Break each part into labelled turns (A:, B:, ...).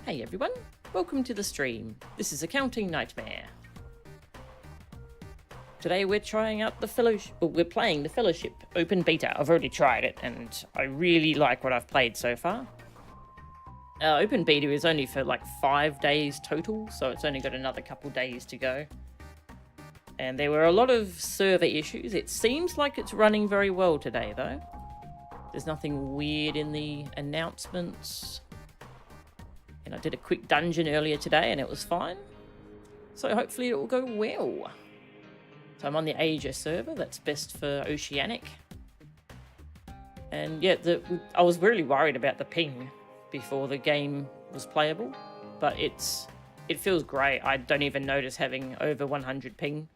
A: Hey everyone, welcome to the stream. This is Accounting Nightmare. Today we're trying out the Fellowship, we're playing the Fellowship Open Beta. I've already tried it and I really like what I've played so far. Open Beta is only for like 5 days total, so it's only got another couple days to go. And there were a lot of server issues. It seems like it's running very well today though. There's nothing weird in the announcements. And I did a quick dungeon earlier today and it was fine. So hopefully it will go well. So I'm on the Asia server, that's best for Oceanic. And yeah, I was really worried about the ping before the game was playable. But it feels great. I don't even notice having over 100 ping.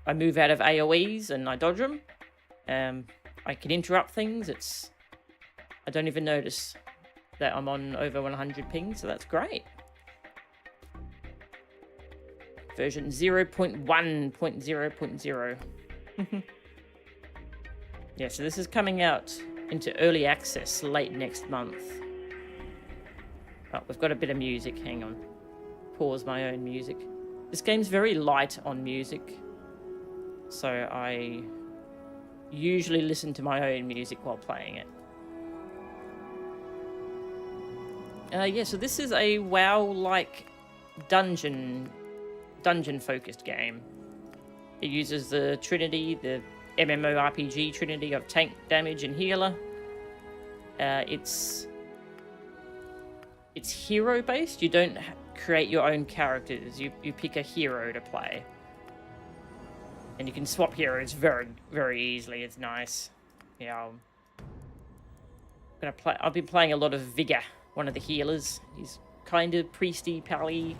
A: I move out of AoEs and I dodge them. I can interrupt things. I don't even notice that I'm on over 100 ping, so that's great. Version 0.1.0.0. Yeah, so this is coming out into early access late next month. Oh, we've got a bit of music. Hang on. Pause my own music. This game's very light on music, so I usually listen to my own music while playing it. Yeah, so this is a WoW-like dungeon-focused game. It uses the Trinity, the MMORPG Trinity of tank, damage, and healer. It's hero-based. You don't create your own characters. You pick a hero to play. And you can swap heroes very, very easily. It's nice. Yeah, I've been playing a lot of Vigor, one of the healers. He's kind of priesty, pally.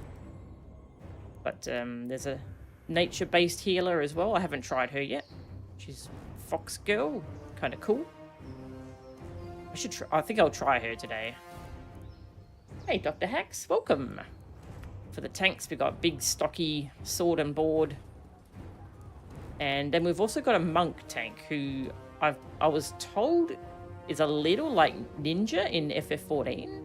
A: But there's a nature-based healer as well. I haven't tried her yet. She's Fox Girl. Kind of cool. I think I'll try her today. Hey, Dr. Hax. Welcome. For the tanks, we've got big, stocky sword and board. And then we've also got a monk tank who I was told is a little like Ninja in FF14.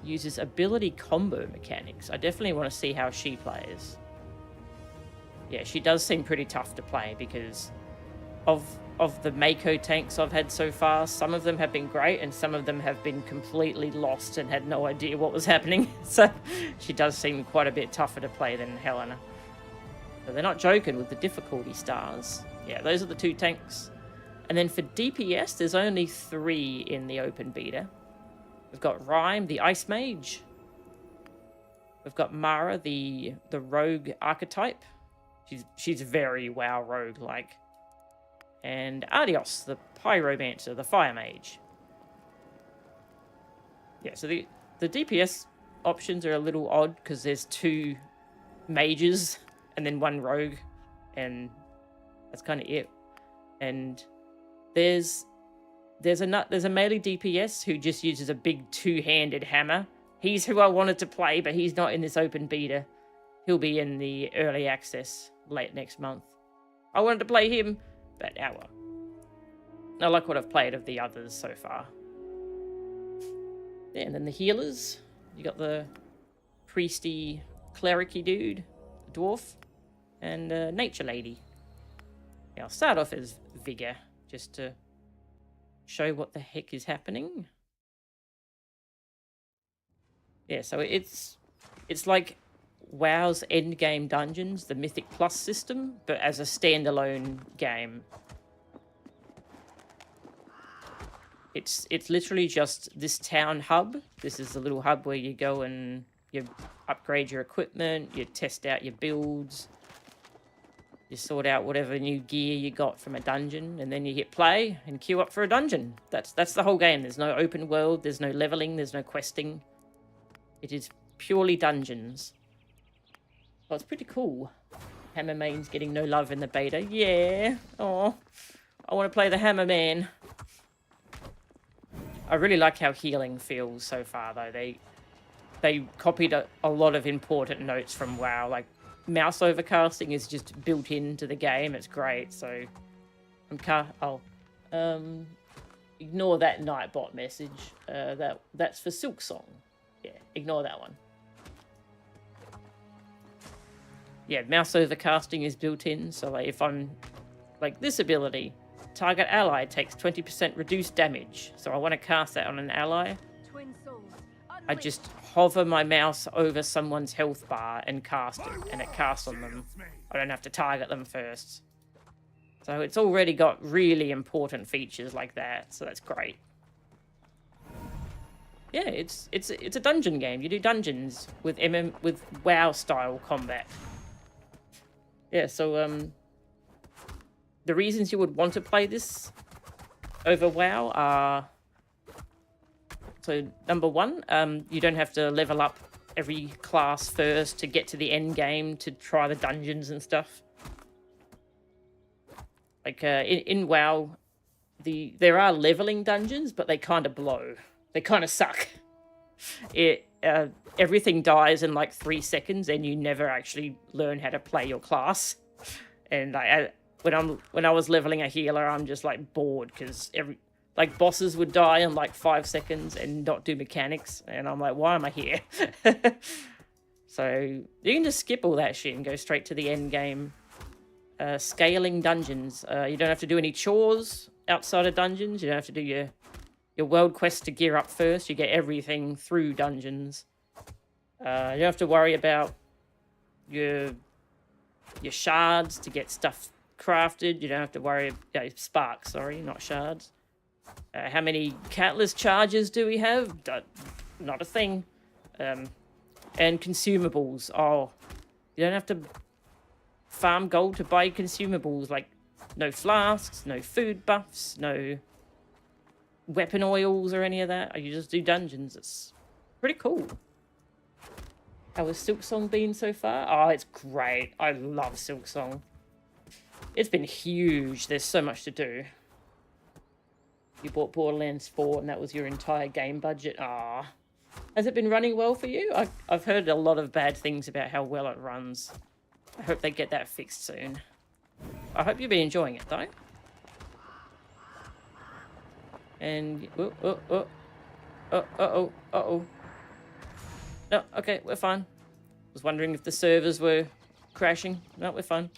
A: Uses ability combo mechanics. I definitely want to see how she plays. Yeah, she does seem pretty tough to play because of the Mako tanks I've had so far, some of them have been great and some of them have been completely lost and had no idea what was happening. So she does seem quite a bit tougher to play than Helena. So they're not joking with the difficulty stars. Yeah, those are the two tanks. And then for DPS, there's only 3 in the open beta. We've got Rhyme, the Ice Mage. We've got Mara, the Rogue archetype. She's very WoW rogue-like. And Ardios, the Pyromancer, the Fire Mage. Yeah, so the DPS options are a little odd because there's 2 mages and then 1 rogue, and that's kind of it. And there's a melee DPS who just uses a big 2-handed hammer. He's who I wanted to play, but he's not in this open beta. He'll be in the early access late next month. I wanted to play him, but oh well. I like what I've played of the others so far. Yeah, and then the healers. You got the priesty, clericy dude, dwarf, and nature lady. Yeah, I'll start off as Vigor, just to show what the heck is happening. Yeah, so it's like WoW's endgame dungeons, the Mythic Plus system, but as a standalone game. It's literally just this town hub. This is the little hub where you go and you upgrade your equipment, you test out your builds, you sort out whatever new gear you got from a dungeon, and then you hit play and queue up for a dungeon. That's the whole game. There's no open world, there's no leveling, there's no questing. It is purely dungeons. Well, it's pretty cool. Hammer Man's getting no love in the beta. Yeah. Oh, I want to play the Hammer Man. I really like how healing feels so far, though. They copied a lot of important notes from WoW. Like, mouse overcasting is just built into the game. It's great. So, ignore that Nightbot message. That's for Silksong. Yeah, Ignore that one. Yeah, mouse overcasting is built in, so like if I'm like this ability, target ally takes 20% reduced damage. So I want to cast that on an ally. I just hover my mouse over someone's health bar and cast it, and it casts on them. I don't have to target them first. So it's already got really important features like that, so that's great. Yeah, it's a dungeon game. You do dungeons with WoW style combat. Yeah, so the reasons you would want to play this over WoW are, so number one, you don't have to level up every class first to get to the end game to try the dungeons and stuff. Like in WoW, there are leveling dungeons, but they kind of blow. They kind of suck. Everything dies in like 3 seconds, and you never actually learn how to play your class. And when I was leveling a healer, I'm just like bored because bosses would die in like 5 seconds and not do mechanics, and I'm like, why am I here? So you can just skip all that shit and go straight to the end game. Scaling dungeons. You don't have to do any chores outside of dungeons. You don't have to do your world quests to gear up first. You get everything through dungeons. You don't have to worry about your shards to get stuff crafted. You don't have to worry about sparks, sorry, not shards. How many catalyst charges do we have? Not a thing. And consumables. Oh, you don't have to farm gold to buy consumables, like no flasks, no food buffs, no weapon oils or any of that. You just do dungeons. It's pretty cool. How has Silksong been so far? Oh, it's great. I love Silksong. It's been huge. There's so much to do. You bought Borderlands 4 and that was your entire game budget. Ah. Has it been running well for you? I've heard a lot of bad things about how well it runs. I hope they get that fixed soon. I hope you've been enjoying it, though. And... Uh-oh. No, okay, we're fine. Was wondering if the servers were crashing. No, we're fine.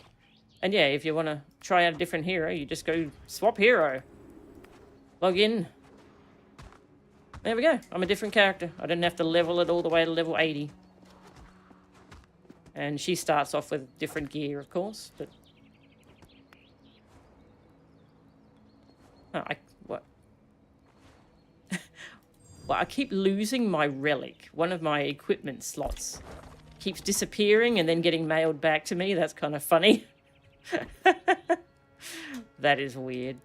A: And yeah, if you want to try out a different hero, you just go swap hero. Log in. There we go. I'm a different character. I didn't have to level it all the way to level 80. And she starts off with different gear, of course, but... Oh, what? Well, I keep losing my relic. One of my equipment slots keeps disappearing and then getting mailed back to me. That's kind of funny. That is weird.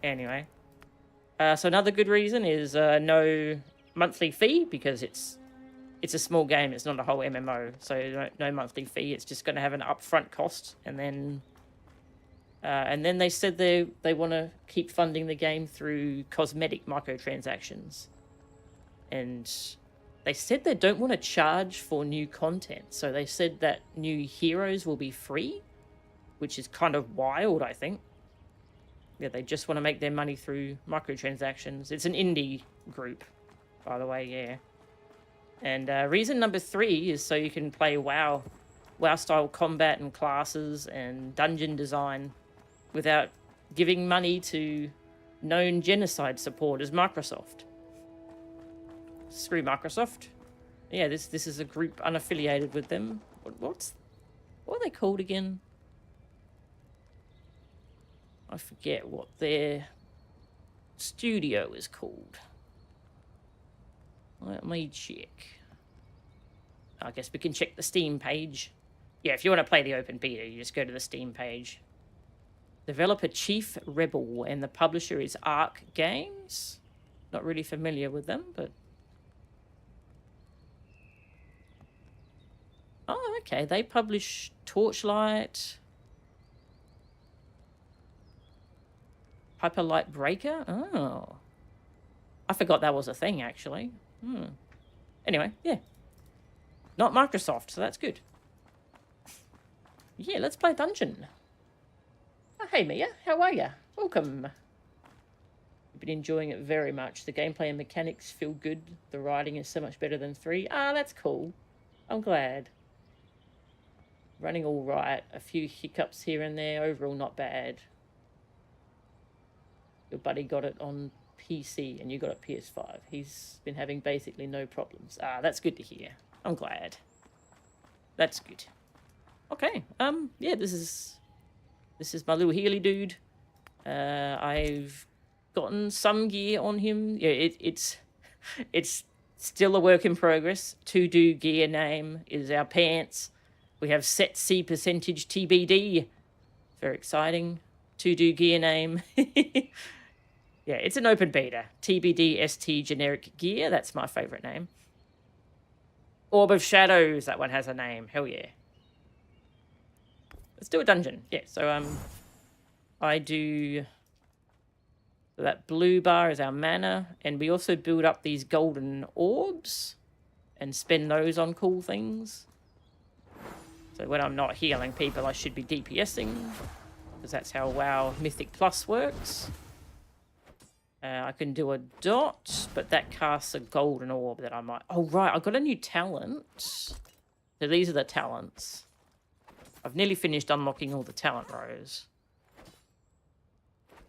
A: Anyway. So another good reason is no monthly fee, because it's a small game. It's not a whole MMO, so no monthly fee. It's just going to have an upfront cost, and then they said they want to keep funding the game through cosmetic microtransactions, and they said they don't want to charge for new content. So they said that new heroes will be free, which is kind of wild, I think. Yeah, they just want to make their money through microtransactions. It's an indie group, by the way, yeah. And reason number 3 is so you can play WoW-style combat and classes and dungeon design without giving money to known genocide supporters, Microsoft. Screw Microsoft. Yeah, this is a group unaffiliated with them. What are they called again? I forget what their studio is called. Let me check. I guess we can check the Steam page. Yeah, if you want to play the open beta, you just go to the Steam page. Developer Chief Rebel, and the publisher is Arc Games. Not really familiar with them, but... Oh, okay. They publish Torchlight... Hyperlight Breaker? Oh. I forgot that was a thing, actually. Anyway, yeah. Not Microsoft, so that's good. Yeah, let's play Dungeon. Oh, hey, Mia. How are ya? Welcome. I've been enjoying it very much. The gameplay and mechanics feel good. The writing is so much better than 3. Ah, that's cool. I'm glad. Running all right. A few hiccups here and there. Overall, not bad. Your buddy got it on PC and you got it PS5. He's been having basically no problems. Ah, that's good to hear. I'm glad. That's good. Okay. Yeah, this is my little Healy dude. I've gotten some gear on him. Yeah, it's still a work in progress. To do gear name is our pants. We have set C percentage TBD. Very exciting. To do gear name. Yeah, it's an open beta. TBD ST generic gear. That's my favorite name. Orb of Shadows. That one has a name. Hell yeah. Let's do a dungeon. Yeah, so I do... So that blue bar is our mana, and we also build up these golden orbs and spend those on cool things. So when I'm not healing people, I should be DPSing, because that's how WoW Mythic Plus works. I can do a dot, but that casts a golden orb that I might... Oh, right, I've got a new talent. So these are the talents. I've nearly finished unlocking all the talent rows.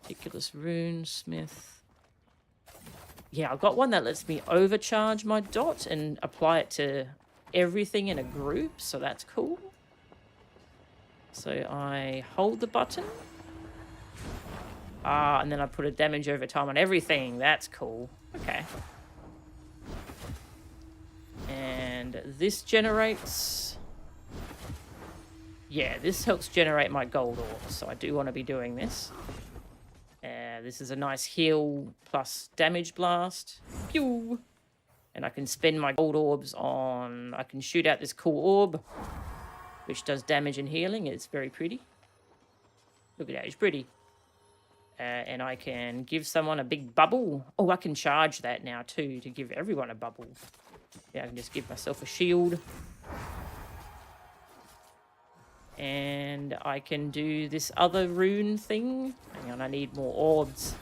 A: Meticulous Runesmith. Yeah, I've got one that lets me overcharge my dot and apply it to everything in a group, so that's cool. So I hold the button. Ah, and then I put a damage over time on everything. That's cool. Okay. And this generates... Yeah, this helps generate my gold orbs, so I do want to be doing this. This is a nice heal plus damage blast. Pew! And I can spend my gold orbs on... I can shoot out this cool orb, which does damage and healing. It's very pretty. Look at that, it's pretty. And I can give someone a big bubble. Oh, I can charge that now too to give everyone a bubble. Yeah, I can just give myself a shield. And I can do this other rune thing. Hang on, I need more orbs.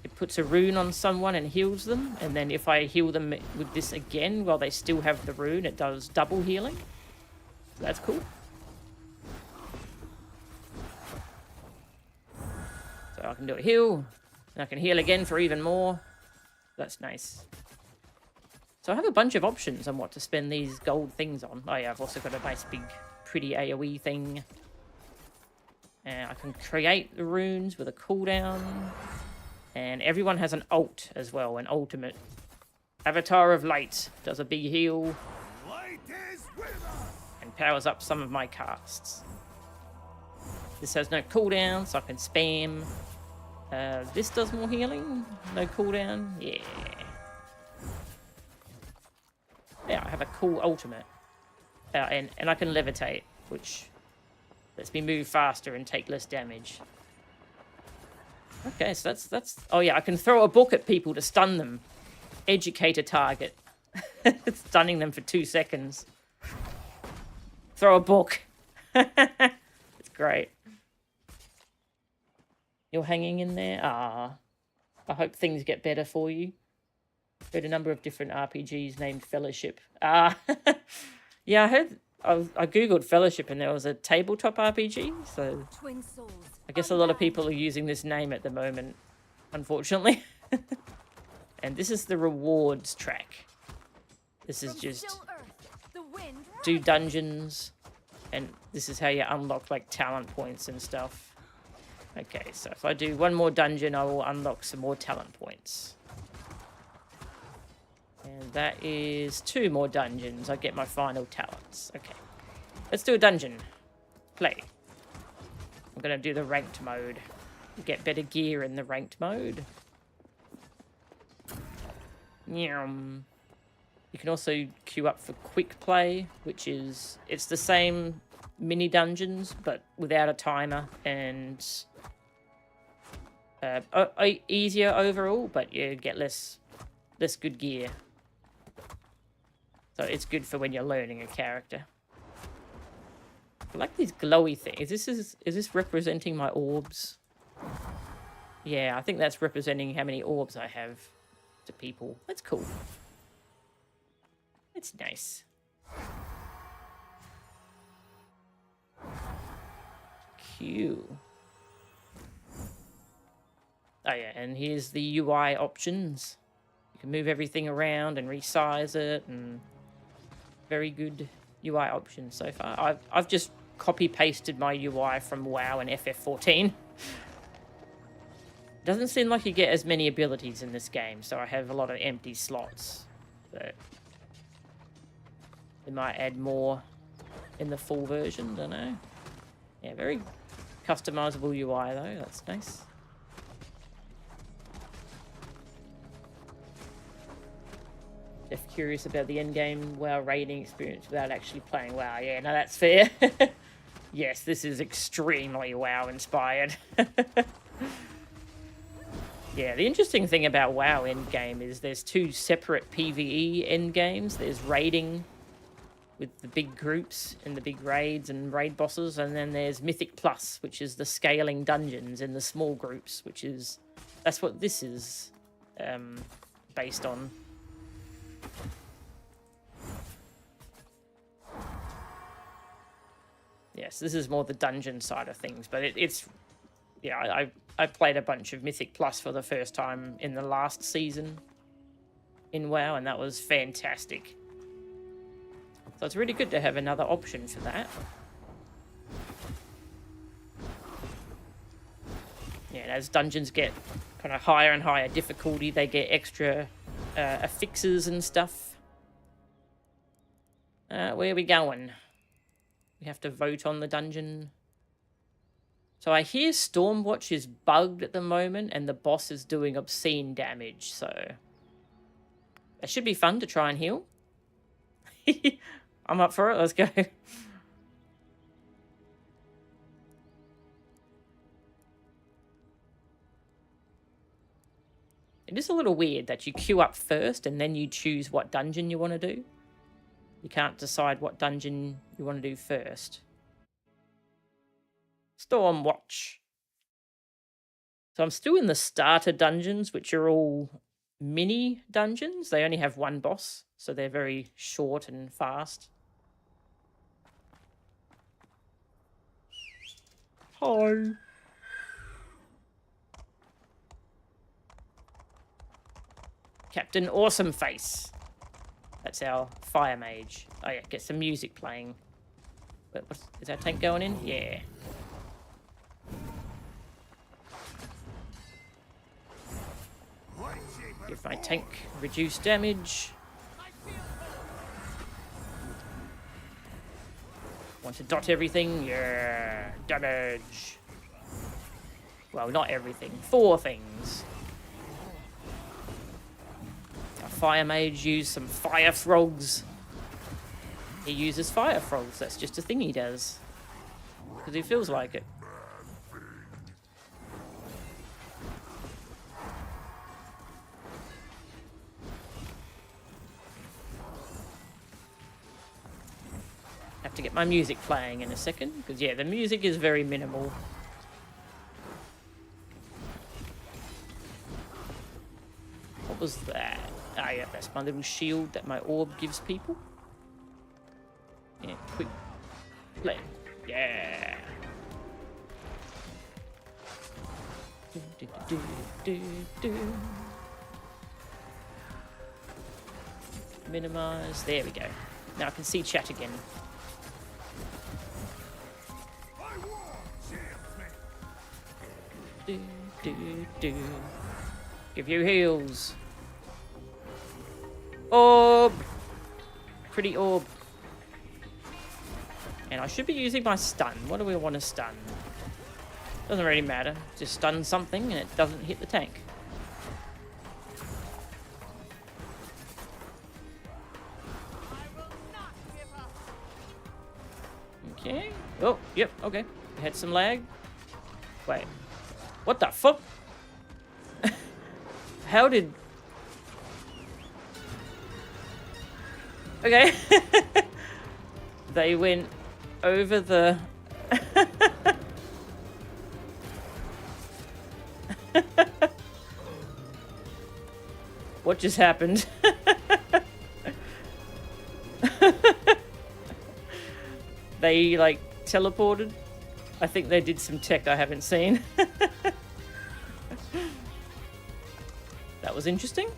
A: It puts a rune on someone and heals them. And then if I heal them with this again while they still have the rune, it does double healing. So that's cool. So I can do a heal. And I can heal again for even more. That's nice. So I have a bunch of options on what to spend these gold things on. Oh yeah, I've also got a nice big pretty AoE thing. And I can create the runes with a cooldown. And everyone has an ult as well, an ultimate. Avatar of Light does a big heal. And powers up some of my casts. This has no cooldown, so I can spam. This does more healing. No cooldown. Yeah. Yeah, I have a cool ultimate. And I can levitate, which lets me move faster and take less damage. Okay, so that's... Oh yeah, I can throw a book at people to stun them. Educate a target. Stunning them for 2 seconds. Throw a book. It's great. You're hanging in there? Ah. I hope things get better for you. Heard a number of different RPGs named Fellowship. Ah. Yeah, I heard... I googled Fellowship and there was a tabletop RPG, so... I guess a lot of people are using this name at the moment, unfortunately. And this is the rewards track. This is just... do dungeons. And this is how you unlock, like, talent points and stuff. Okay, so if I do one more dungeon, I will unlock some more talent points. And that is 2 more dungeons. I get my final talents. Okay. Let's do a dungeon. Play. I'm going to do the ranked mode. You get better gear in the ranked mode. Yum. You can also queue up for quick play, which is... it's the same mini dungeons, but without a timer. And... easier overall, but you get less good gear. So it's good for when you're learning a character. I like these glowy things. Is this representing my orbs? Yeah, I think that's representing how many orbs I have to people. That's cool. It's nice. Q. Oh yeah, and here's the UI options. You can move everything around and resize it, and very good UI options so far. I've just copy pasted my UI from WoW and FF14. Doesn't seem like you get as many abilities in this game, so I have a lot of empty slots. But they might add more in the full version, don't know. Yeah, very customizable UI though, that's nice. Just curious about the endgame WoW raiding experience without actually playing WoW. Yeah, no, that's fair. Yes, this is extremely WoW inspired. Yeah, the interesting thing about WoW endgame is there's two separate PvE endgames. There's raiding with the big groups and the big raids and raid bosses, and then there's Mythic Plus, which is the scaling dungeons in the small groups, that's what this is based on. Yes, this is more the dungeon side of things, but it's yeah, I played a bunch of Mythic Plus for the first time in the last season in WoW, and that was fantastic. So it's really good to have another option for that. Yeah, and as dungeons get kind of higher and higher difficulty, they get extra affixes and stuff. Where are we going? We have to vote on the dungeon. So I hear Stormwatch is bugged at the moment and the boss is doing obscene damage, so it should be fun to try and heal. I'm up for it, let's go. It is a little weird that you queue up first and then you choose what dungeon you want to do. You can't decide what dungeon you want to do first. Stormwatch. So I'm still in the starter dungeons, which are all mini dungeons. They only have one boss, so they're very short and fast. Hi. Captain Awesome Face. That's our fire mage. Oh yeah, get some music playing. Wait, is our tank going in? Yeah. Give my tank reduced damage. Want to dot everything? Yeah. Damage. Well, not everything. 4 things. Our fire mage used some fire frogs. He uses fire frogs. That's just a thing he does. Because he feels like it. Have to get my music playing in a second, because yeah, the music is very minimal. What was that? Ah yeah, that's my little shield that my orb gives people. Yeah, quick play. Yeah. Minimize. There we go. Now I can see chat again. Give you heals. Orb. Pretty orb. And I should be using my stun. What do we want to stun? Doesn't really matter. Just stun something and it doesn't hit the tank. Okay. Oh, yep, okay. We had some lag. Wait. What the fuck? How did... Okay. They went over the... What just happened? They, like, teleported? I think they did some tech I haven't seen. That was interesting.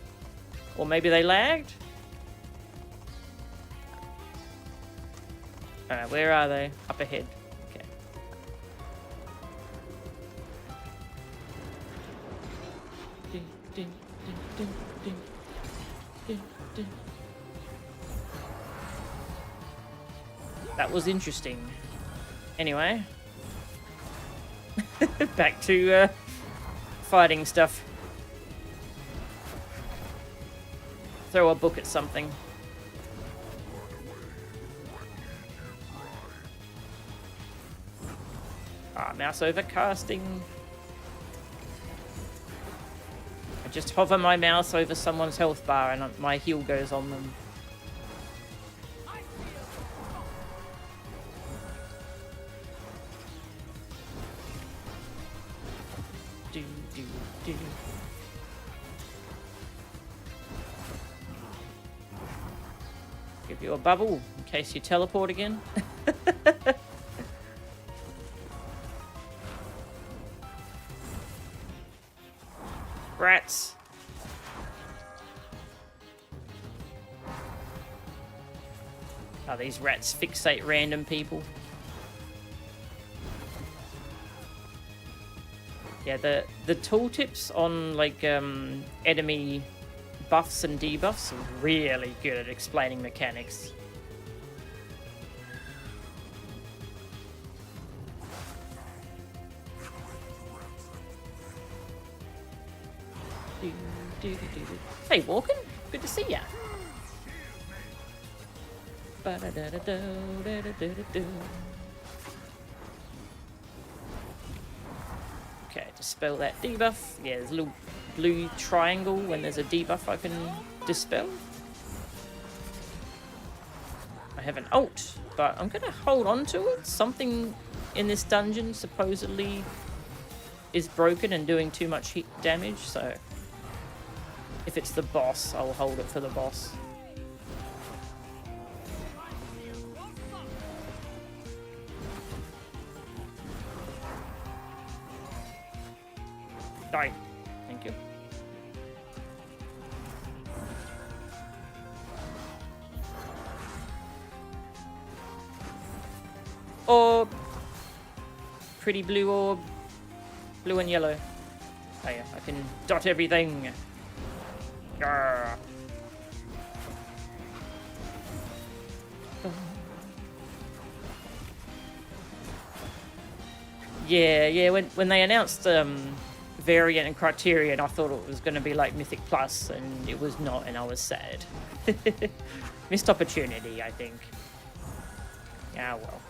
A: Or maybe they lagged? Alright, where are they? Up ahead. Okay. That was interesting. Anyway. Back to fighting stuff. Throw a book at something. Mouse over casting. I just hover my mouse over someone's health bar and my heal goes on them. Give you a bubble in case you teleport again. Rats. Oh, these rats fixate random people. Yeah, the tooltips on like enemy buffs and debuffs are really good at explaining mechanics. Hey, Walken, good to see ya. Okay, dispel that debuff. Yeah, there's a little blue triangle when there's a debuff I can dispel. I have an ult, but I'm gonna hold on to it. Something in this dungeon supposedly is broken and doing too much hit damage, so if it's the boss, I'll hold it for the boss. Die. Thank you. Orb. Pretty blue orb. Blue and yellow. Oh yeah, I can dot everything. Grr. Yeah, when they announced variant and criterion, I thought it was going to be like Mythic Plus, and it was not, and I was sad. Missed opportunity, I think. Ah, well.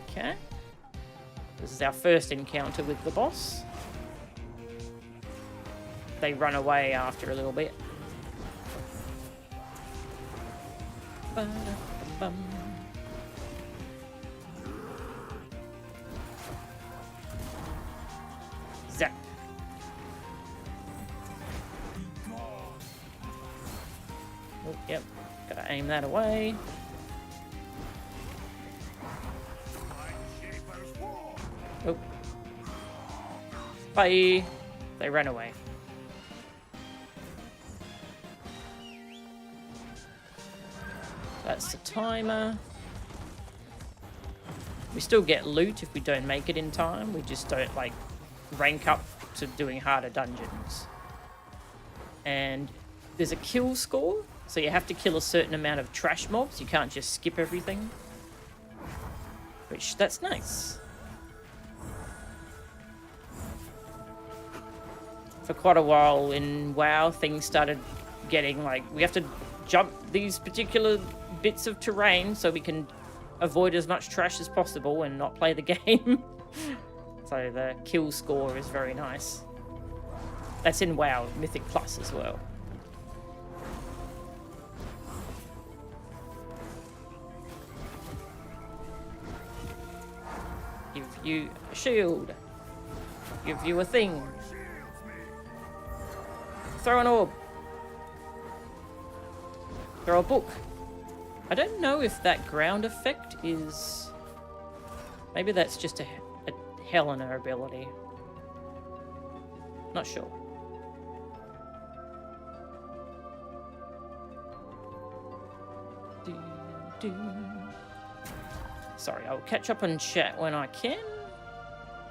A: Okay. This is our first encounter with the boss. They run away after a little bit. Ba-da-bum. Zap. Oh, yep. Gotta aim that away. Oh. Bye. They ran away. That's the timer. We still get loot if we don't make it in time. We just don't, like, rank up to doing harder dungeons. And there's a kill score, so you have to kill a certain amount of trash mobs. You can't just skip everything. Which, that's nice. For quite a while in WoW, things started getting, like, we have to jump these particular bits of terrain so we can avoid as much trash as possible and not play the game. So the kill score is very nice. That's in WoW, Mythic Plus as well. Give you a shield. Give you a thing. Throw an orb. Throw a book. I don't know if that ground effect is... Maybe that's just a Helena ability. Not sure. Sorry, I'll catch up on chat when I can.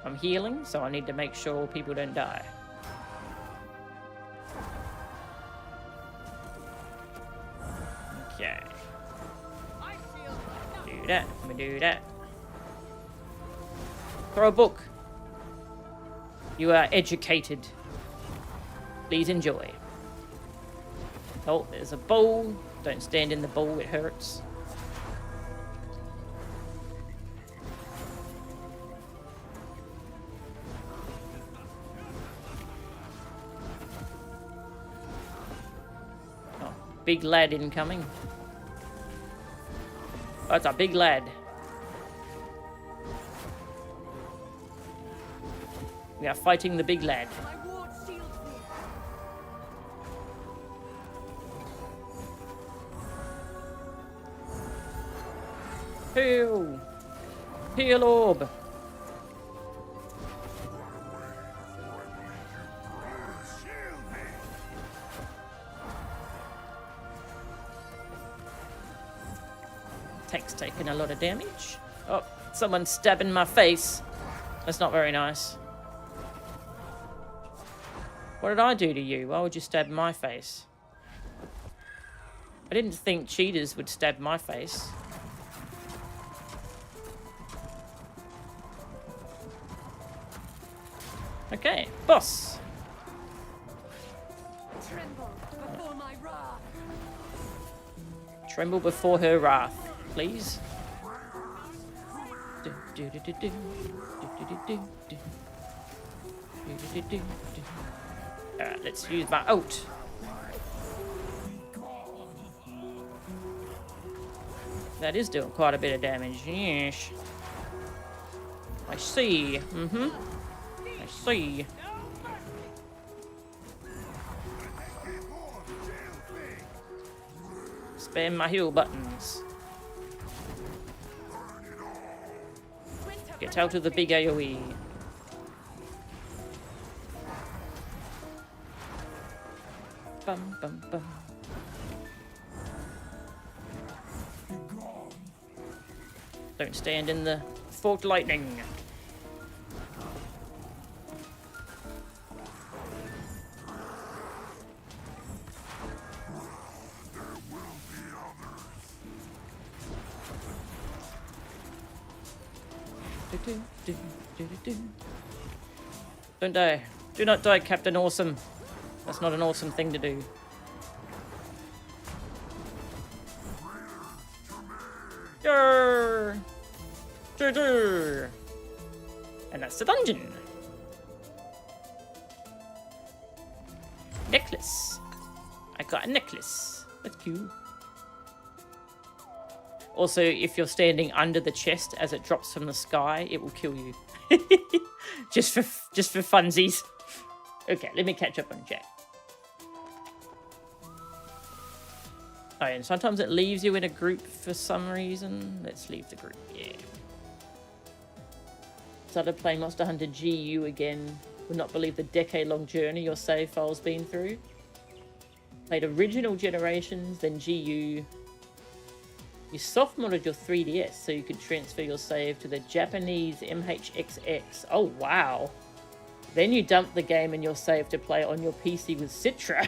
A: I'm healing, so I need to make sure people don't die. Okay. Do that. Let me do that. Throw a book. You are educated. Please enjoy. Oh, there's a bowl. Don't stand in the bowl, it hurts. Oh, big lad incoming. Oh, it's a big lad. We are fighting the big lad. Heal! Heal orb! Tank's taking a lot of damage. Oh, someone's stabbing my face. That's not very nice. What did I do to you? Why would you stab my face? I didn't think cheaters would stab my face. Okay, boss.
B: Tremble before my wrath.
A: Tremble before her wrath, please. Alright, let's use my ult. That is doing quite a bit of damage, yes. I see. I see. Spam my heal buttons. Get out of the big AoE. Bum bum bum. Don't stand in the forked lightning. Don't die. Do not die, Captain Awesome. That's not an awesome thing to do. Grrr. And that's the dungeon. Necklace. I got a necklace. That's cute. Also, if you're standing under the chest as it drops from the sky, it will kill you. just for funsies. Okay, let me catch up on chat. Oh, and sometimes it leaves you in a group for some reason. Let's leave the group, yeah. Started playing Monster Hunter GU again. Would not believe the decade-long journey your save file's been through. Played original Generations, then GU. You soft-modded your 3DS so you could transfer your save to the Japanese MHXX. Oh, wow. Then you dumped the game and your save to play on your PC with Citra.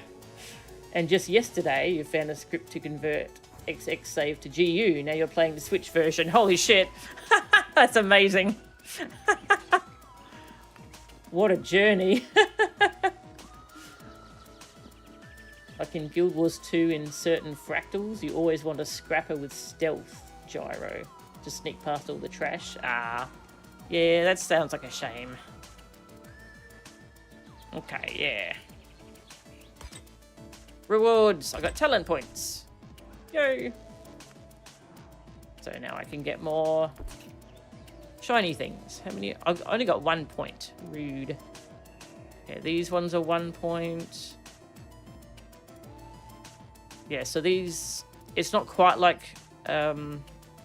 A: And just yesterday, you found a script to convert XX save to GU. Now you're playing the Switch version. Holy shit. That's amazing. What a journey. Like in Guild Wars 2 in certain fractals, you always want a scrapper with stealth gyro to sneak past all the trash. Ah, yeah, that sounds like a shame. Okay, yeah. Rewards! I got talent points. Yay! So now I can get more shiny things. How many? I've only got 1 point. Rude. Yeah, these ones are 1 point. Yeah, so these... It's not quite like Mr.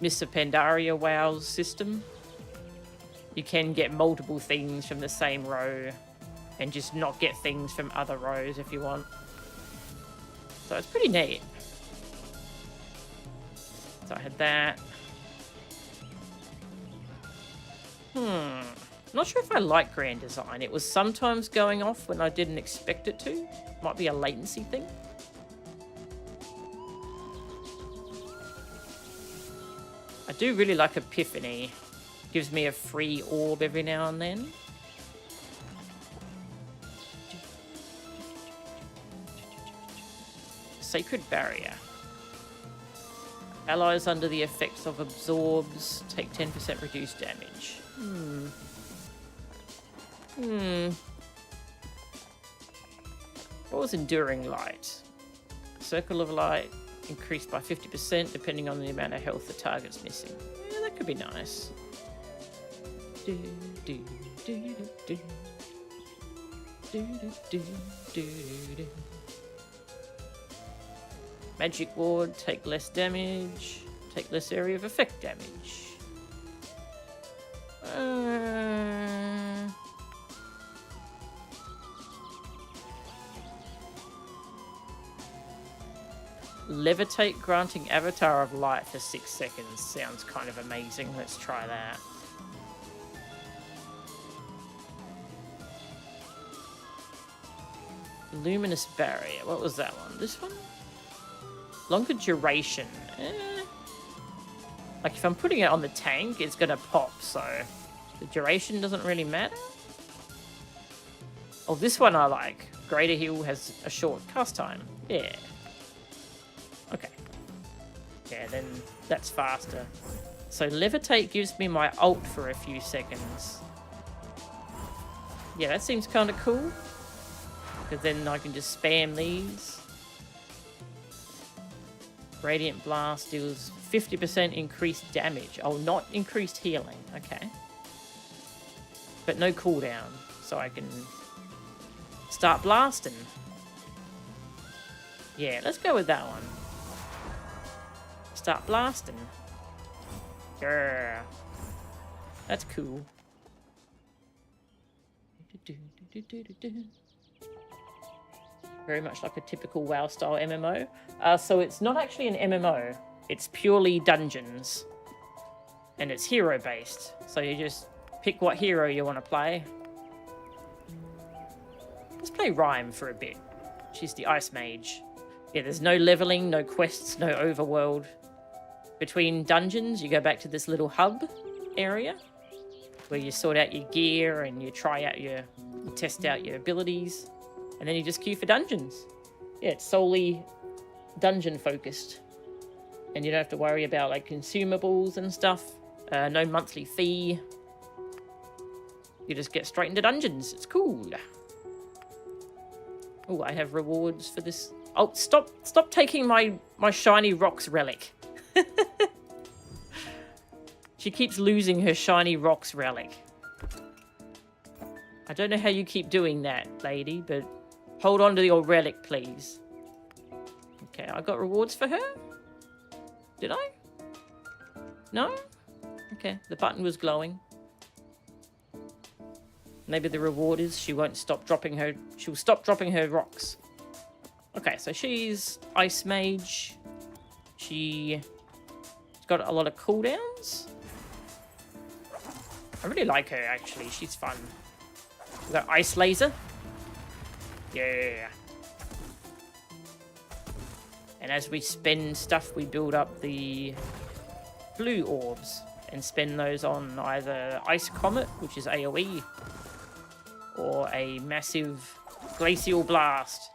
A: Pandaria WoW's system. You can get multiple things from the same row and just not get things from other rows if you want. So it's pretty neat. So I had that. Not sure if I like Grand Design. It was sometimes going off when I didn't expect it to. Might be a latency thing. I do really like Epiphany. Gives me a free orb every now and then. Sacred Barrier. Allies under the effects of absorbs take 10% reduced damage. What was Enduring Light? Circle of Light increased by 50% depending on the amount of health the target's missing. Yeah, that could be nice. Magic Ward, take less damage, take less area of effect damage. Levitate, granting Avatar of Light for 6 seconds. Sounds kind of amazing. Let's try that. Luminous Barrier. What was that one? This one? Longer duration. Like if I'm putting it on the tank, it's going to pop, so the duration doesn't really matter. Oh, this one I like. Greater Heal has a short cast time. Yeah. Okay. Yeah, then that's faster. So Levitate gives me my ult for a few seconds. Yeah, that seems kind of cool. Because then I can just spam these. Radiant Blast deals 50% increased damage. Oh, not increased healing. Okay. But no cooldown. So I can start blasting. Yeah, let's go with that one. Start blasting. Yeah. That's cool. Very much like a typical WoW style MMO. So it's not actually an MMO. It's purely dungeons. And it's hero based. So you just pick what hero you want to play. Let's play Rhyme for a bit. She's the Ice Mage. Yeah, there's no leveling, no quests, no overworld. Between dungeons, you go back to this little hub area where you sort out your gear and you test out your abilities. And then you just queue for dungeons. Yeah, it's solely dungeon focused. And you don't have to worry about like consumables and stuff. No monthly fee. You just get straight into dungeons. It's cool. Oh, I have rewards for this. Oh, stop taking my shiny rocks relic. She keeps losing her shiny rocks relic. I don't know how you keep doing that, lady, but hold on to your relic, please. Okay, I got rewards for her? Did I? No? Okay, the button was glowing. Maybe the reward is she'll stop dropping her rocks. Okay, so she's Ice Mage. She's got a lot of cooldowns. I really like her, actually. She's fun. We got Ice Laser. Yeah. And as we spend stuff, we build up the blue orbs and spend those on either Ice Comet, which is AoE, or a massive Glacial Blast.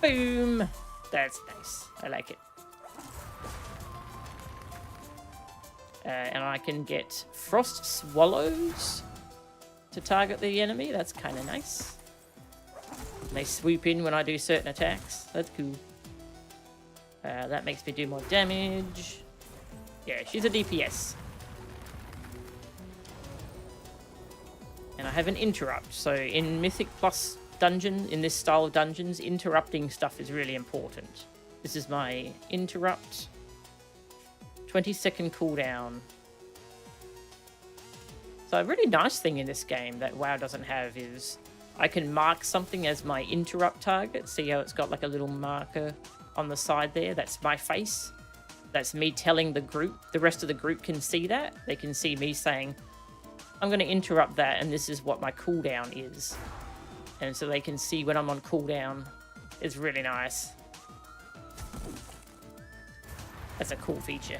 A: Boom! That's nice. I like it. And I can get Frost Swallows to target the enemy. That's kind of nice. They swoop in when I do certain attacks. That's cool. That makes me do more damage. Yeah, she's a DPS. And I have an interrupt. So in Mythic Plus dungeon, in this style of dungeons, interrupting stuff is really important. This is my interrupt. 20-second cooldown. So a really nice thing in this game that WoW doesn't have is I can mark something as my interrupt target. See how it's got like a little marker on the side there? That's my face. That's me telling the group. The rest of the group can see that. They can see me saying, I'm going to interrupt that, and this is what my cooldown is. And so they can see when I'm on cooldown. It's really nice. That's a cool feature.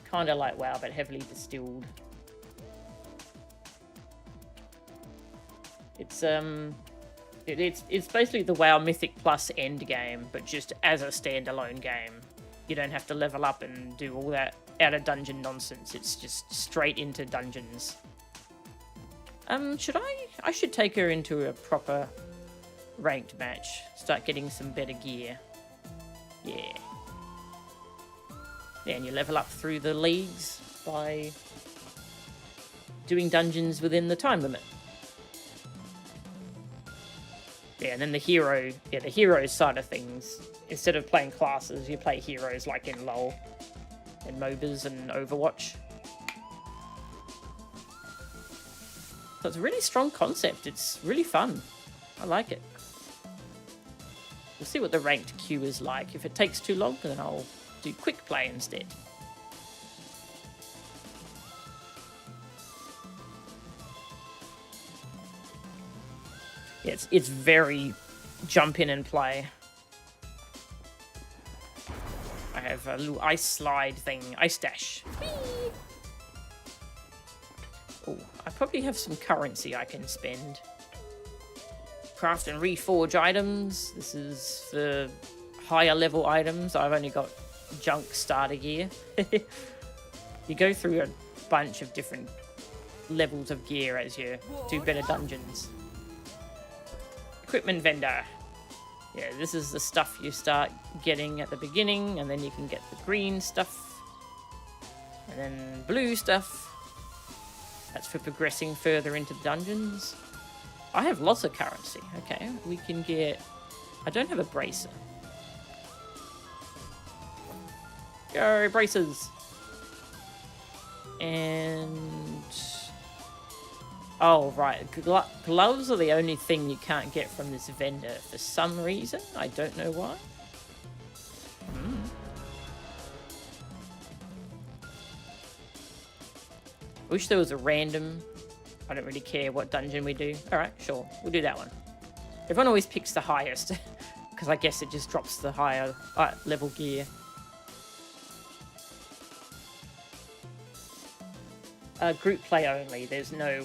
A: Kind of like WoW, but heavily distilled. It's it's basically the WoW Mythic Plus end game, but just as a standalone game. You don't have to level up and do all that out of dungeon nonsense. It's just straight into dungeons. I should take her into a proper ranked match. Start getting some better gear. Yeah. Yeah, and you level up through the leagues by doing dungeons within the time limit. Yeah, and then the hero side of things, instead of playing classes, you play heroes like in LoL and MOBAs and Overwatch. So it's a really strong concept. It's really fun. I like it. We'll see what the ranked queue is like. If it takes too long, then I'll do quick play instead. Yeah, it's very jump in and play. I have a little ice slide thing, ice dash. Oh, I probably have some currency I can spend. Craft and reforge items. This is for higher level items. I've only got junk starter gear. You go through a bunch of different levels of gear as you do better dungeons. Equipment vendor. Yeah, this is the stuff you start getting at the beginning, and then you can get the green stuff, and then blue stuff. That's for progressing further into the dungeons. I have lots of currency. Okay, we can get... I don't have a bracer. Go, braces! And... Oh, right. Gloves are the only thing you can't get from this vendor for some reason. I don't know why. Wish there was a random... I don't really care what dungeon we do. Alright, sure. We'll do that one. Everyone always picks the highest. Because I guess it just drops the higher level gear. Group play only. There's no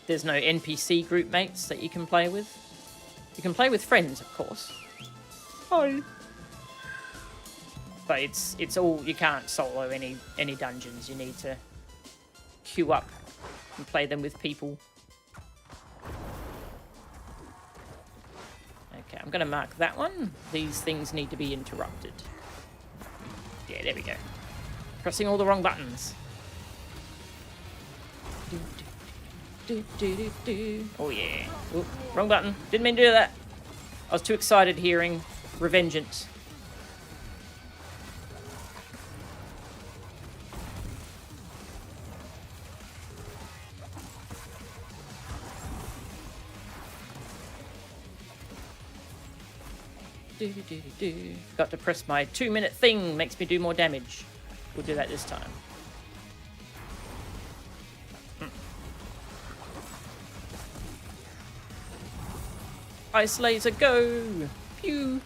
A: NPC group mates that you can play with. You can play with friends, of course. Hi. But it's all, you can't solo any dungeons. You need to queue up and play them with people. Okay, I'm gonna mark that one. These things need to be interrupted. Yeah, there we go. Pressing all the wrong buttons. Oh yeah. Ooh, wrong button. Didn't mean to do that. I was too excited hearing Revengeance. Got to press my 2-minute thing. Makes me do more damage. We'll do that this time. Ice laser, go! Pew!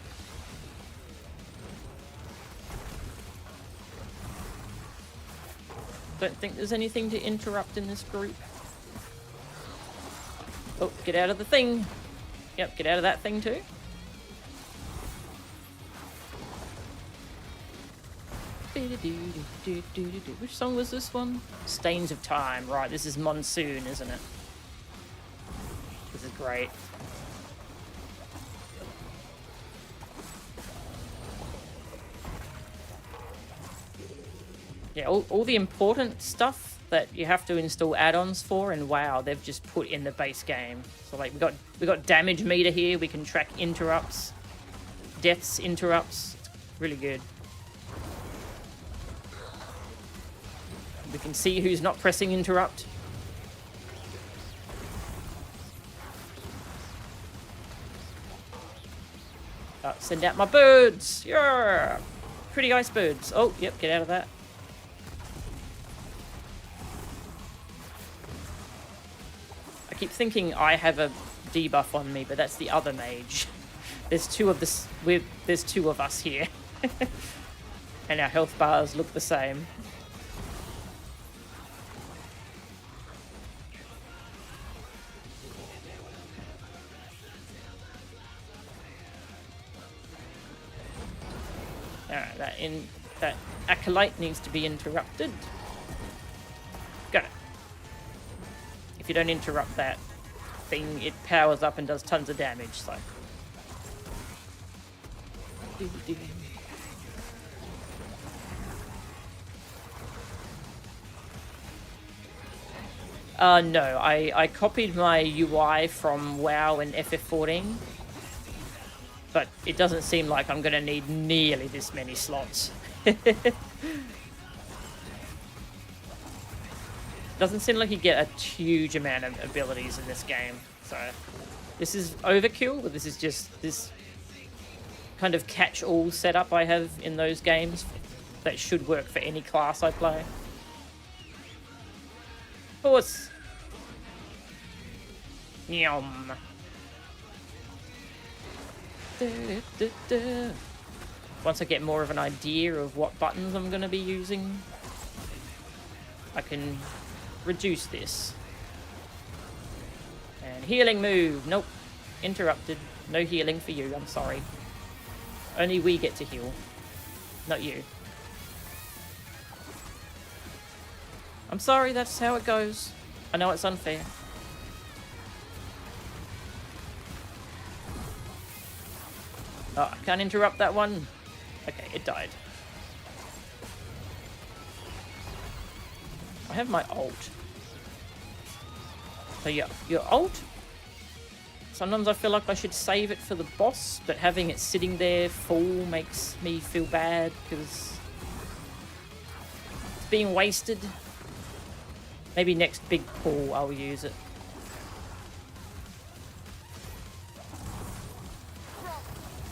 A: Don't think there's anything to interrupt in this group. Oh, get out of the thing! Yep, get out of that thing too. Which song was this one? Stains of Time. Right, this is Monsoon, isn't it? This is great. Yeah, all the important stuff that you have to install add-ons for, and wow, they've just put in the base game. So like we got damage meter here. We can track interrupts, deaths, interrupts. It's really good. We can see who's not pressing interrupt. Send out my birds. Yeah, pretty ice birds. Oh, yep, get out of that. I keep thinking I have a debuff on me, but that's the other mage. There's two of this. There's two of us here, and our health bars look the same. Alright, that acolyte needs to be interrupted. Got it. If you don't interrupt that thing, it powers up and does tons of damage, so. No, I copied my UI from WoW and FF14, but it doesn't seem like I'm gonna need nearly this many slots. Doesn't seem like you get a huge amount of abilities in this game, so this is overkill, but this is just this kind of catch-all setup I have in those games that should work for any class I play. Horse. Yum. Once I get more of an idea of what buttons I'm going to be using, I can reduce this. And healing move. Nope. Interrupted. No healing for you. I'm sorry. Only we get to heal. Not you. I'm sorry, that's how it goes. I know it's unfair. Oh, I can't interrupt that one. Okay, it died. I have my ult. So yeah, your ult, sometimes I feel like I should save it for the boss, but having it sitting there full makes me feel bad because it's being wasted. Maybe next big pull I'll use it.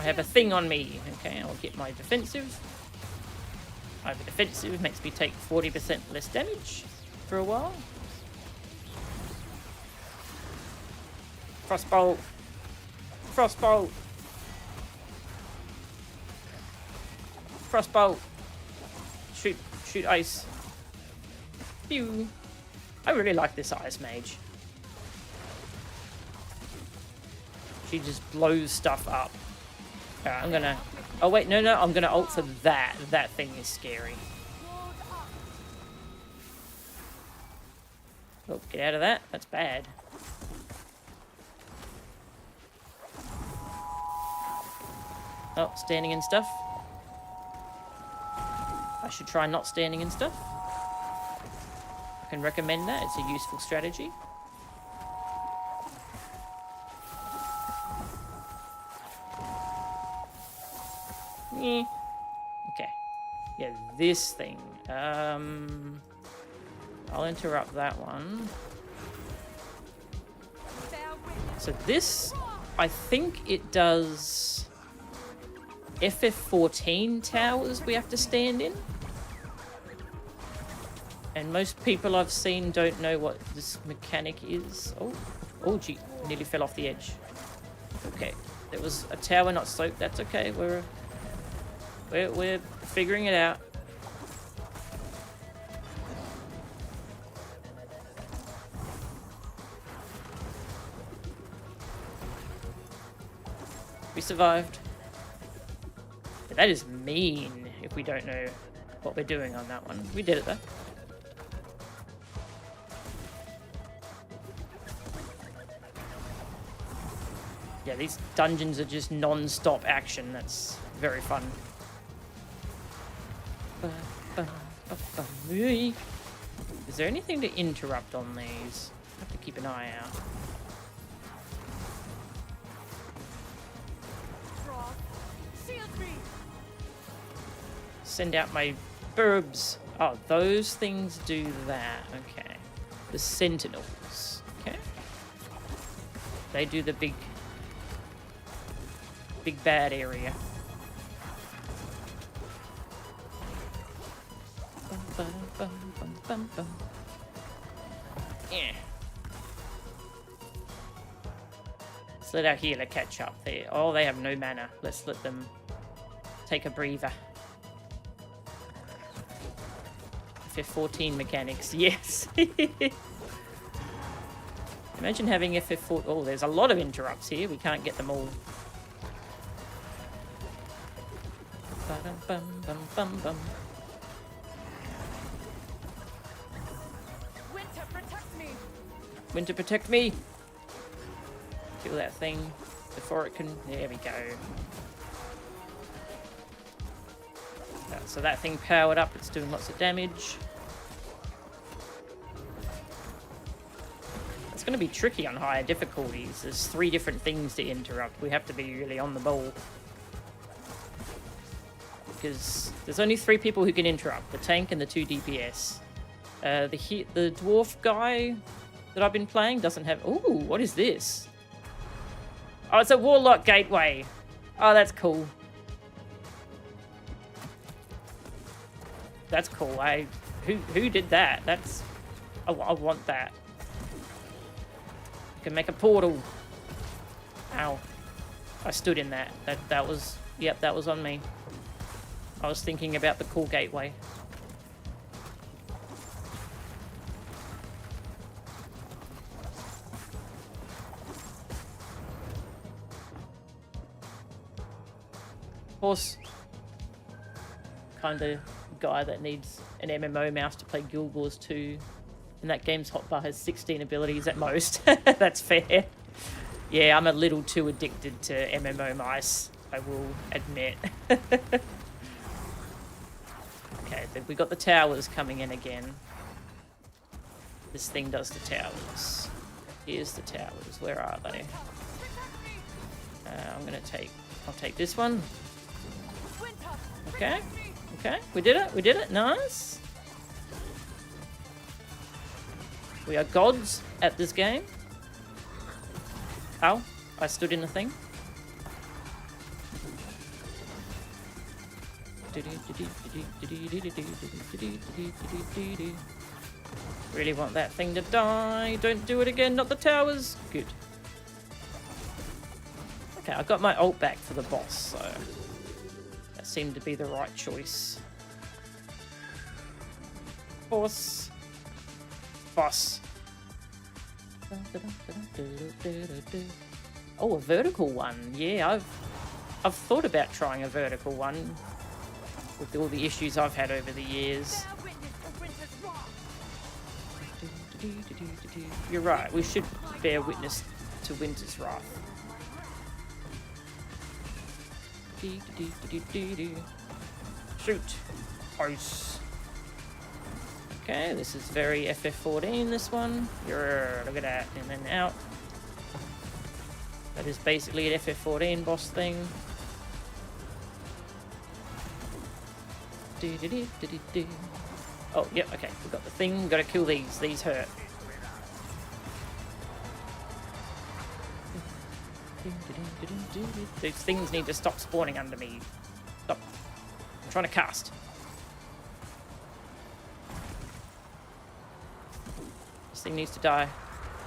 A: I have a thing on me. Okay, I'll get my defensive. I have a defensive, makes me take 40% less damage for a while. Frostbolt. Frostbolt. Frostbolt. Shoot ice. Pew. I really like this ice mage. She just blows stuff up. Alright, I'm gonna... Oh wait, no, I'm gonna ult for that. That thing is scary. Oh, get out of that. That's bad. Oh, standing in stuff. I should try not standing in stuff. I can recommend that. It's a useful strategy. Yeah. Okay. Yeah, this thing. I'll interrupt that one. So this, I think it does FF14 towers we have to stand in. And most people I've seen don't know what this mechanic is. Oh gee, nearly fell off the edge. Okay, there was a tower not soaked. That's okay. We're figuring it out. We survived. But that is mean if we don't know what we're doing on that one. We did it though. Yeah, these dungeons are just non-stop action. That's very fun. This Is there anything to interrupt on these? I have to keep an eye out.
B: Frost, shield me.
A: Send out my burbs. Oh, those things do that. Okay. The sentinels. Okay. They do the big bad area. Yeah. Let's let our healer catch up there. Oh, they have no mana. Let's let them take a breather. FF14 mechanics, yes. Imagine having FF4. Oh, there's a lot of interrupts here. We can't get them all. Ba-dum-bum-bum-bum-bum.
B: Winter, protect me.
A: Winter, protect me. Kill that thing before it can. There we go. So that thing powered up. It's doing lots of damage. It's going to be tricky on higher difficulties. There's 3 different things to interrupt. We have to be really on the ball. Because there's only 3 people who can interrupt. The tank and the 2 DPS. The dwarf guy that I've been playing doesn't have... Ooh, what is this? Oh, it's a warlock gateway. Oh, that's cool. That's cool. Who did that? That's... I want that. You can make a portal. Ow. I stood in that. That was... Yep, that was on me. I was thinking about the cool gateway. Horse. Kind of guy that needs an MMO mouse to play Guild Wars 2. And that game's hotbar has 16 abilities at most. That's fair. Yeah, I'm a little too addicted to MMO mice, I will admit. Okay, we got the towers coming in again. This thing does the towers. Here's the towers. Where are they? I'll take this one. Okay. Okay, we did it. We did it. Nice. We are gods at this game. Ow, I stood in the thing. Really want that thing to die. Don't do it again, not the towers. Good. Okay, I got my ult back for the boss, so that seemed to be the right choice. Boss. Boss. Oh, a vertical one. Yeah, I've thought about trying a vertical one with all the issues I've had over the years. You're right, we should bear witness to Winter's Wrath. Shoot. Ice. Okay, this is very FF14, this one. Look at that, in and out. That is basically an FF14 boss thing. Oh, yep, okay, we got the thing. Gotta kill these. These hurt. These things need to stop spawning under me. Stop. I'm trying to cast. This thing needs to die.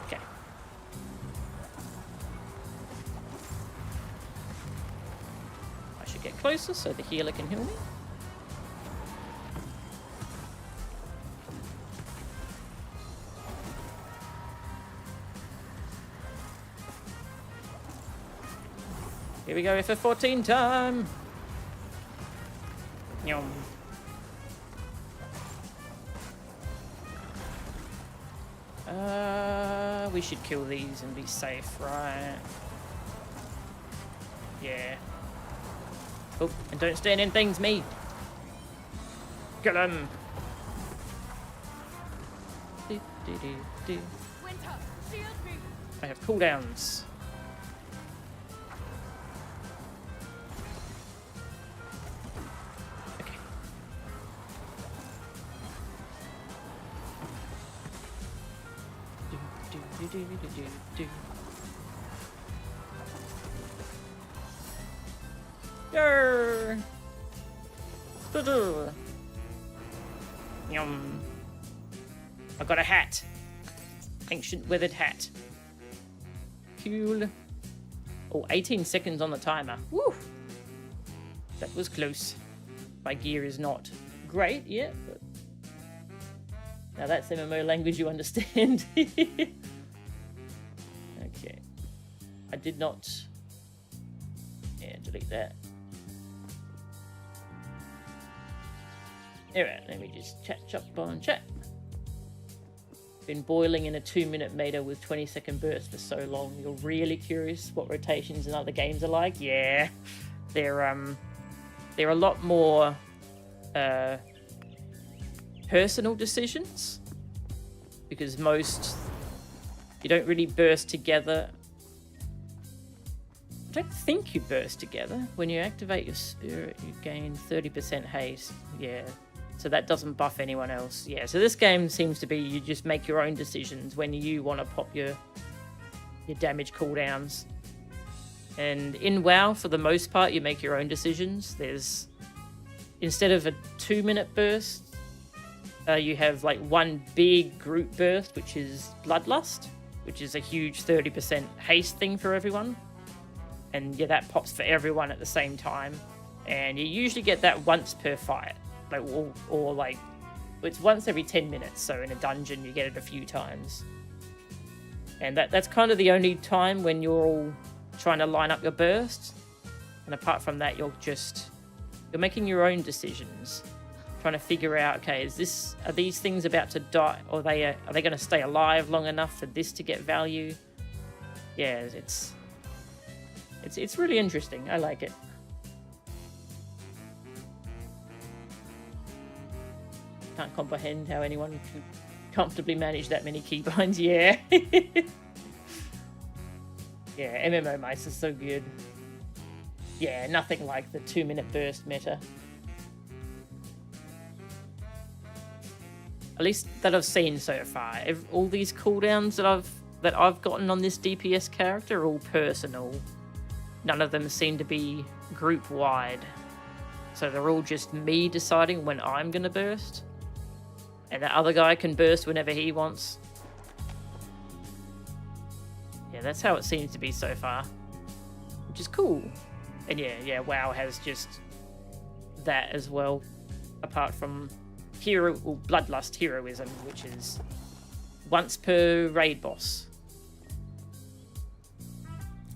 A: Okay. I should get closer so the healer can heal me. Here we go, FF14 time! Yum. We should kill these and be safe, right? Yeah. Oh, and don't stand in things, me! Kill him!
B: Winter, shield me.
A: I have cooldowns. Okay. Yarr! Yum. I got a hat. Ancient weathered hat. Cool. Oh, 18 seconds on the timer. Woo! That was close. My gear is not great yet, but now that's MMO language you understand. Okay. I did not... Yeah, delete that. Alright, let me just catch up on chat. Been boiling in a 2-minute meter with 20-second bursts for so long. You're really curious what rotations in other games are like? Yeah. They're a lot more personal decisions, because most you don't really burst together. I don't think you burst together. When you activate your spirit, you gain 30% haste. Yeah. So that doesn't buff anyone else. Yeah, so this game seems to be you just make your own decisions when you want to pop your damage cooldowns. And in WoW, for the most part, you make your own decisions. There's, instead of a 2-minute burst, you have like one big group burst, which is Bloodlust, which is a huge 30% haste thing for everyone. And yeah, that pops for everyone at the same time. And you usually get that once per fight. Like, or like, it's once every 10 minutes, so in a dungeon you get it a few times. And that's kind of the only time when you're all trying to line up your bursts. And apart from that, you're making your own decisions, trying to figure out, okay, are these things about to die, or are they going to stay alive long enough for this to get value? Yeah, it's really interesting. I like it. Can't comprehend how anyone can comfortably manage that many keybinds. Yeah. Yeah, MMO mice is so good. Yeah, nothing like the 2-minute burst meta. At least that I've seen so far. All these cooldowns that I've gotten on this DPS character are all personal. None of them seem to be group wide. So they're all just me deciding when I'm gonna burst. And that other guy can burst whenever he wants. Yeah, that's how it seems to be so far. Which is cool. And yeah, WoW has just that as well. Apart from Bloodlust heroism, which is once per raid boss.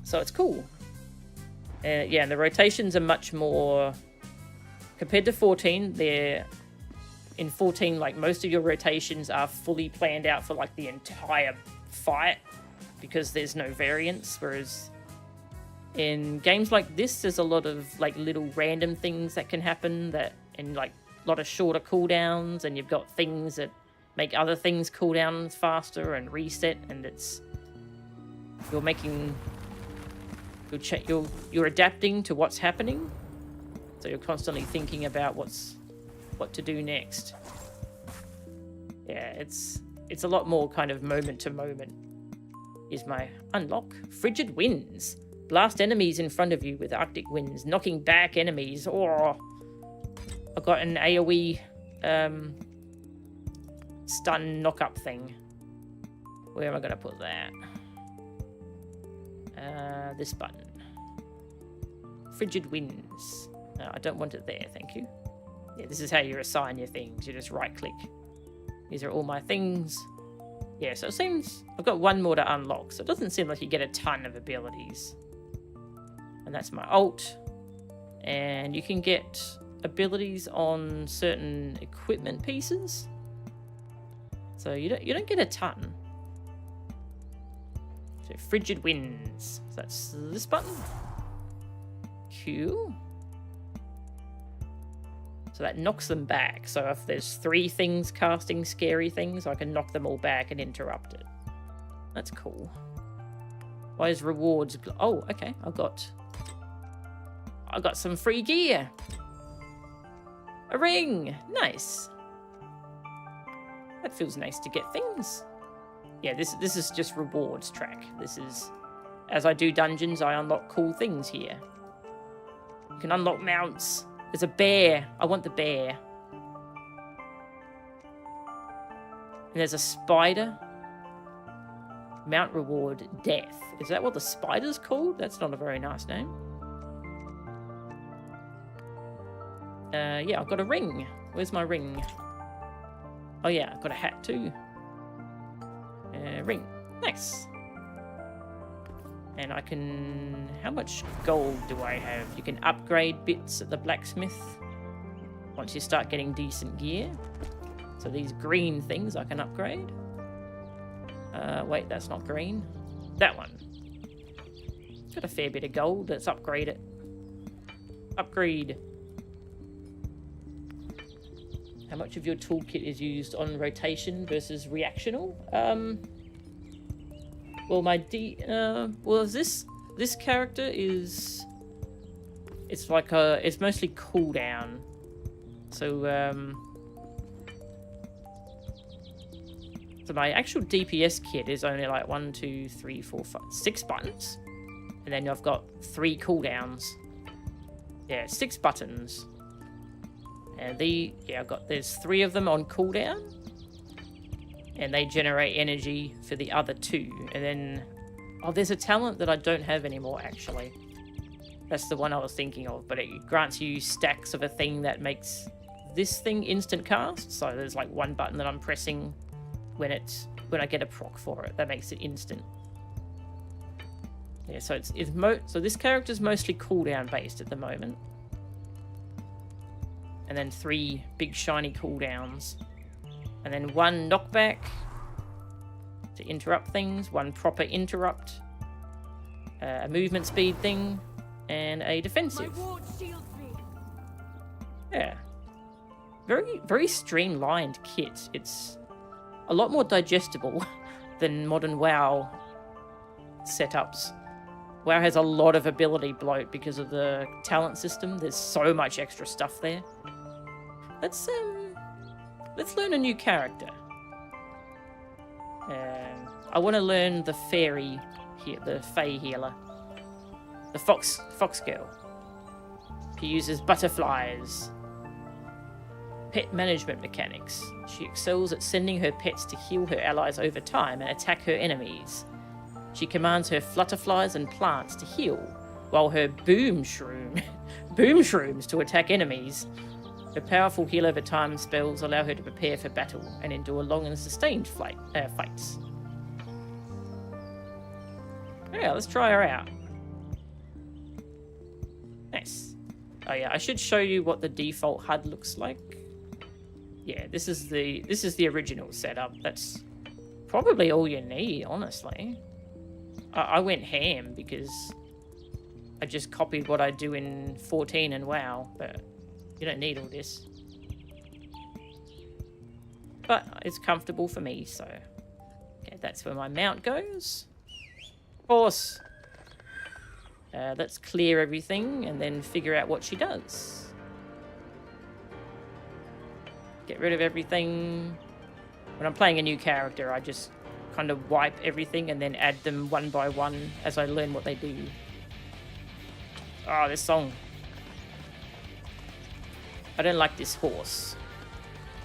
A: So it's cool. Yeah, and the rotations are much more... Compared to 14, in 14, like, most of your rotations are fully planned out for, like, the entire fight, because there's no variance, whereas in games like this, there's a lot of, like, little random things that can happen, and, like, a lot of shorter cooldowns, and you've got things that make other things cool down faster and reset, and you're adapting to what's happening, so you're constantly thinking about what to do next. Yeah, it's a lot more kind of moment to moment. Here's my unlock. Frigid Winds. Blast enemies in front of you with Arctic winds, knocking back enemies. Oh, I got an AoE stun knock-up thing. Where am I going to put that? This button. Frigid Winds. No, I don't want it there, thank you. Yeah, this is how you assign your things. You just right-click. These are all my things. Yeah, so it seems... I've got one more to unlock, so it doesn't seem like you get a ton of abilities. And that's my ult. And you can get abilities on certain equipment pieces. So you don't get a ton. So Frigid Winds. So that's this button. Cool. So that knocks them back. So if there's 3 things casting scary things, I can knock them all back and interrupt it. That's cool. Why is rewards... Oh, okay. I got some free gear. A ring. Nice. That feels nice to get things. Yeah, this is just rewards track. This is... As I do dungeons, I unlock cool things here. You can unlock mounts. There's a bear. I want the bear. And there's a spider. Mount reward death. Is that what the spider's called? That's not a very nice name. Yeah, I've got a ring. Where's my ring? Oh yeah, I've got a hat too. Ring. Nice. And I can... How much gold do I have? You can upgrade bits at the blacksmith once you start getting decent gear. So these green things I can upgrade. Wait, that's not green. That one. Got a fair bit of gold. Let's upgrade it. Upgrade. How much of your toolkit is used on rotation versus reactional? Well, my well, this character is... It's like it's mostly cooldown. So, so my actual DPS kit is only like 1, 2, 3, 4, 5, 6 buttons. And then I've got 3 cooldowns. Yeah, 6 buttons. And there's 3 of them on cooldown. And they generate energy for the other 2. And then, oh, there's a talent that I don't have anymore, actually. That's the one I was thinking of, but it grants you stacks of a thing that makes this thing instant cast. So there's like 1 button that I'm pressing when I get a proc for it. That makes it instant. Yeah, so so this character's mostly cooldown based at the moment. And then 3 big shiny cooldowns. And then 1 knockback to interrupt things, 1 proper interrupt, a movement speed thing, and a defensive.
B: My ward shields me.
A: Yeah. Very, very streamlined kit. It's a lot more digestible than modern WoW setups. WoW has a lot of ability bloat because of the talent system. There's so much extra stuff there. Let's learn a new character. I want to learn the fairy here, the Fae healer. The fox girl. She uses butterflies. Pet management mechanics. She excels at sending her pets to heal her allies over time and attack her enemies. She commands her flutterflies and plants to heal, while her boom shrooms to attack enemies. Her powerful heal over time spells allow her to prepare for battle and endure long and sustained fights. Yeah, let's try her out. Nice. Oh yeah, I should show you what the default HUD looks like. Yeah, this is the original setup. That's probably all you need, honestly. I went ham because I just copied what I do in 14 and WoW, but you don't need all this. But it's comfortable for me, so... Okay, that's where my mount goes. Horse! Let's clear everything and then figure out what she does. Get rid of everything. When I'm playing a new character, I just kind of wipe everything and then add them one by one as I learn what they do. Oh, this song. I don't like this horse.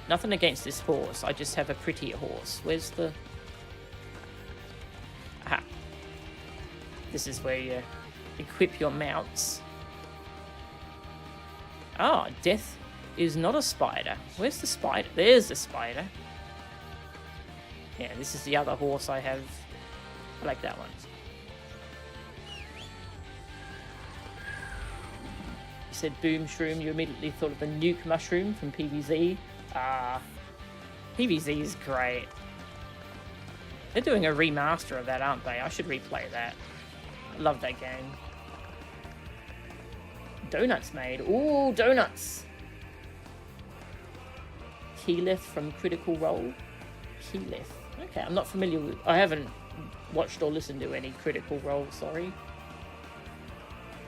A: Nothing against this horse. I just have a prettier horse. Where's the... Aha. This is where you equip your mounts. Ah, death is not a spider. Where's the spider? There's the spider. Yeah, this is the other horse I have. I like that one. You said boom shroom, you immediately thought of the nuke mushroom from PvZ. Ah, PvZ is great. They're doing a remaster of that, aren't they? I should replay that. I love that game. Donuts made. Ooh, donuts. Keyleth from Critical Role. Keyleth. Okay, I'm not familiar with... I haven't watched or listened to any Critical Role, sorry.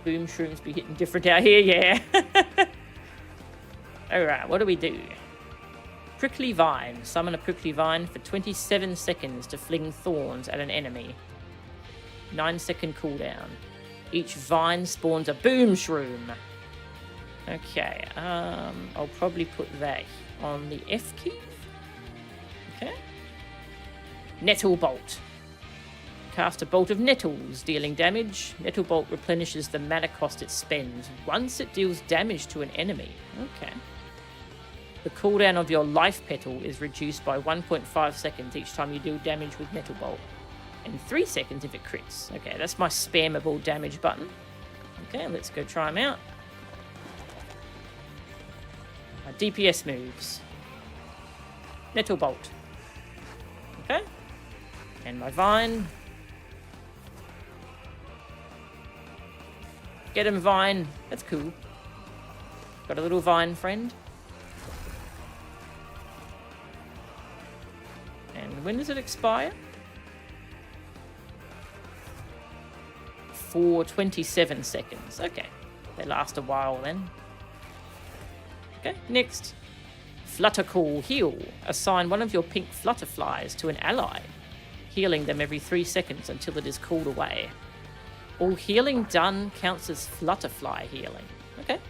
A: Boom shrooms be hitting different out here, yeah. Alright, what do we do? Prickly Vine. Summon a Prickly Vine for 27 seconds to fling thorns at an enemy. 9-second cooldown. Each vine spawns a Boom Shroom. Okay, I'll probably put that on the F key. Okay. Nettle Bolt. Cast a bolt of nettles, dealing damage. Nettle Bolt replenishes the mana cost it spends once it deals damage to an enemy. Okay. The cooldown of your life petal is reduced by 1.5 seconds each time you deal damage with Nettle Bolt. And 3 seconds if it crits. Okay, that's my spammable damage button. Okay, let's go try them out. My DPS moves. Nettle Bolt. Okay. And my Vine. Get him, Vine. That's cool. Got a little Vine friend. And when does it expire? For 27 seconds. Okay. They last a while then. Okay, next. Fluttercall Heal. Assign one of your pink flutterflies to an ally, healing them every 3 seconds until it is called away. All healing done counts as flutterfly healing. Okay.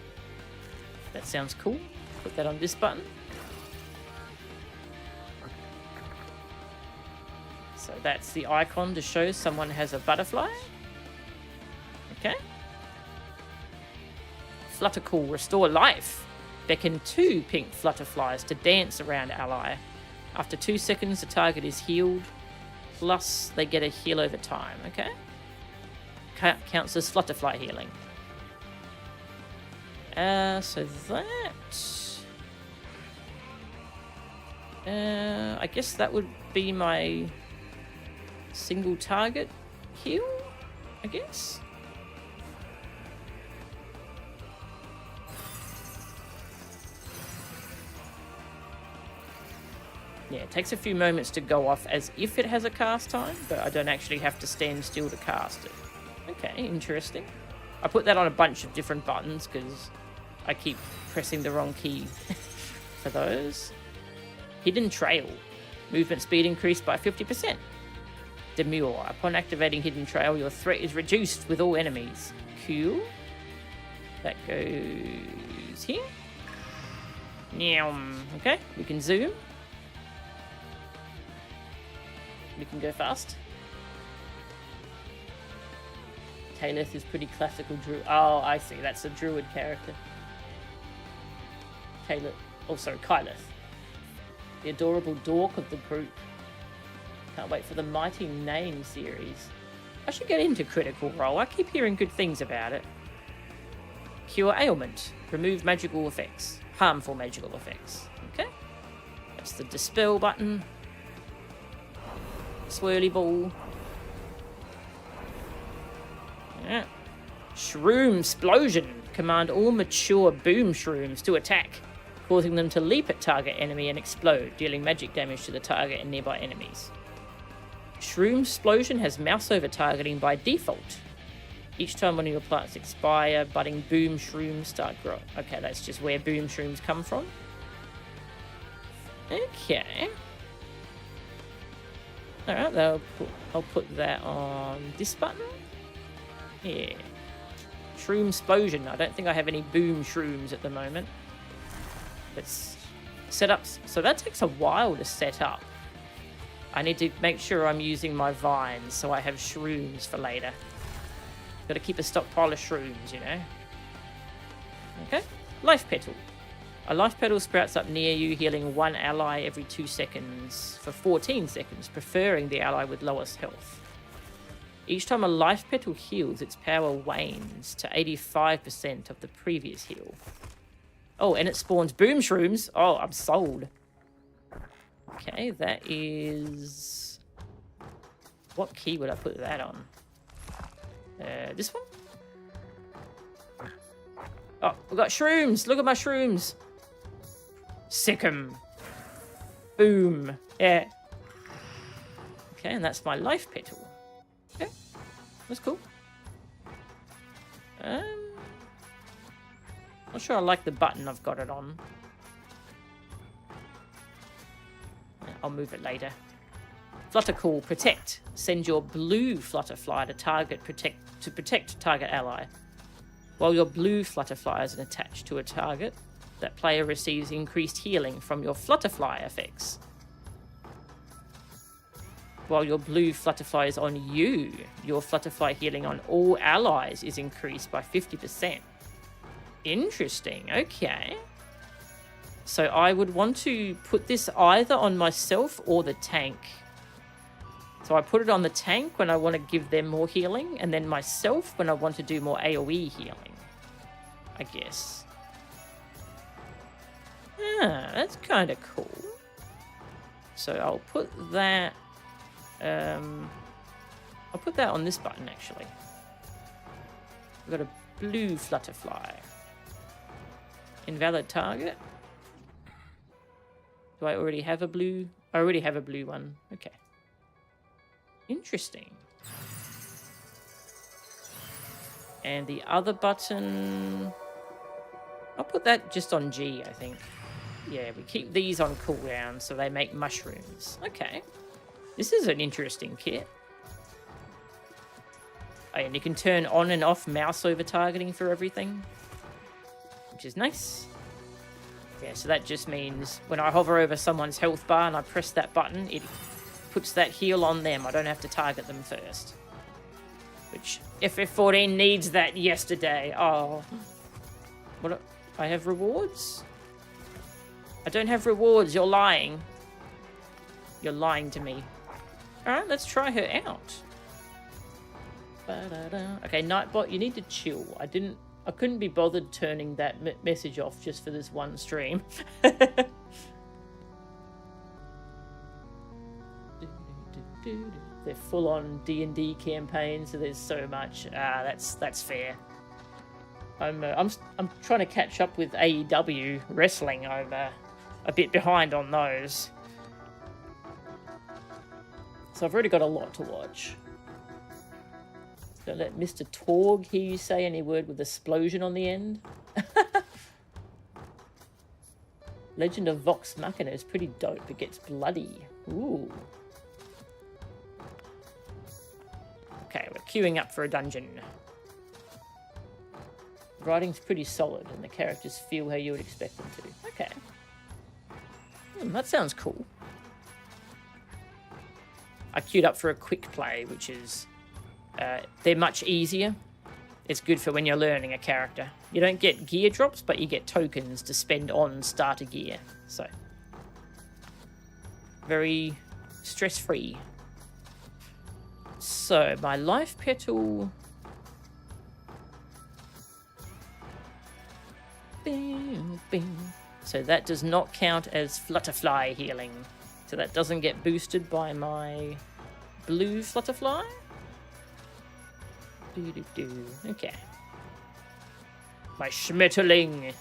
A: That sounds cool. Put that on this button. So that's the icon to show someone has a butterfly. Okay. Fluttercall Restore Life. Beckon 2 pink flutterflies to dance around ally. After 2 seconds, the target is healed. Plus, they get a heal over time. Okay. Counts as flutterfly healing. So that... I guess that would be my single target heal, I guess. Yeah, it takes a few moments to go off as if it has a cast time, but I don't actually have to stand still to cast it. Okay, interesting. I put that on a bunch of different buttons because I keep pressing the wrong key for those. Hidden Trail. Movement speed increased by 50%. Demure. Upon activating Hidden Trail, your threat is reduced with all enemies. Cool. That goes here. Okay, we can zoom. We can go fast. Keyleth is pretty classical druid. Oh, I see. That's a druid character. Keyleth. Oh, sorry, Keyleth. The adorable dork of the group. Can't wait for the Mighty Name series. I should get into Critical Role. I keep hearing good things about it. Cure Ailment. Remove magical effects. Harmful magical effects. Okay. That's the Dispel button. Swirly ball. Yeah. Shroom Explosion. Command all mature boom shrooms to attack, causing them to leap at target enemy and explode, dealing magic damage to the target and nearby enemies. Shroom Explosion has mouse over targeting by default. Each time one of your plants expire, budding boom shrooms start growing. Okay, that's just where boom shrooms come from. Okay. Alright, I'll put that on this button. Yeah. Shroom Explosion. I don't think I have any boom shrooms at the moment. Let's set up. So that takes a while to set up. I need to make sure I'm using my vines so I have shrooms for later. Got to keep a stockpile of shrooms, you know. Okay. Life Petal. A life petal sprouts up near you, healing one ally every 2 seconds for 14 seconds, preferring the ally with lowest health. Each time a life petal heals, its power wanes to 85% of the previous heal. Oh, and it spawns boom shrooms. Oh, I'm sold. Okay, that is... What key would I put that on? This one? Oh, we've got shrooms. Look at my shrooms. Sick 'em. Boom. Yeah. Okay, and that's my life petal. Okay, that's cool. Not sure I like the button I've got it on. I'll move it later. Flutter Call, protect. Send your blue Flutterfly to protect target ally. While your blue Flutterfly is attached to a target, that player receives increased healing from your Flutterfly effects. While your blue Flutterfly is on you, your Flutterfly healing on all allies is increased by 50%. Interesting, okay. So I would want to put this either on myself or the tank. So I put it on the tank when I want to give them more healing, and then myself when I want to do more AoE healing, I guess. Yeah, that's kind of cool. So I'll put that... I'll put that on this button, actually. We've got a blue Flutterfly. Invalid target. Do I already have a blue? I already have a blue one. Okay. Interesting. And the other button... I'll put that just on G, I think. Yeah, we keep these on cooldown so they make mushrooms. Okay. This is an interesting kit. Oh, and you can turn on and off mouse over targeting for everything, which is nice. Yeah, so that just means when I hover over someone's health bar and I press that button, it puts that heal on them. I don't have to target them first. Which, FF14 needs that yesterday. Oh. What? I have rewards? I don't have rewards. You're lying. You're lying to me. Alright, let's try her out. Okay, Nightbot, you need to chill. I couldn't be bothered turning that message off just for this one stream. They're full-on D&D campaigns, so there's so much. That's fair. I'm trying to catch up with AEW wrestling. I'm a bit behind on those. So I've already got a lot to watch. Don't let Mr. Torg hear you say any word with explosion on the end. Legend of Vox Machina is pretty dope. It gets bloody. Ooh. Okay, we're queuing up for a dungeon. Writing's pretty solid and the characters feel how you would expect them to. Okay. That sounds cool. I queued up for a quick play, which is... they're much easier. It's good for when you're learning a character. You don't get gear drops, but you get tokens to spend on starter gear. So, very stress-free. So, my life petal... Bing, bing. So that does not count as Flutterfly healing. So that doesn't get boosted by my blue Flutterfly. Okay. My Schmetterling.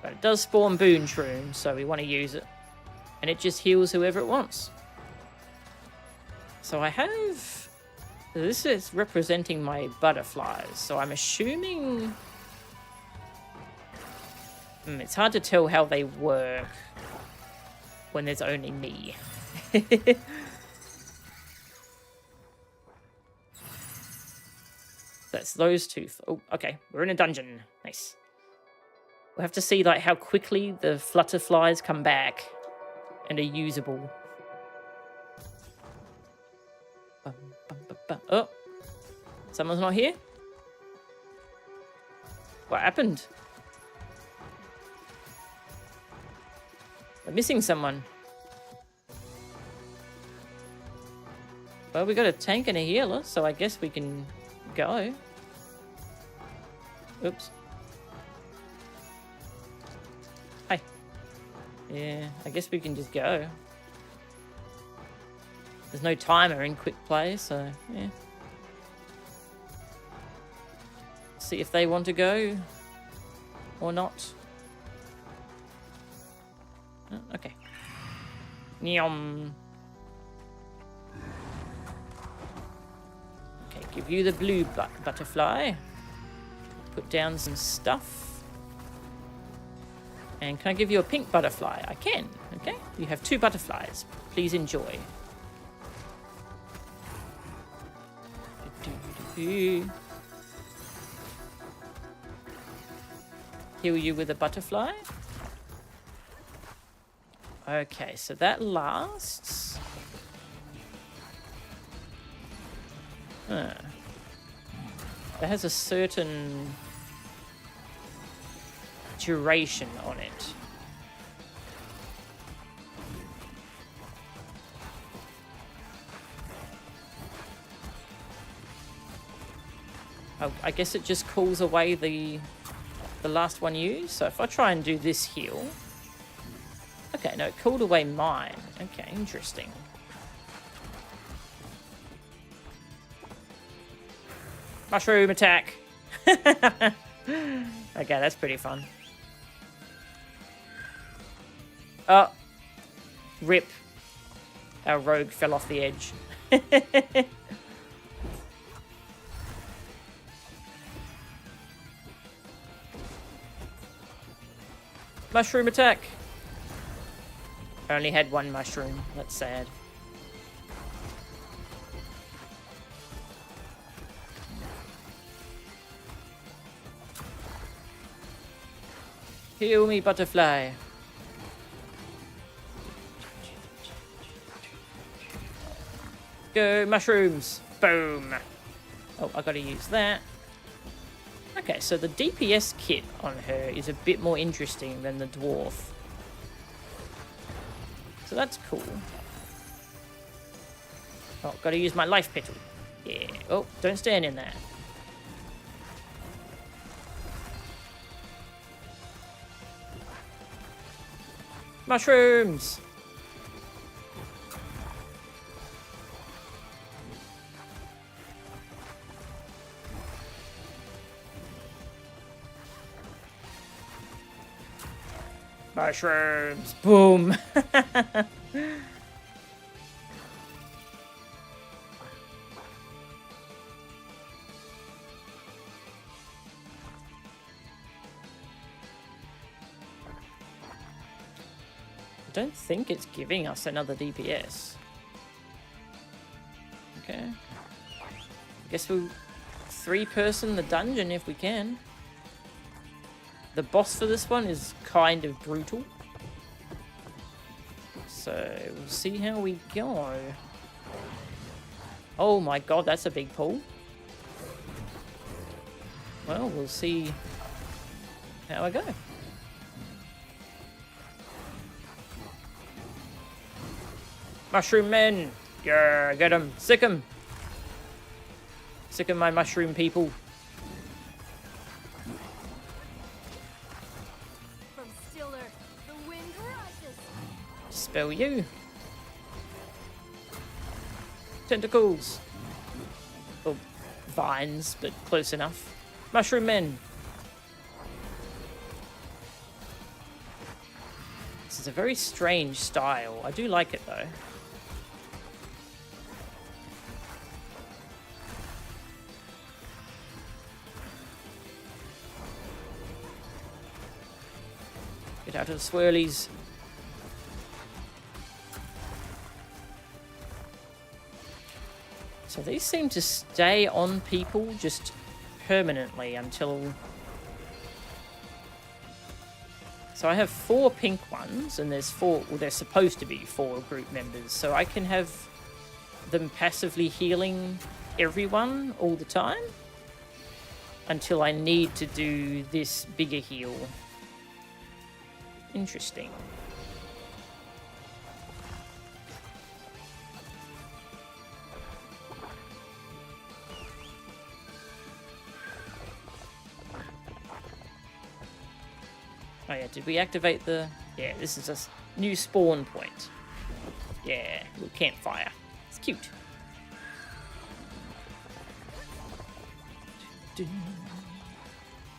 A: But it does spawn Boon Shrooms, so we want to use it. And it just heals whoever it wants. So I have... This is representing my butterflies, so I'm assuming... it's hard to tell how they work when there's only me. That's those two. Oh, okay. We're in a dungeon. Nice. We'll have to see like how quickly the Flutterflies come back and are usable. Oh. Someone's not here? What happened? We're missing someone. Well, we got a tank and a healer, so I guess we can go. Oops. Hi. Yeah, I guess we can just go. There's no timer in quick play, so yeah. See if they want to go or not. Okay. Nyom. Okay, give you the blue butterfly. Put down some stuff. And can I give you a pink butterfly? I can. Okay. You have 2 butterflies. Please enjoy. Heal you with a butterfly. Okay, so that lasts. That has a certain duration on it. I guess it just cools away the last one used. So if I try and do this heal. Okay, no, it cooled away mine. Okay, interesting. Mushroom attack. Okay, that's pretty fun. Oh. Rip. Our rogue fell off the edge. Mushroom attack. I only had 1 mushroom. That's sad. Heal me, butterfly. Go, mushrooms. Boom. Oh, I gotta use that. Okay, so the DPS kit on her is a bit more interesting than the dwarf. So that's cool. Oh, gotta use my life petal. Yeah. Oh, don't stand in that. Mushrooms! Mushrooms! Boom! I don't think it's giving us another DPS. Okay. Guess we'll 3-person the dungeon if we can. The boss for this one is kind of brutal. So we'll see how we go. Oh my god, that's a big pull. Well, we'll see how I go. Mushroom men! Yeah, get them. Sick them. Sick of my mushroom people.
B: From still earth, the wind rises.
A: Spell you. Tentacles. Or vines, but close enough. Mushroom men. This is a very strange style. I do like it though. Get out of the swirlies. So these seem to stay on people just permanently until... So I have 4 pink ones, and there's 4... Well, there's supposed to be 4 group members, so I can have them passively healing everyone all the time until I need to do this bigger heal. Interesting. Oh yeah, did we activate the... Yeah, this is a new spawn point. Yeah, little campfire. It's cute.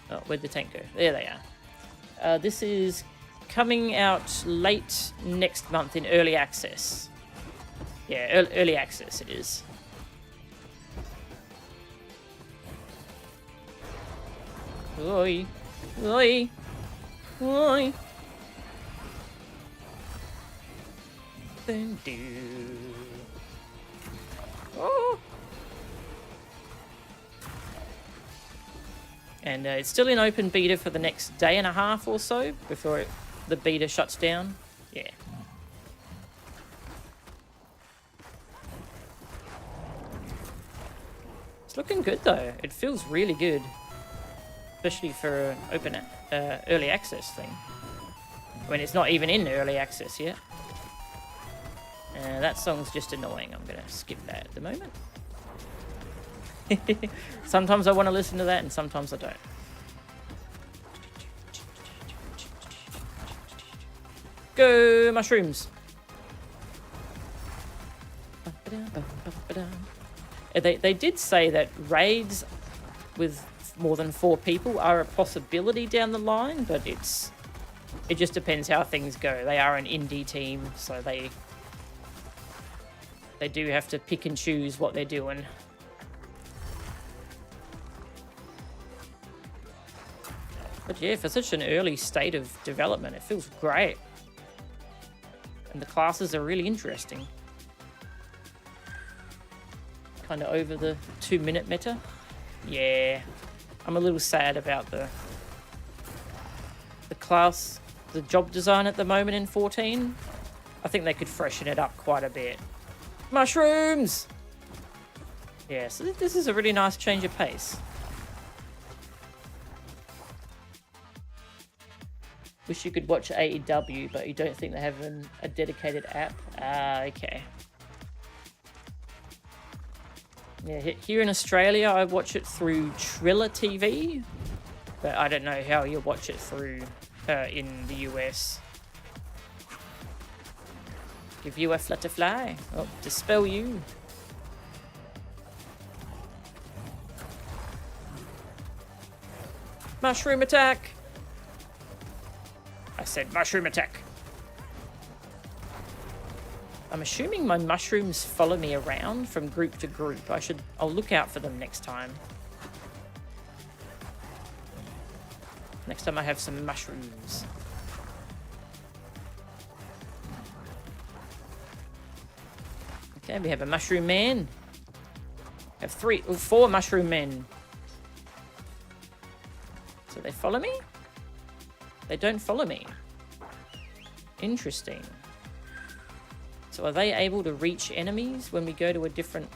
A: Oh, where'd the tank go? There they are. This is coming out late next month in early access. Yeah, early access it is. Oi. Oi. Oi. Then do. Oh. And it's still in open beta for the next day and a half or so before the beta shuts down. Yeah. It's looking good though. It feels really good. Especially for an open early access thing. When it's not even in early access yet. That song's just annoying. I'm going to skip that at the moment. Sometimes I want to listen to that and sometimes I don't. Go mushrooms! They did say that raids with more than 4 people are a possibility down the line, but it just depends how things go. They are an indie team, so they do have to pick and choose what they're doing. But yeah, for such an early state of development, it feels great. And the classes are really interesting. Kind of over the 2-minute meta. Yeah. I'm a little sad about the class, the job design at the moment in 14. I think they could freshen it up quite a bit. Mushrooms! Yeah, so this is a really nice change of pace. Wish you could watch AEW, but you don't think they have a dedicated app? Ah, okay. Yeah, here in Australia, I watch it through Triller TV, but I don't know how you watch it through in the US. Give you a flutterfly. Oh, dispel you. Mushroom attack! I said mushroom attack. I'm assuming my mushrooms follow me around from group to group. I'll look out for them next time. Next time I have some mushrooms. Okay, we have a mushroom man. We have 4 mushroom men. So they follow me? They don't follow me. Interesting. So are they able to reach enemies when we go to a different...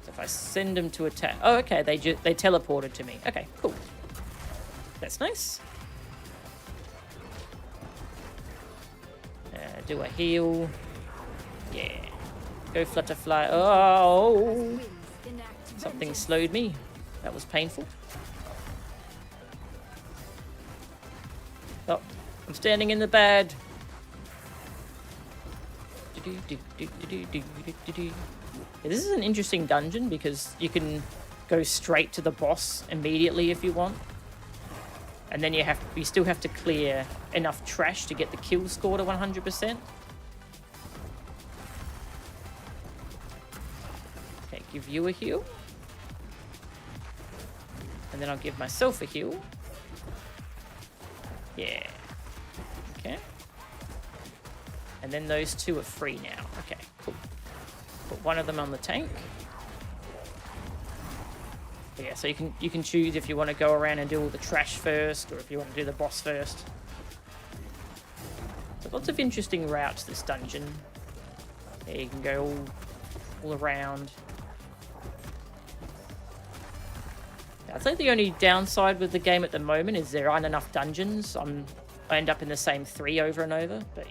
A: So if I send them to attack... Oh, okay, they teleported to me. Okay, cool. That's nice. Do a heal. Yeah. Go flutterfly. Oh! Something slowed me. That was painful. Oh, I'm standing in the bad. This is an interesting dungeon because you can go straight to the boss immediately if you want. And then you still have to clear enough trash to get the kill score to 100%. Okay, give you a heal. And then I'll give myself a heal. Yeah. Okay. And then those 2 are free now. Okay, cool. Put one of them on the tank. Yeah, so you can choose if you want to go around and do all the trash first, or if you want to do the boss first. So lots of interesting routes this dungeon. Yeah, you can go all around. I'd say the only downside with the game at the moment is there aren't enough dungeons. I end up in the same 3 over and over, but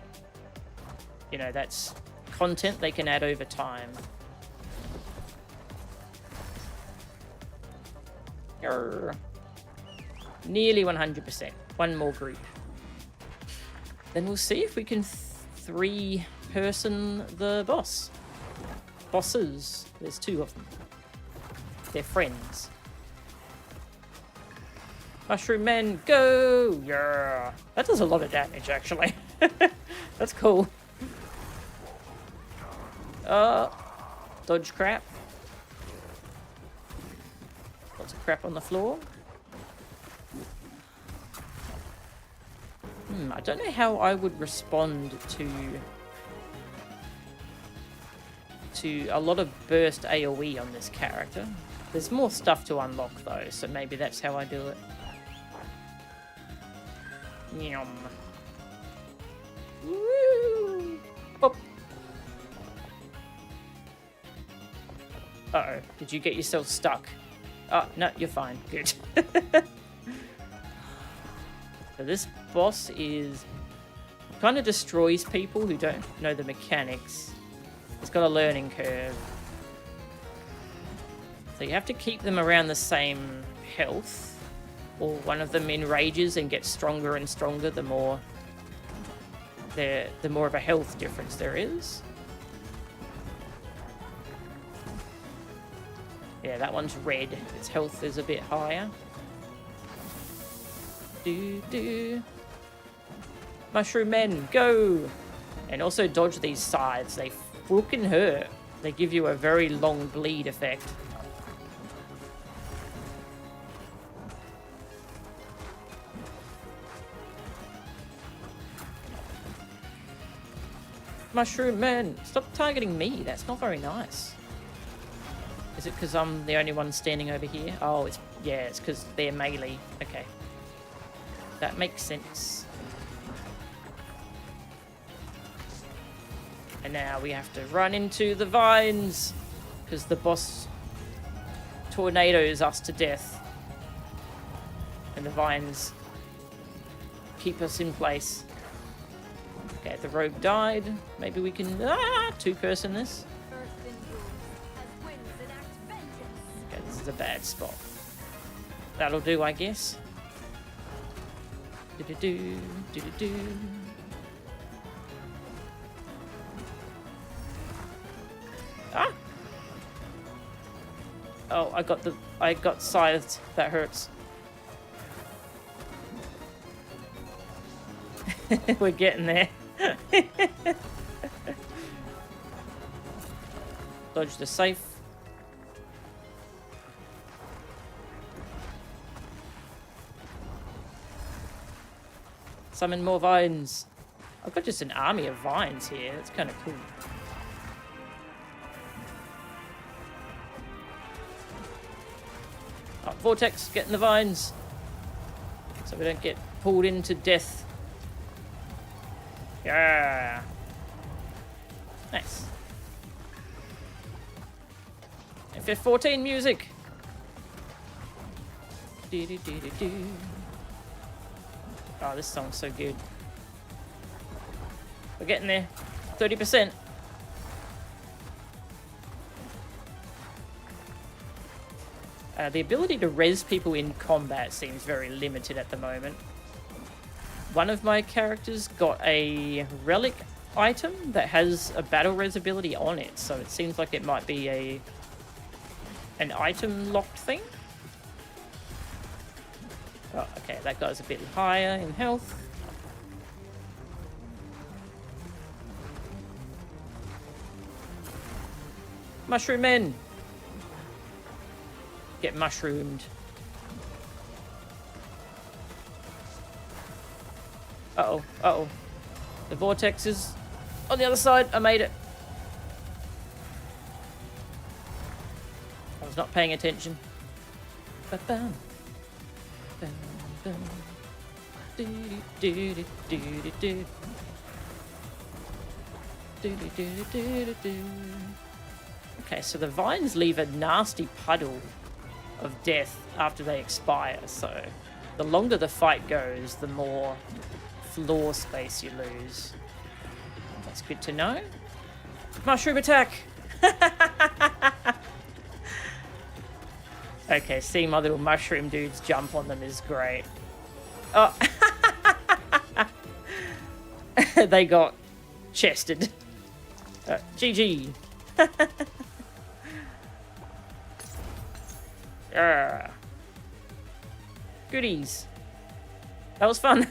A: you know, that's content they can add over time. Arrgh. Nearly 100%. One more group. Then we'll see if we can 3-person the boss. Bosses. There's 2 of them. They're friends. Mushroom men, go! Yeah. That does a lot of damage, actually. That's cool. Dodge crap. Lots of crap on the floor. I don't know how I would respond to a lot of burst AoE on this character. There's more stuff to unlock though, so maybe that's how I do it. Yum. Woo! Boop. Uh-oh, did you get yourself stuck? Oh, no, you're fine. Good. So this boss kind of destroys people who don't know the mechanics. It's got a learning curve. So you have to keep them around the same health, or one of them enrages and gets stronger and stronger the more of a health difference there is. Yeah, that one's red. Its health is a bit higher. Mushroom men, go! And also dodge these scythes. They fucking hurt. They give you a very long bleed effect. Mushroom men, stop targeting me. That's not very nice. Is it because I'm the only one standing over here? Oh, it's because they're melee. Okay. That makes sense. And now we have to run into the vines because the boss tornadoes us to death. And the vines keep us in place. Okay, the rogue died. Maybe we can two-person this. Okay, this is a bad spot. That'll do, I guess. Do-do-do, do-do-do. Ah! Oh, I got scythed. That hurts. We're getting there. Dodge the safe. Summon more vines. I've got just an army of vines here. That's kind of cool. Oh, Vortex, get in the vines. So we don't get pulled into death. Yeah. Nice. FF14 music. Oh, this song's so good. We're getting there. 30%. The ability to res people in combat seems very limited at the moment. One of my characters got a relic item that has a battle res ability on it, so it seems like it might be an item locked thing. Oh, okay, that guy's a bit higher in health. Mushroom men! Get mushroomed. Uh-oh, uh-oh. The vortex is on the other side. I made it. I was not paying attention. Ba-bam. Bam, bam. Do-do-do-do-do-do. Do-do-do-do-do-do. Okay, so the vines leave a nasty puddle of death after they expire, so the longer the fight goes, the more floor space you lose. That's good to know. Mushroom attack! Okay, seeing my little mushroom dudes jump on them is great. Oh! They got chested. GG. Yeah. Goodies. That was fun.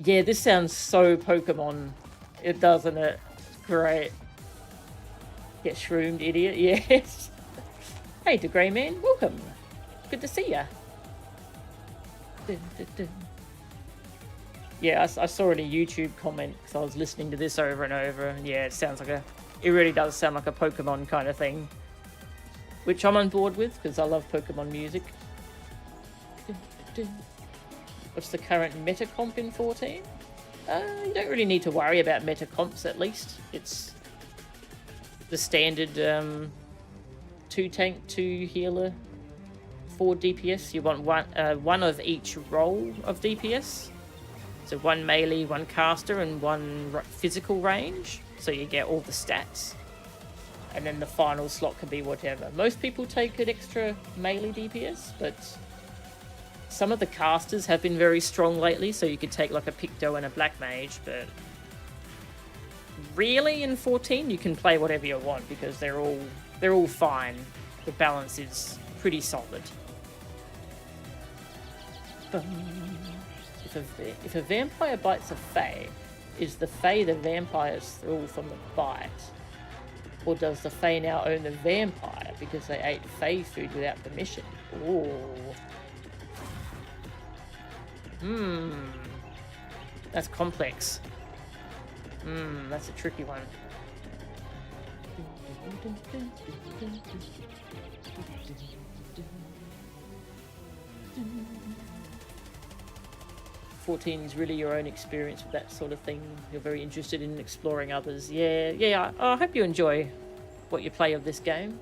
A: Yeah, this sounds so Pokemon. It doesn't it? Great. Get shroomed, idiot. Yes. Hey, to Grey Man. Welcome. Good to see ya. Dun, dun, dun. Yeah, I saw in a YouTube comment because I was listening to this over and over. And yeah, it sounds like it really does sound like a Pokemon kind of thing. Which I'm on board with because I love Pokemon music. What's the current meta comp in 14? You don't really need to worry about meta comps, at least. It's the standard 2 tank, 2 healer, 4 DPS. You want one of each role of DPS. So 1 melee, 1 caster, and 1 physical range. So you get all the stats. And then the final slot can be whatever. Most people take an extra melee DPS, but some of the casters have been very strong lately, so you could take like a Picto and a Black Mage, but really in 14 you can play whatever you want because they're all fine. The balance is pretty solid. If a vampire bites a fae, is the fae the vampire's thrall from the bite? Or does the fae now own the vampire because they ate fae food without permission? Ooh. That's complex. That's a tricky one. 14 is really your own experience with that sort of thing. You're very interested in exploring others. Yeah. I hope you enjoy what you play of this game.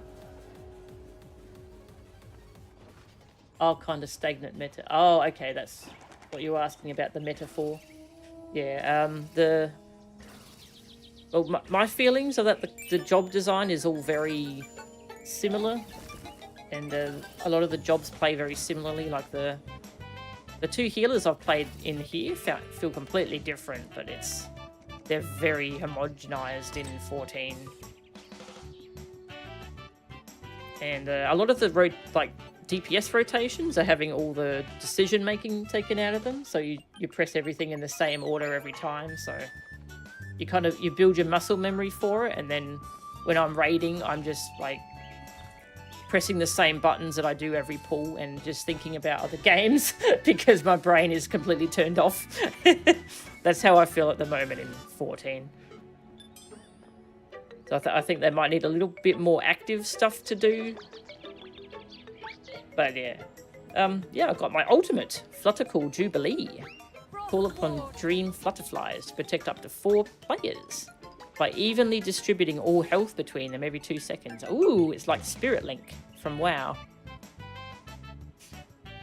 A: Oh, kind of stagnant meta. Oh, okay, that's what you were asking about the metaphor. Yeah, well, my feelings are that the job design is all very similar, and a lot of the jobs play very similarly. Like the 2 healers I've played in here feel completely different, but they're very homogenized in 14. And a lot of the DPS rotations are having all the decision making taken out of them, so you press everything in the same order every time, so you build your muscle memory for it, and then when I'm raiding I'm just like pressing the same buttons that I do every pull and just thinking about other games because my brain is completely turned off. That's how I feel at the moment in 14. So I think they might need a little bit more active stuff to do. But yeah. I got my ultimate, Fluttercall Jubilee. Call upon Dream Flutterflies to protect up to 4 players by evenly distributing all health between them every 2 seconds. Ooh, it's like Spirit Link from WoW.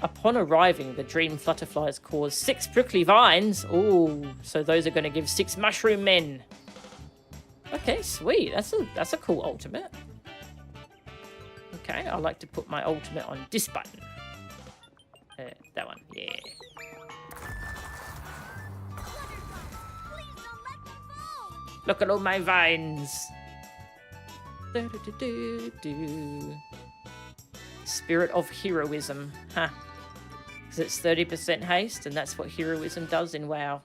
A: Upon arriving, the Dream Flutterflies cause 6 prickly vines. Ooh, so those are going to give 6 mushroom men. Okay, sweet. That's a cool ultimate. Okay, I like to put my ultimate on this button. That one, yeah. Look at all my vines. Spirit of heroism, huh? Because it's 30% haste, and that's what heroism does in WoW.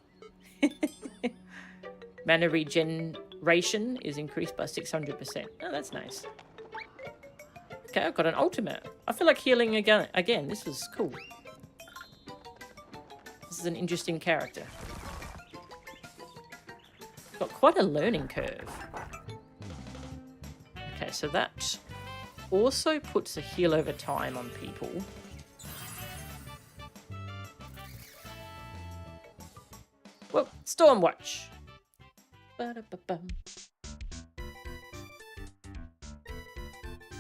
A: Mana regeneration is increased by 600%. Oh, that's nice. Okay, I've got an ultimate. I feel like healing again. This was cool. This is an interesting character. Got quite a learning curve. Okay, so that also puts a heal over time on people. Well, Stormwatch. Ba-da-ba-bum.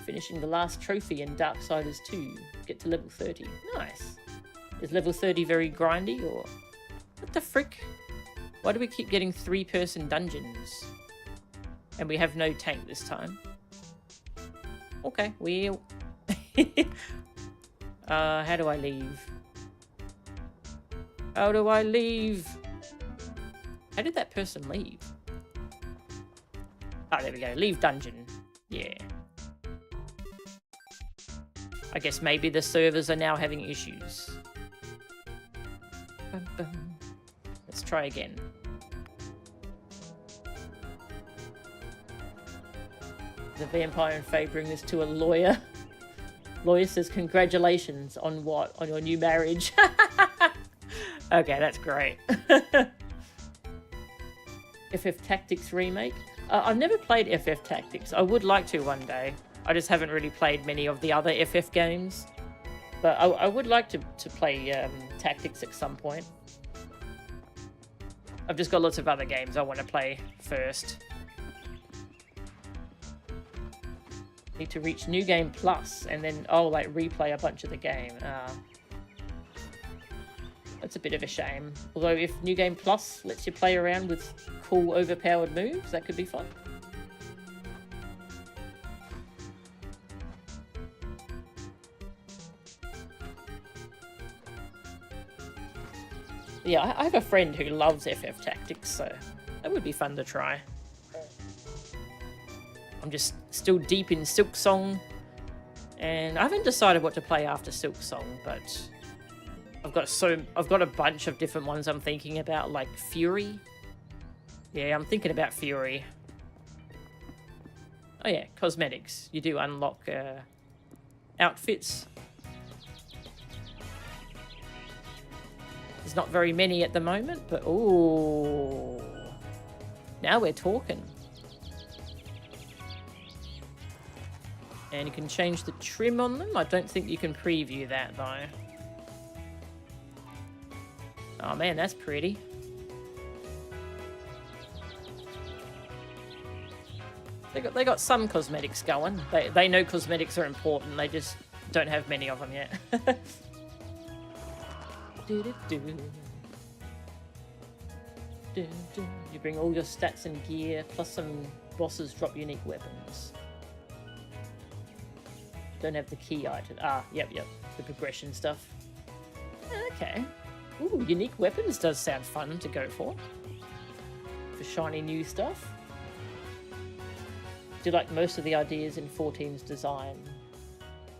A: Finishing the last trophy in Darksiders 2. Get to level 30. Nice. Is level 30 very grindy, or... What the frick? Why do we keep getting 3-person dungeons? And we have no tank this time. Okay, well... how do I leave? How do I leave? How did that person leave? Oh, there we go. Leave dungeon. Yeah. I guess maybe the servers are now having issues. Let's try again. The vampire and Faye bring this to a lawyer. Lawyer says, congratulations on what? On your new marriage. Okay, that's great. FF Tactics remake. I've never played FF Tactics. I would like to one day. I just haven't really played many of the other FF games. But I would like to play Tactics at some point. I've just got lots of other games I want to play first. Need to reach New Game Plus and then, like replay a bunch of the game. That's a bit of a shame. Although if New Game Plus lets you play around with cool overpowered moves, that could be fun. Yeah, I have a friend who loves FF Tactics, so that would be fun to try. I'm just still deep in Silksong, and I haven't decided what to play after Silksong, but I've got a bunch of different ones I'm thinking about, like Fury. Yeah, I'm thinking about Fury. Oh yeah, cosmetics. You do unlock outfits. There's not very many at the moment, but ooh, now we're talking. And you can change the trim on them. I don't think you can preview that though. Oh man, that's pretty. They got some cosmetics going. They know cosmetics are important. They just don't have many of them yet. You bring all your stats and gear, plus some bosses drop unique weapons. Don't have the key item. Yep. The progression stuff. Okay. Ooh, unique weapons does sound fun to go for shiny new stuff. Do you like most of the ideas in 14's design?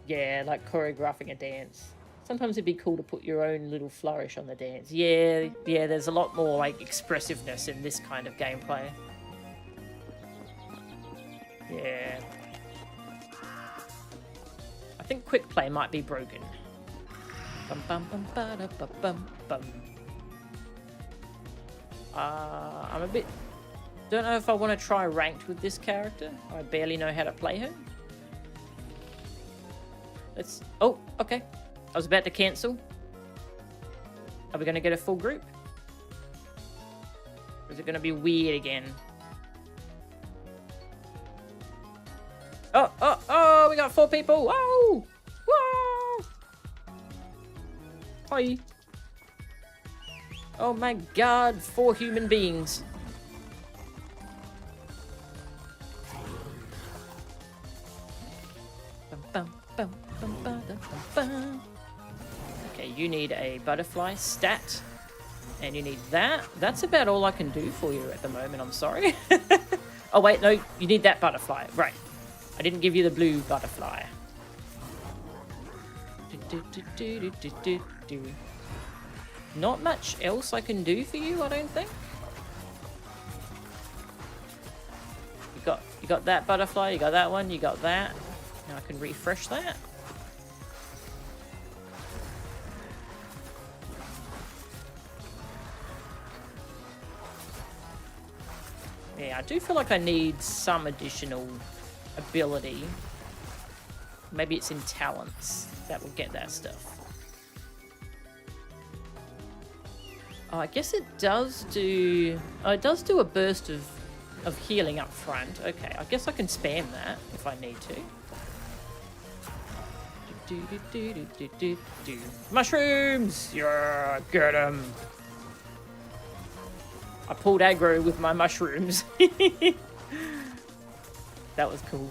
A: Yeah, like choreographing a dance. Sometimes it'd be cool to put your own little flourish on the dance. Yeah, there's a lot more like expressiveness in this kind of gameplay. Yeah. I think quick play might be broken. Bum bum bum ba da ba bum bum. I'm a bit... Don't know if I want to try ranked with this character. I barely know how to play her. Let's... Oh, okay. I was about to cancel. Are we going to get a full group? Or is it going to be weird again? Oh, we got 4 people. Whoa! Whoa! Hi. Oh my god, 4 human beings. Okay, you need a butterfly stat. And you need that. That's about all I can do for you at the moment, I'm sorry. Oh wait, no, you need that butterfly. Right. I didn't give you the blue butterfly. Not much else I can do for you, I don't think. You got that butterfly, you got that one, you got that. Now I can refresh that. Yeah, I do feel like I need some additional ability. Maybe it's in talents that will get that stuff. Oh, I guess it does do... Oh, it does do a burst of healing up front. Okay, I guess I can spam that if I need to. Mushrooms! Yeah, get 'em! I pulled aggro with my mushrooms. That was cool.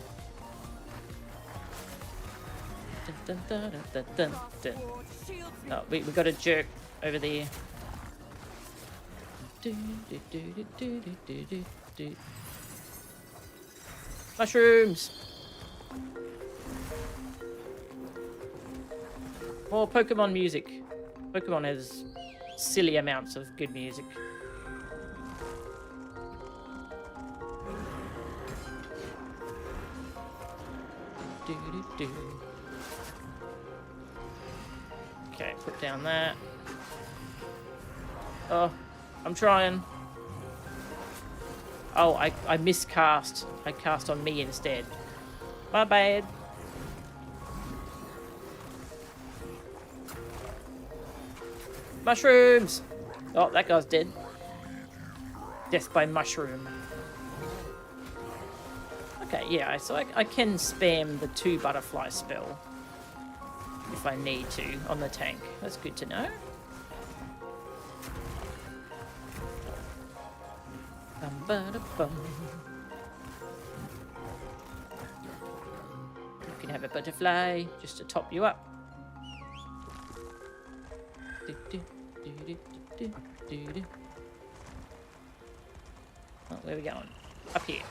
A: Dun, dun, dun, dun, dun. Oh, we got a jerk over there. Mushrooms! More Pokemon music. Pokemon has silly amounts of good music. Okay, put down that. Oh, I'm trying. Oh, I miscast. I cast on me instead. My bad. Mushrooms! Oh, that guy's dead. Death by mushroom. Okay, yeah, so I can spam the 2 butterfly spell if I need to on the tank. That's good to know. Bum-ba-da-bum. You can have a butterfly just to top you up. Oh, where are we going? Up here.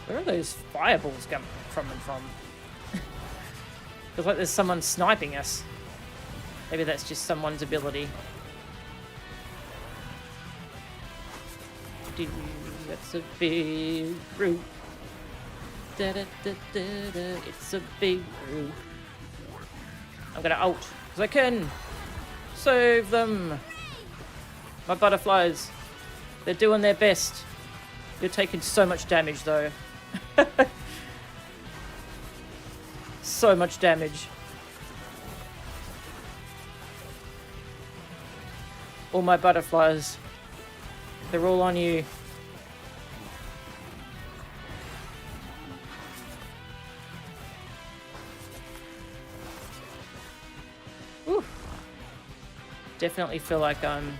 A: Where are those fireballs coming from? Feels like there's someone sniping us. Maybe that's just someone's ability. That's a big root. Da, da, da, da, da. It's a big root. I'm gonna ult, because I can save them. My butterflies. They're doing their best. You're taking so much damage, though. So much damage. All my butterflies. They're all on you. Ooh. Definitely feel like I'm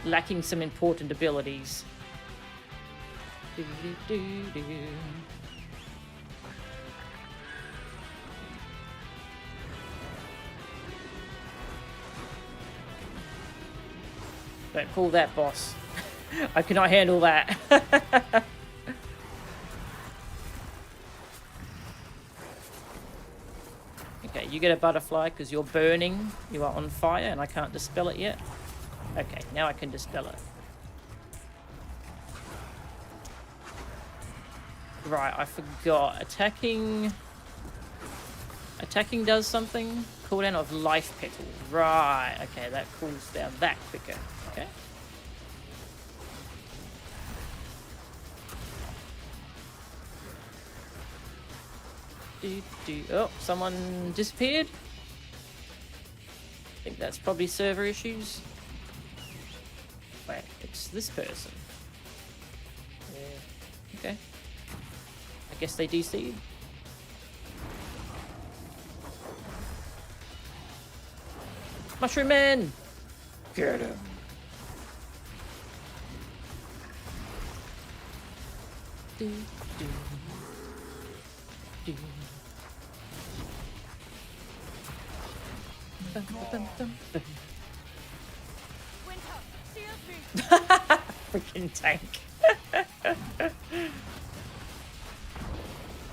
A: lacking some important abilities. Don't call that, boss. I cannot handle that. Okay, you get a butterfly because you're burning. You are on fire and I can't dispel it yet. Okay, now I can dispel it. Right, I forgot. Attacking does something. Cooldown of life petal. Right, okay, that cools down that quicker. Okay. Oh, someone disappeared. I think that's probably server issues. Wait, it's this person. Yeah. Okay. I guess they DC'd. Mushroom Man! Get him. Do, do, do. Bum, bum, bum, bum.
B: Winter, shield me.
A: Freaking tank.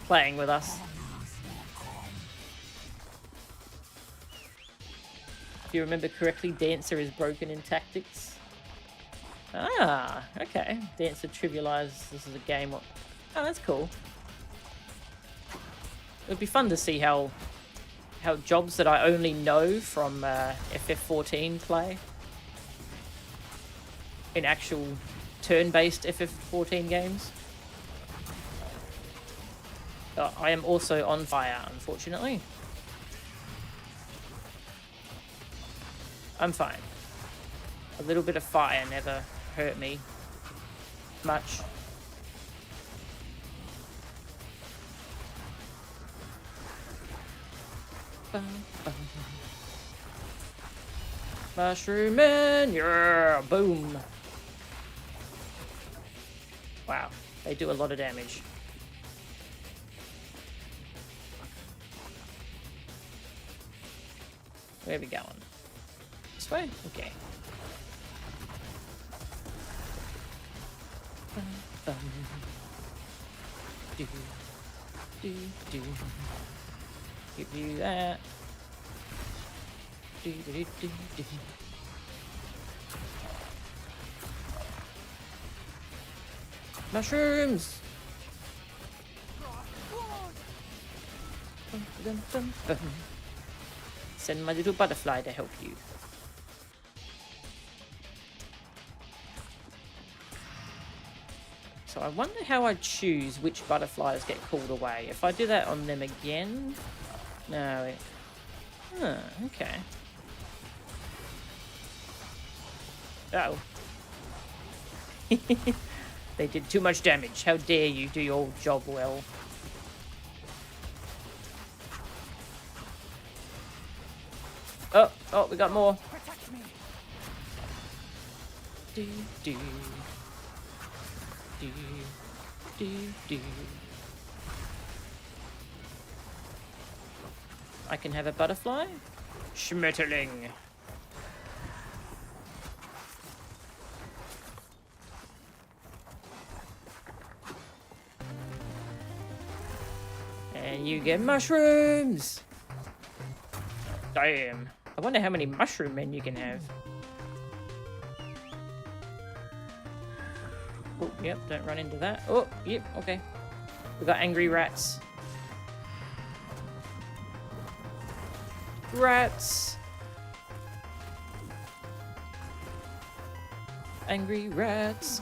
A: Playing with us. If you remember correctly, Dancer is broken in tactics. Ah, okay. Dancer trivialized this is a game. Oh, that's cool. It would be fun to see how jobs that I only know from FF14 play in actual turn-based FF14 games. I am also on fire, unfortunately. I'm fine. A little bit of fire never hurt me much. Mushroom Man, yeah, boom. Wow, they do a lot of damage. Where are we going? This way? Okay. Do, do. Give you that. Do, do, do, do, do. Mushrooms! Dun, dun, dun, dun. Send my little butterfly to help you. So I wonder how I choose which butterflies get called away. If I do that on them again... No. Huh, okay. Uh oh. They did too much damage. How dare you do your job well. Oh, we got more.
B: Protect me.
A: Do, do. Do, do, do. I can have a butterfly? Schmetterling. And you get mushrooms! Damn. I wonder how many mushroom men you can have. Oh, yep, don't run into that. Oh, yep, okay. We got angry rats. Rats! Angry rats.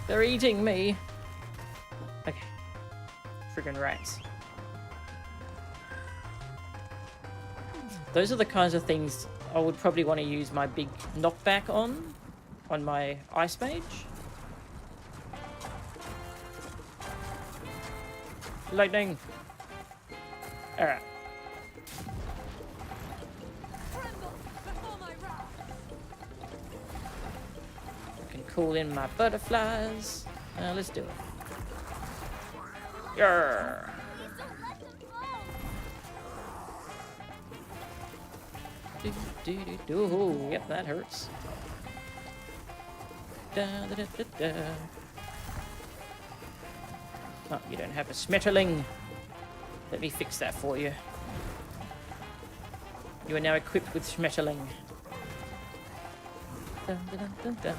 A: They're eating me. Okay. Friggin' rats. Those are the kinds of things I would probably want to use my big knockback on my Ice Mage. Lightning! Alright.
B: Tremble before my wrath.
A: I can call in my butterflies. Let's do it. Yarr! Do, do, do, do. Oh, yep, that hurts. Da, da, da, da, da. Oh, you don't have a Schmetterling. Let me fix that for you. You are now equipped with Schmetterling. Dun, dun, dun, dun, dun.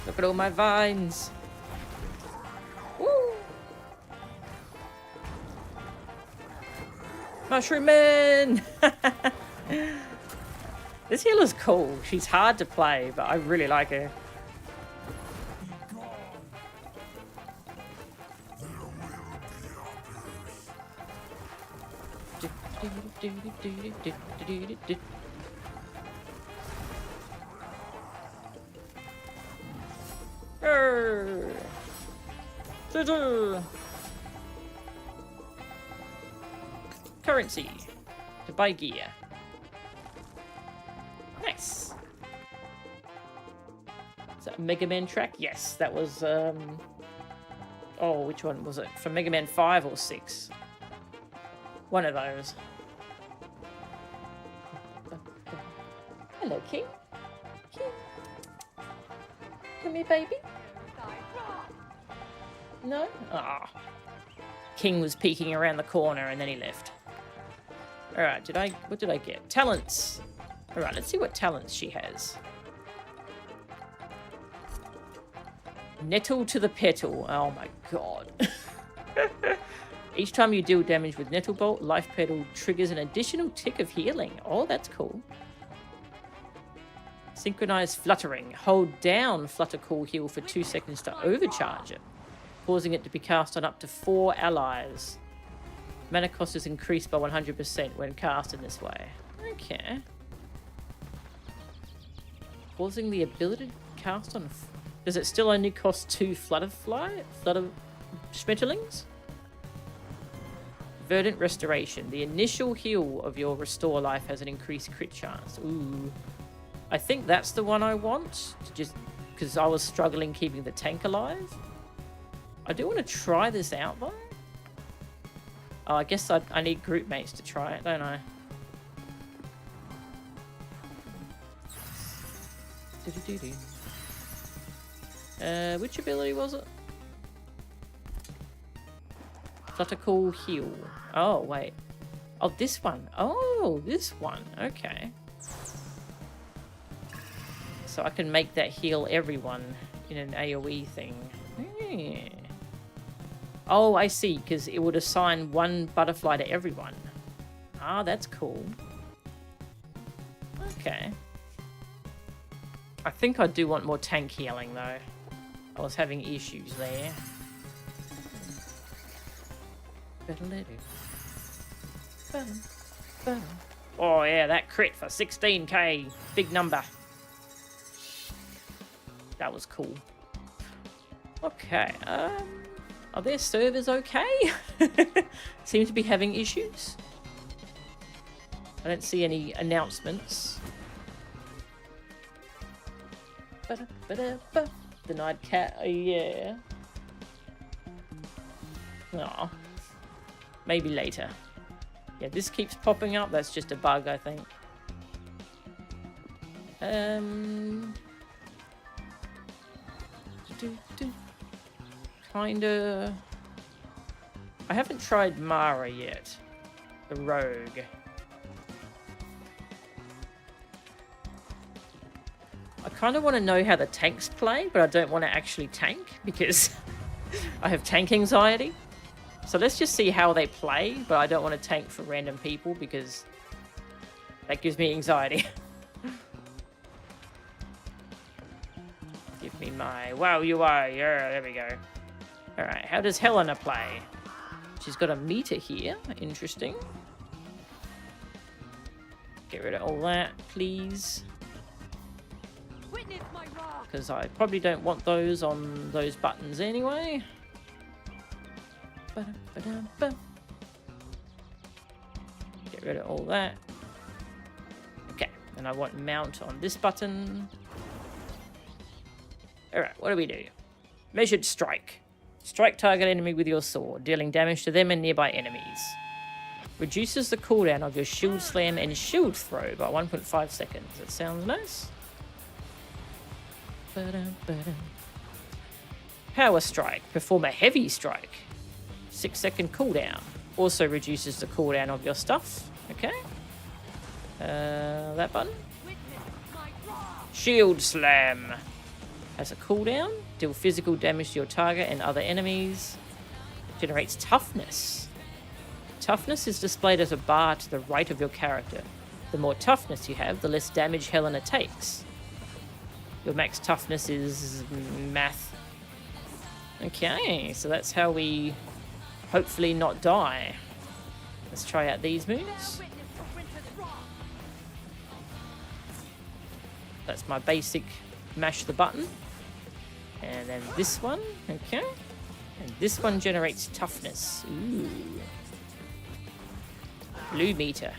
A: Look at all my vines. Woo! Mushroom Man! This healer's cool. She's hard to play, but I really like her. Currency to buy gear. Nice. Is that a Mega Man track? Yes, that was oh, which one was it? For Mega Man 5 or 6? One of those. Hello, King. King. Come here, baby. No? Ah. King was peeking around the corner and then he left. Alright, what did I get? Talents. Alright, let's see what talents she has. Nettle to the petal. Oh my god. Each time you deal damage with Nettle Bolt, Life Petal triggers an additional tick of healing. Oh, that's cool. Synchronized Fluttering. Hold down Flutter Cool Heal for 2 seconds to overcharge it, causing it to be cast on up to 4 allies. Mana cost is increased by 100% when cast in this way. Okay. Causing the ability to cast on... Does it still only cost 2 Flutter Schmetterlings? Verdant Restoration. The initial heal of your restore life has an increased crit chance. Ooh. I think that's the one I want. Just because I was struggling keeping the tank alive. I do want to try this out though. Oh, I guess I need group mates to try it, don't I? Do-do-do-do. Which ability was it? Flutter-Cool Heal. Oh, wait. Oh, this one. Oh, this one. Okay. So I can make that heal everyone in an AoE thing. Yeah. Oh, I see, because it would assign one butterfly to everyone. Ah, that's cool. Okay. I think I do want more tank healing, though. I was having issues there. Oh, yeah, that crit for 16k. Big number. That was cool. Okay, are their servers okay? Seem to be having issues. I don't see any announcements. Denied cat, oh, yeah. Aw. Maybe later. Yeah, this keeps popping up. That's just a bug, I think. Kinda... I haven't tried Mara yet. The rogue. I kind of want to know how the tanks play, but I don't want to actually tank because I have tank anxiety. So let's just see how they play, but I don't want to tank for random people because that gives me anxiety. Give me my... Wow, you are. Yeah, there we go. Alright, how does Helena play? She's got a meter here. Interesting. Get rid of all that, please. Because I probably don't want those on those buttons anyway. Get rid of all that. Okay, and I want mount on this button. Alright, what do we do? Measured strike. Strike target enemy with your sword, dealing damage to them and nearby enemies. Reduces the cooldown of your shield slam and shield throw by 1.5 seconds. That sounds nice. Power strike. Perform a heavy strike. 6-second cooldown. Also reduces the cooldown of your stuff. Okay. That button. Shield slam. Has a cooldown. Deal physical damage to your target and other enemies. Generates toughness. Toughness is displayed as a bar to the right of your character. The more toughness you have, the less damage Helena takes. Your max toughness is math. Okay, so that's how we hopefully not die. Let's try out these moves. That's my basic mash the button. And then this one, okay. And this one generates toughness. Ooh. Blue meter.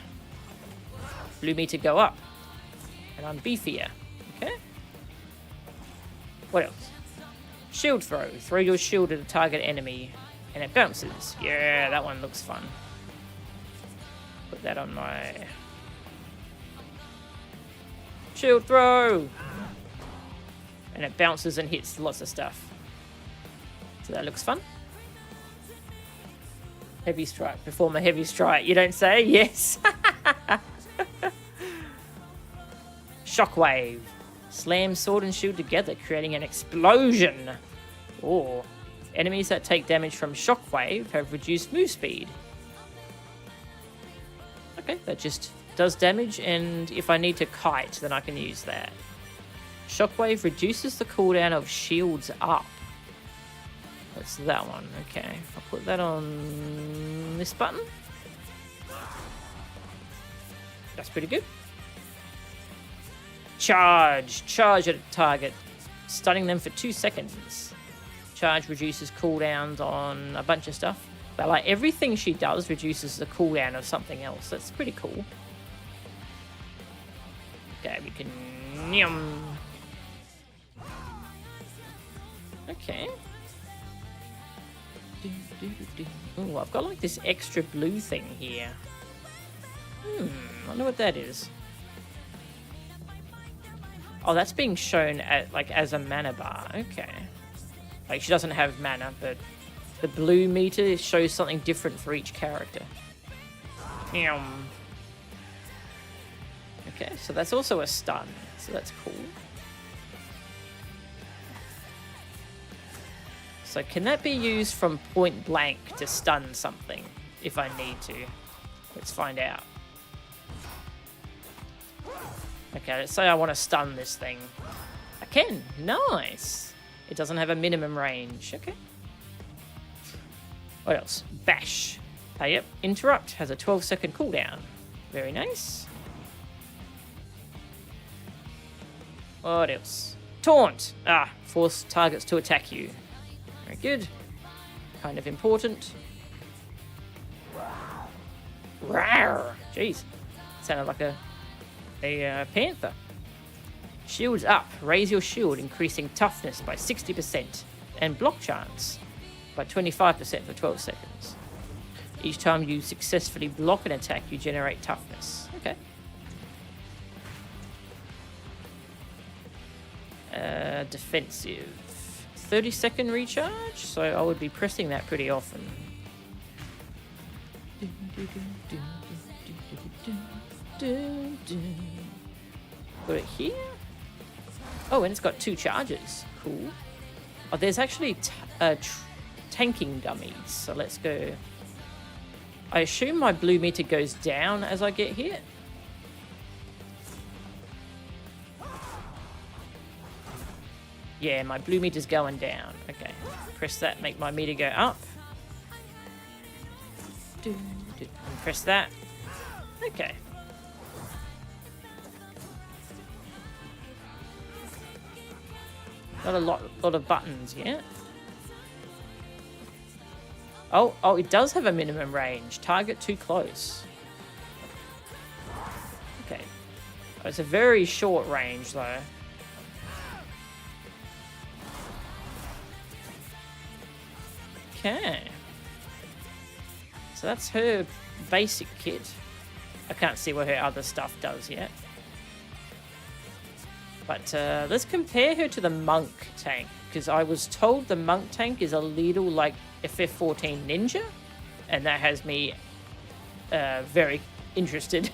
A: Blue meter go up. And I'm beefier. Okay. What else? Shield throw. Throw your shield at a target enemy and it bounces. Yeah, that one looks fun. Put that on my... Shield throw! And it bounces and hits lots of stuff. So that looks fun. Heavy strike. Perform a heavy strike. You don't say? Yes. Shockwave. Slam sword and shield together, creating an explosion. Or enemies that take damage from shockwave have reduced move speed. Okay, that just does damage, and if I need to kite, then I can use that. Shockwave reduces the cooldown of shields up. That's that one. Okay, I'll put that on this button. That's pretty good. Charge. Charge at a target, stunning them for 2 seconds. Charge reduces cooldowns on a bunch of stuff. But like everything she does reduces the cooldown of something else. That's pretty cool. Okay, we can... Yum. Okay. Oh, I've got like this extra blue thing here. I wonder what that is. Oh, that's being shown at like as a mana bar. Okay. Like she doesn't have mana, but the blue meter shows something different for each character. Okay, so that's also a stun. So that's cool. So can that be used from point blank to stun something if I need to? Let's find out. Okay, let's say I want to stun this thing. I can. Nice. It doesn't have a minimum range. Okay. What else? Bash. Oh, yep. Interrupt has a 12-second cooldown. Very nice. What else? Taunt. Ah, force targets to attack you. Very good. Kind of important. Rawr. Jeez. Sounded like a panther. Shields up. Raise your shield, increasing toughness by 60% and block chance by 25% for 12 seconds. Each time you successfully block an attack, you generate toughness. Okay. Defensive. 30-second recharge, so I would be pressing that pretty often. Got it here. Oh, and it's got 2 charges. Cool. Oh, there's actually tanking dummies, so let's go. I assume my blue meter goes down as I get hit. Yeah, my blue meter's going down. Okay, press that, make my meter go up. And press that. Okay. Not a lot of buttons yet. Oh, it does have a minimum range. Target too close. Okay. Oh, it's a very short range, though. Okay. So that's her basic kit. I can't see what her other stuff does yet. But let's compare her to the monk tank, because I was told the monk tank is a little like FF14 Ninja, and that has me very interested.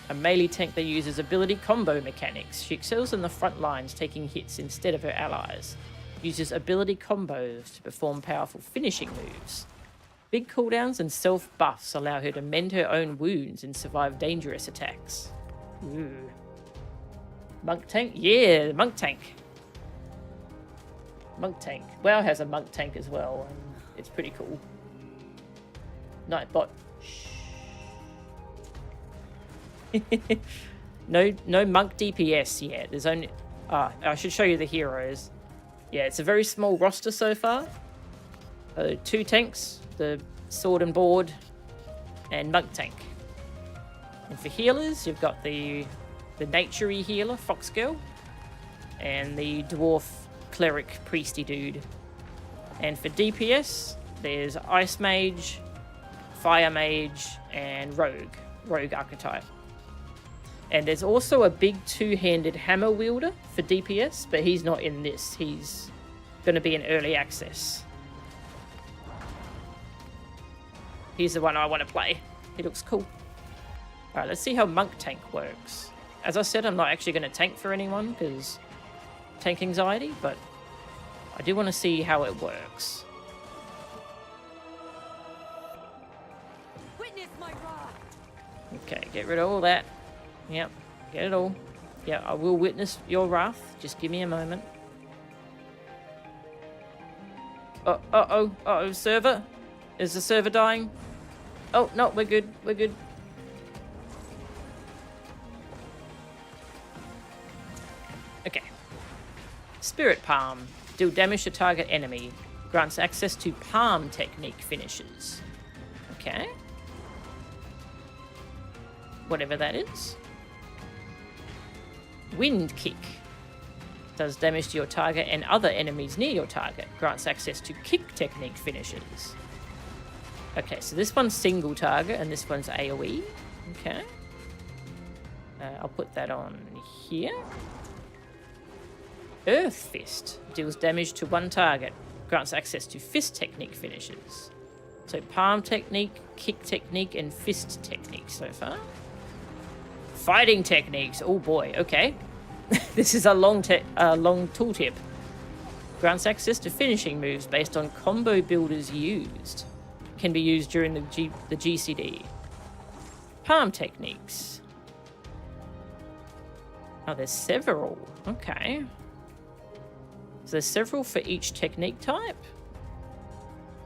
A: A melee tank that uses ability combo mechanics. She excels in the front lines, taking hits instead of her allies. Uses ability combos to perform powerful finishing moves. Big cooldowns and self-buffs allow her to mend her own wounds and survive dangerous attacks. Ooh. Monk tank? Yeah, monk tank. Monk tank. WoW has a monk tank as well, and it's pretty cool. Nightbot. No monk DPS yet. There's only... I should show you the heroes. Yeah, it's a very small roster so far. 2 tanks, the sword and board, and monk tank. And for healers, you've got the naturey healer, Foxgirl, and the dwarf cleric priesty dude. And for DPS, there's Ice Mage, Fire Mage, and Rogue archetype. And there's also a big 2-handed hammer wielder for DPS, but he's not in this. He's going to be in early access. He's the one I want to play. He looks cool. Alright, let's see how monk tank works. As I said, I'm not actually going to tank for anyone, because tank anxiety, but I do want to see how it works.
B: Witness my wrath.
A: Okay, get rid of all that. Yep, get it all. Yeah, I will witness your wrath. Just give me a moment. Uh-oh, server? Is the server dying? Oh, no, we're good, we're good. Okay. Spirit Palm. Deal damage to target enemy. Grants access to palm technique finishes. Okay. Whatever that is. Wind Kick. Does damage to your target and other enemies near your target. Grants access to kick technique finishes. Okay, so this one's single target and this one's AoE. Okay. I'll put that on here. Earth Fist deals damage to one target. Grants access to fist technique finishes. So palm technique, kick technique, and fist technique so far. Fighting techniques. Oh boy, okay. This is a long tooltip. Grants access to finishing moves based on combo builders used. Can be used during the GCD. Palm techniques. Oh, there's several. Okay. So there's several for each technique type.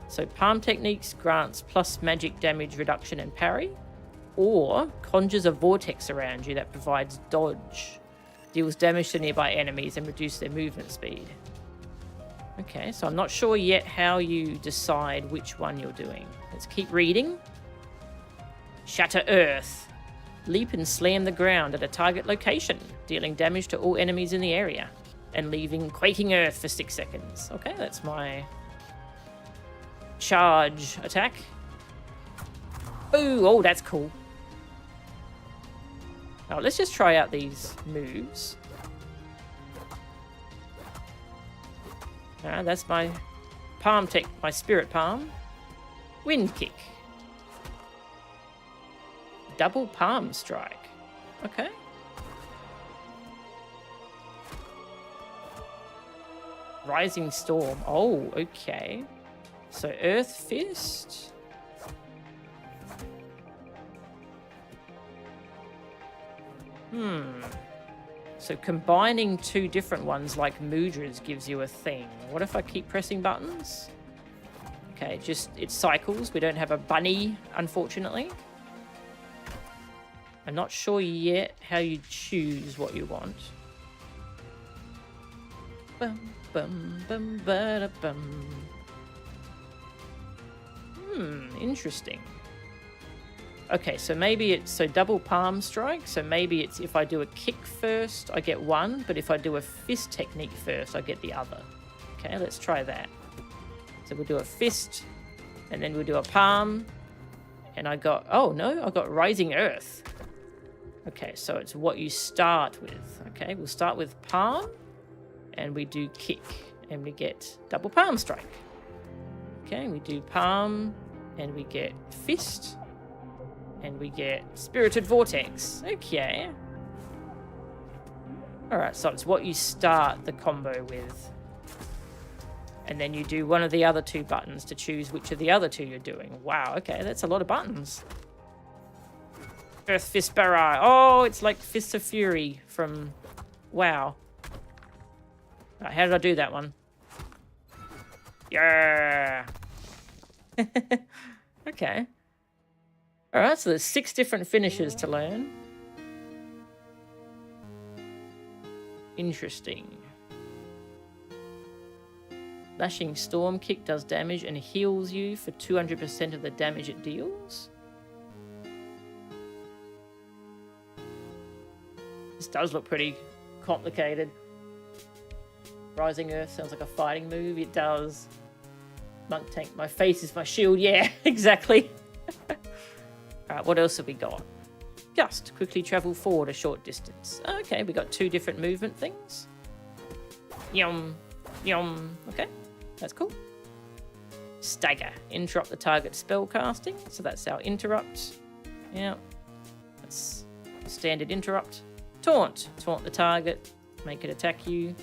A: So palm techniques grants plus magic damage reduction and parry, or conjures a vortex around you that provides dodge, deals damage to nearby enemies and reduces their movement speed. Okay, so I'm not sure yet how you decide which one you're doing. Let's keep reading. Shatter Earth. Leap and slam the ground at a target location, dealing damage to all enemies in the area, and leaving quaking earth for 6 seconds. Okay, that's my charge attack. Ooh, oh, that's cool. Now, let's just try out these moves. That's my palm tech, my spirit palm. Wind kick. Double palm strike. Okay. Rising storm. Oh, okay. So earth fist. So combining two different ones like mudras gives you a thing. What if I keep pressing buttons? Okay, just it cycles. We don't have a bunny, unfortunately. I'm not sure yet how you choose what you want. Bum, bum, bum, ba, bum. Interesting. Okay, so maybe it's double palm strike. So maybe it's if I do a kick first, I get one, but if I do a fist technique first, I get the other. Okay, let's try that. So we'll do a fist, and then we'll do a palm, and I got, oh no, I got Rising Earth. Okay, so it's what you start with. Okay, we'll start with palm, and we do kick, and we get double palm strike. Okay, we do palm, and we get fist, and we get Spirited Vortex. Okay. Alright, so it's what you start the combo with. And then you do one of the other two buttons to choose which of the other two you're doing. Wow, okay, that's a lot of buttons. Earth Fist Barrage. Oh, it's like Fists of Fury from WoW. Right, how did I do that one? Yeah. Okay. Alright, so there's 6 different finishes to learn. Interesting. Lashing Storm Kick does damage and heals you for 200% of the damage it deals. This does look pretty complicated. Rising Earth sounds like a fighting move. It does. Monk Tank, my face is my shield. Yeah, exactly. Alright, what else have we got? Just quickly travel forward a short distance. Okay, we got 2 different movement things. Yum, yum. Okay, that's cool. Stagger, interrupt the target spell casting. So that's our interrupt. Yeah, that's standard interrupt. Taunt, taunt the target, make it attack you.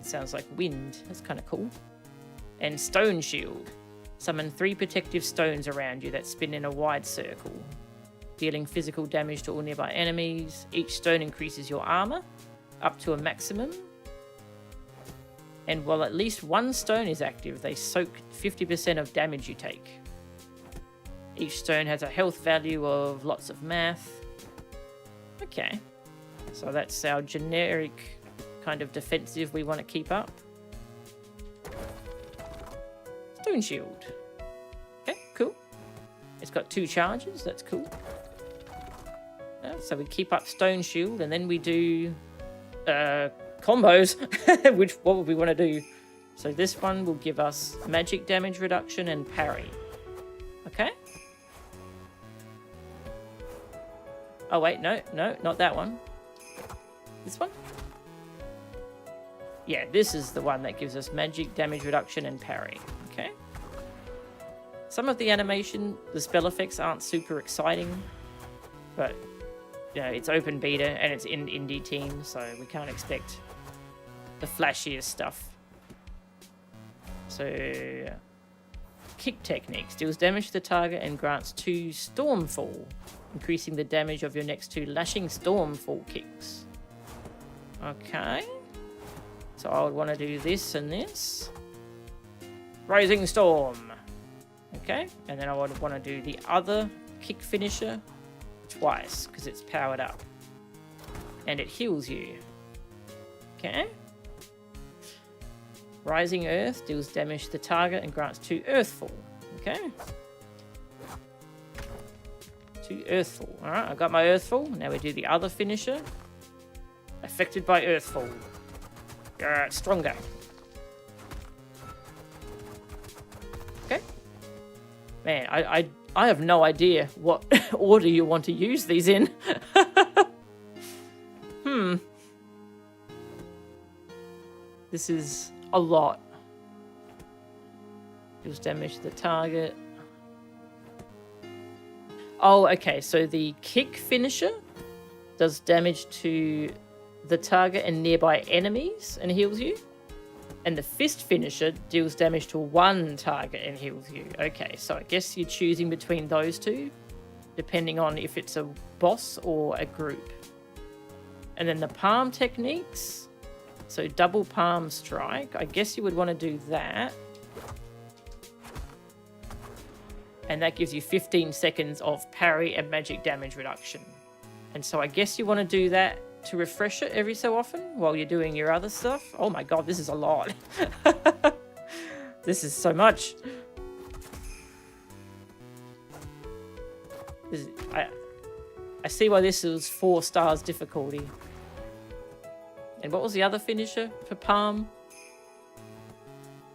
A: Sounds like wind. That's kind of cool. And Stone Shield. Summon 3 protective stones around you that spin in a wide circle, dealing physical damage to all nearby enemies. Each stone increases your armor up to a maximum. And while at least 1 stone is active, they soak 50% of damage you take. Each stone has a health value of lots of math. Okay. So that's our generic kind of defensive we want to keep up. Stone Shield. Okay, cool. It's got 2 charges, that's cool. So we keep up Stone Shield, and then we do combos. What would we want to do? So this one will give us magic damage reduction and parry. Okay? Oh, wait, no, not that one. This one? Yeah, this is the one that gives us magic, damage reduction, and parry. Okay. Some of the animation, the spell effects aren't super exciting, but, you know, it's open beta and it's in indie team, so we can't expect the flashiest stuff. So, kick techniques. Deals damage to the target and grants 2 Stormfall, increasing the damage of your next 2 lashing Stormfall kicks. Okay. So I would want to do this and this. Rising Storm. Okay. And then I would want to do the other kick finisher twice, because it's powered up. And it heals you. Okay. Rising Earth deals damage to the target and grants 2 Earthfall. Okay. 2 Earthfall. Alright, I got my Earthfall. Now we do the other finisher. Affected by Earthfall. Stronger. Okay. Man, I have no idea what order you want to use these in. This is a lot. Deals damage to the target. Oh, okay. So the kick finisher does damage to the target and nearby enemies and heals you. And the fist finisher deals damage to 1 target and heals you. Okay, so I guess you're choosing between those two, depending on if it's a boss or a group. And then the palm techniques. So double palm strike. I guess you would want to do that. And that gives you 15 seconds of parry and magic damage reduction. And so I guess you want to do that to refresh it every so often while you're doing your other stuff. Oh my god, this is a lot. This is so much. I see why this is 4 stars difficulty. And what was the other finisher for Palm?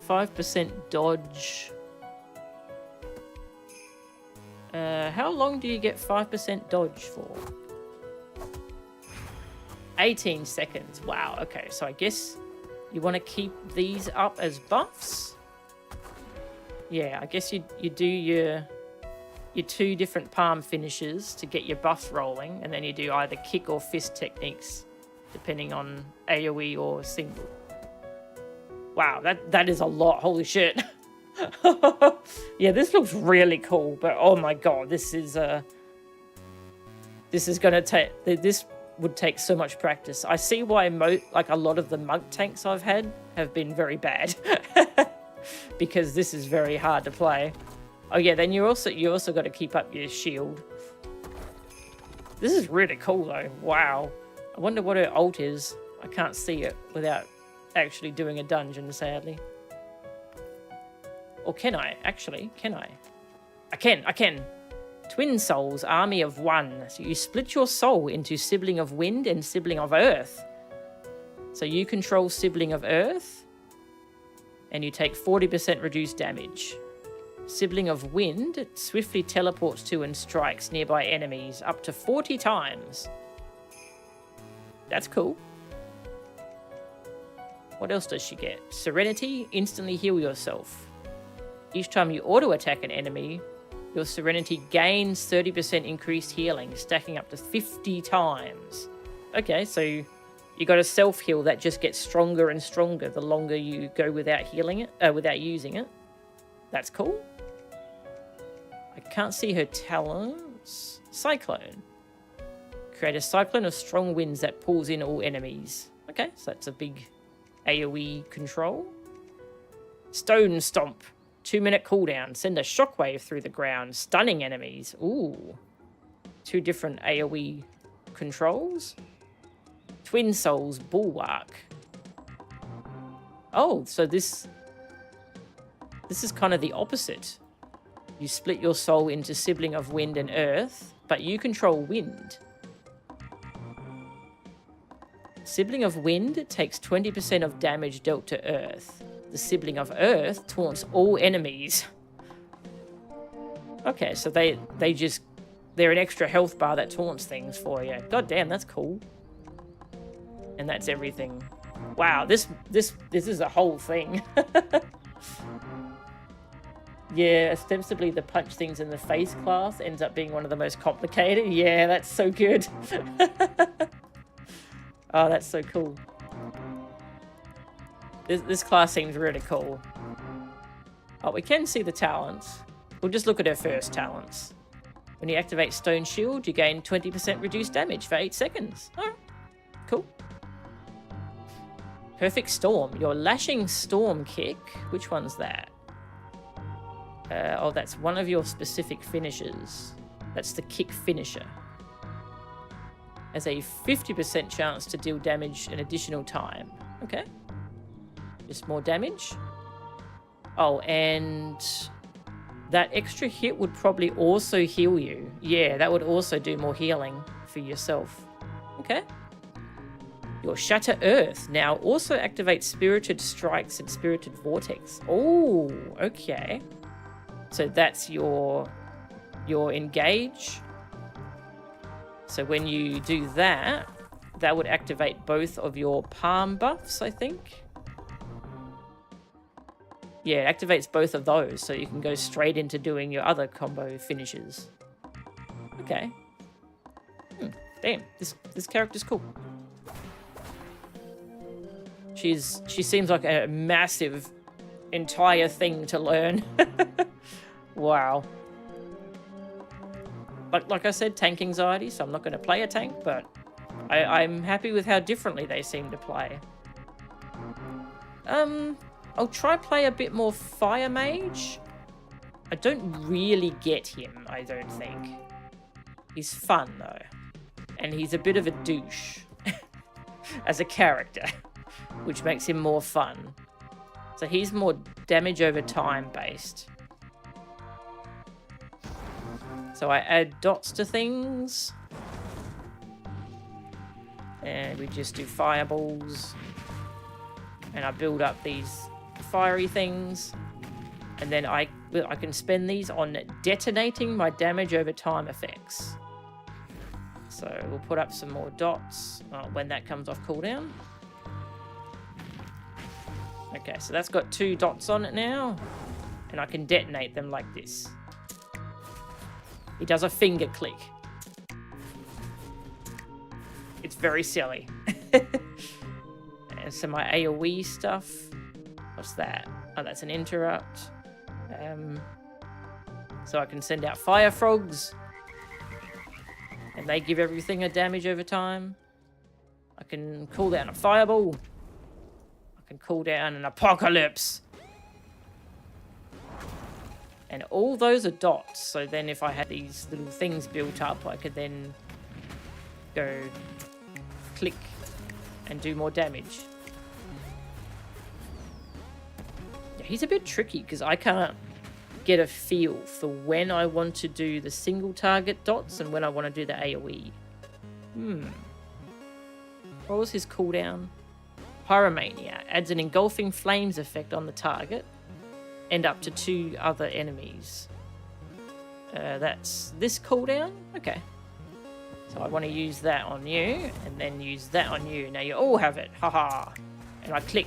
A: 5% dodge. How long do you get 5% dodge for? 18 seconds. Wow, okay. So I guess you want to keep these up as buffs? Yeah, I guess you do your 2 different palm finishes to get your buffs rolling, and then you do either kick or fist techniques, depending on AoE or single. Wow, that is a lot. Holy shit. Yeah, this looks really cool, but oh my god, this is gonna take... This would take so much practice. I see why like a lot of the monk tanks I've had have been very bad. Because this is very hard to play. Oh yeah, then you also got to keep up your shield. This is really cool though. Wow. I wonder what her ult is. I can't see it without actually doing a dungeon, sadly. Or can I? Actually, can I? I can. Twin Souls, Army of 1. So you split your soul into Sibling of Wind and Sibling of Earth. So you control Sibling of Earth, and you take 40% reduced damage. Sibling of Wind swiftly teleports to and strikes nearby enemies up to 40 times. That's cool. What else does she get? Serenity, instantly heal yourself. Each time you auto-attack an enemy, your Serenity gains 30% increased healing, stacking up to 50 times. Okay, so you got a self-heal that just gets stronger and stronger the longer you go without healing it, without using it. That's cool. I can't see her talents. Cyclone. Create a cyclone of strong winds that pulls in all enemies. Okay, so that's a big AoE control. Stone Stomp. 2-minute cooldown. Send a shockwave through the ground, stunning enemies. Ooh. 2 different AoE controls. Twin Souls Bulwark. Oh, so this is kind of the opposite. You split your soul into Sibling of Wind and Earth, but you control wind. Sibling of Wind takes 20% of damage dealt to Earth. The Sibling of Earth taunts all enemies. Okay, so they just they're an extra health bar that taunts things for you. God damn, that's cool. And that's everything. Wow, this is a whole thing. Yeah, ostensibly the punch things in the face class ends up being one of the most complicated. Yeah, that's so good. Oh, that's so cool. This class seems really cool. Oh, we can see the talents. We'll just look at her first talents. When you activate Stone Shield, you gain 20% reduced damage for 8 seconds. Oh, cool. Perfect Storm. Your Lashing Storm kick. Which one's that? Oh, that's one of your specific finishes. That's the kick finisher. Has a 50% chance to deal damage an additional time. Okay. Just more damage. Oh, and that extra hit would probably also heal you. Yeah, that would also do more healing for yourself. Okay. Your Shatter Earth now also activates Spirited Strikes and Spirited Vortex. Oh, okay. So that's your engage. So when you do that, that would activate both of your palm buffs, I think. Yeah, it activates both of those, so you can go straight into doing your other combo finishes. Okay. Damn, this character's cool. She seems like a massive entire thing to learn. Wow. Like I said, tank anxiety, so I'm not going to play a tank, but I'm happy with how differently they seem to play. I'll try play a bit more Fire Mage. I don't really get him, I don't think. He's fun, though. And he's a bit of a douche as a character, which makes him more fun. So he's more damage over time based. So I add dots to things. And we just do fireballs. And I build up these fiery things. And then I can spend these on detonating my damage over time effects. So we'll put up some more dots when that comes off cooldown. Okay, so that's got 2 dots on it now. And I can detonate them like this. He does a finger click. It's very silly. And so my AoE stuff. What's that? Oh, that's an interrupt. So I can send out fire frogs. And they give everything a damage over time. I can cool down a fireball. I can cool down an apocalypse. And all those are dots. So then if I had these little things built up, I could then go click and do more damage. Yeah, he's a bit tricky because I can't get a feel for when I want to do the single target dots and when I want to do the AoE. What was his cooldown? Pyromania adds an engulfing flames effect on the target and up to 2 other enemies. That's this cooldown? Okay. So I want to use that on you and then use that on you. Now you all have it. Haha. And I click.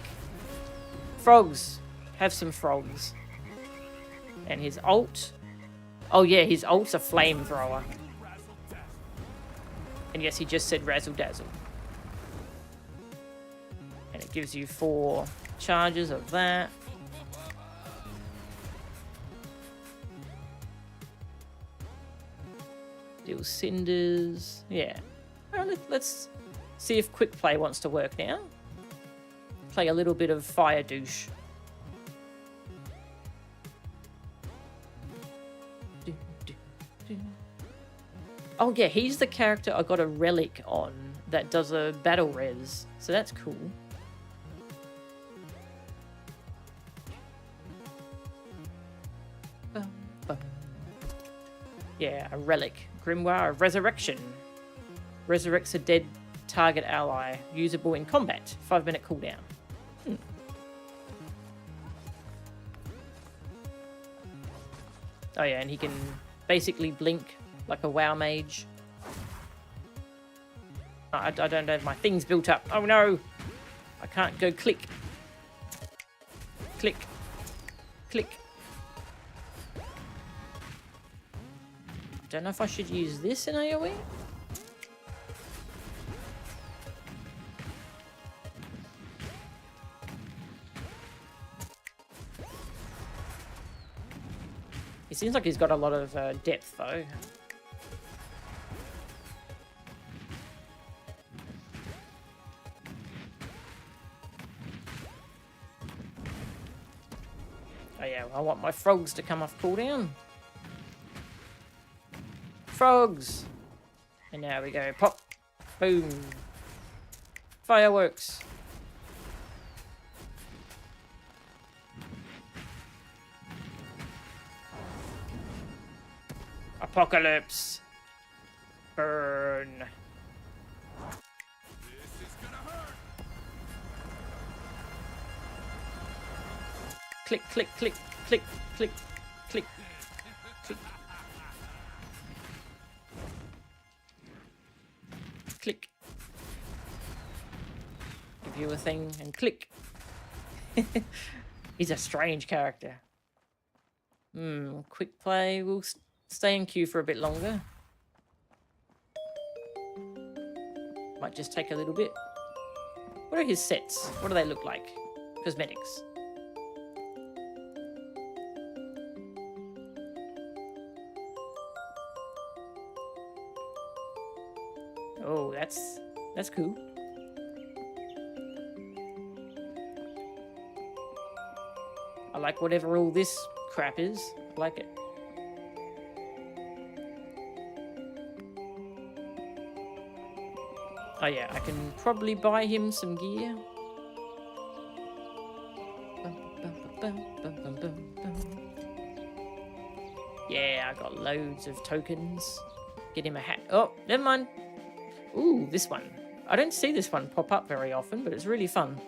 A: Frogs. Have some frogs. And his ult. Oh yeah, his ult's a flamethrower. And yes, he just said razzle dazzle. And it gives you 4 charges of that. Deal cinders. Yeah. Alright, let's see if quick play wants to work now. Play a little bit of fire douche. Oh yeah, he's the character I got a relic on that does a battle res. So that's cool. Yeah, a relic. Grimoire of Resurrection. Resurrects a dead target ally. Usable in combat. 5-minute cooldown. Oh yeah, and he can basically blink like a WoW mage. I don't have my things built up. Oh no! I can't go click. Click. Click. Don't know if I should use this in AoE. He seems like he's got a lot of depth though. Oh yeah, I want my frogs to come off cooldown. Frogs! And now we go pop, boom, fireworks. Apocalypse. Burn.
C: This is gonna hurt.
A: Click, click, click, click, click, click, click. Click. Give you a thing and click. He's a strange character. Quick play. We'll stay in queue for a bit longer. Might just take a little bit. What are his sets? What do they look like? Cosmetics. Oh, that's cool. I like whatever all this crap is. I like it. Oh yeah, I can probably buy him some gear. Yeah, I got loads of tokens. Get him a hat. Oh, never mind. Ooh, this one. I don't see this one pop up very often, but it's really fun.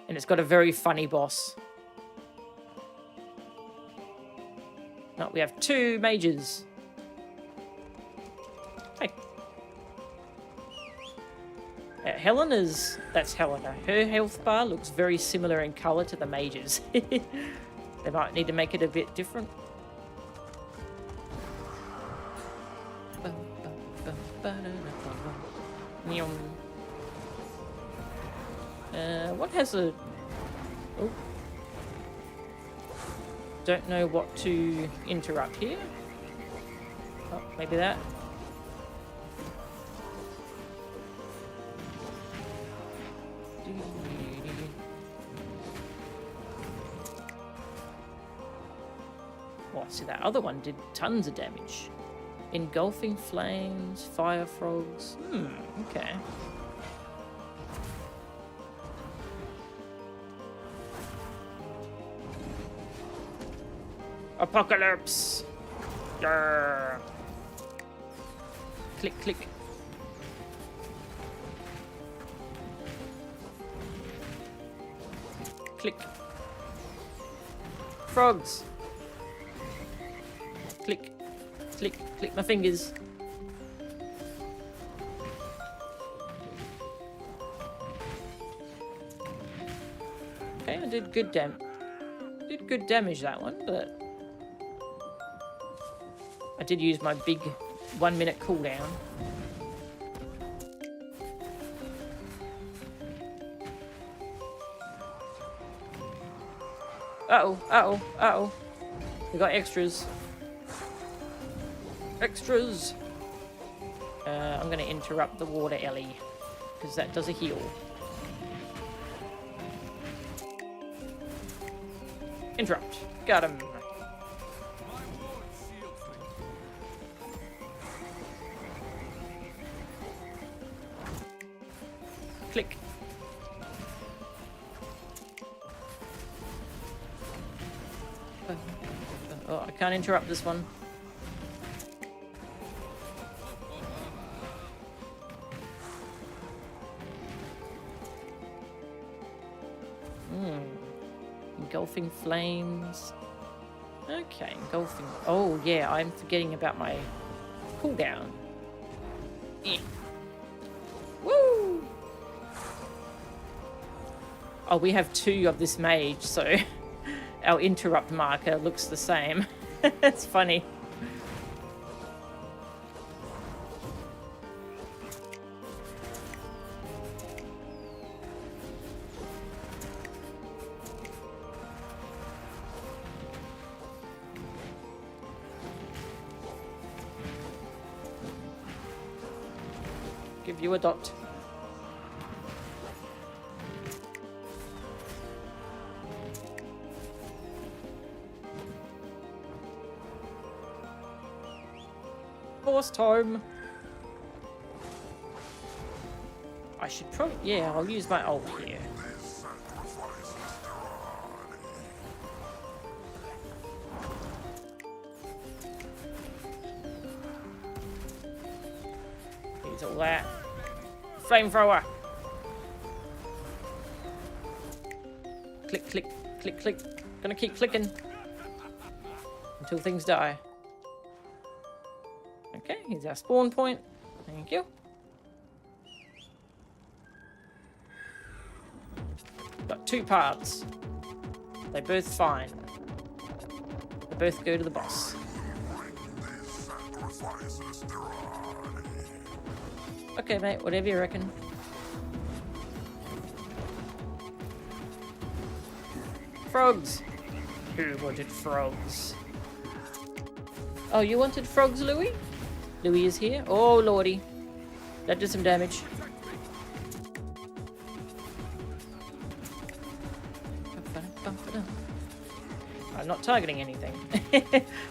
A: And it's got a very funny boss. No, we have 2 mages. Hey. Helena's... That's Helena. Her health bar looks very similar in colour to the mages. They might need to make it a bit different. What has a... Oh. Don't know what to interrupt here. Oh, maybe that. Oh, see, that other one did tons of damage. Engulfing flames, fire frogs. Okay. Apocalypse! Grr. Click, click. Click. Frogs! Click, click, click my fingers. Okay, I did good damage that one, but I did use my big 1 minute cooldown. Uh-oh, uh-oh, uh-oh. We got extras. Extras! I'm going to interrupt the water Ellie, because that does a heal. Interrupt. Got him.
C: My ward shields me.
A: Click. Oh, I can't interrupt this one. Engulfing flames. Okay, engulfing. Oh, yeah, I'm forgetting about my cooldown. Eh. Woo! Oh, we have 2 of this mage, so our interrupt marker looks the same. It's funny. Give you a dot. Forced home. I should probably, yeah, I'll use my ult here. Use all that. Flamethrower. Click, click, click, click. Gonna keep clicking until things die. Okay, here's our spawn point. Thank you. Got 2 paths. They both fine. They both go to the boss. Okay, mate, whatever you reckon. Frogs! Who wanted frogs? Oh, you wanted frogs, Louis? Louis is here. Oh, lordy. That did some damage. I'm not targeting anything.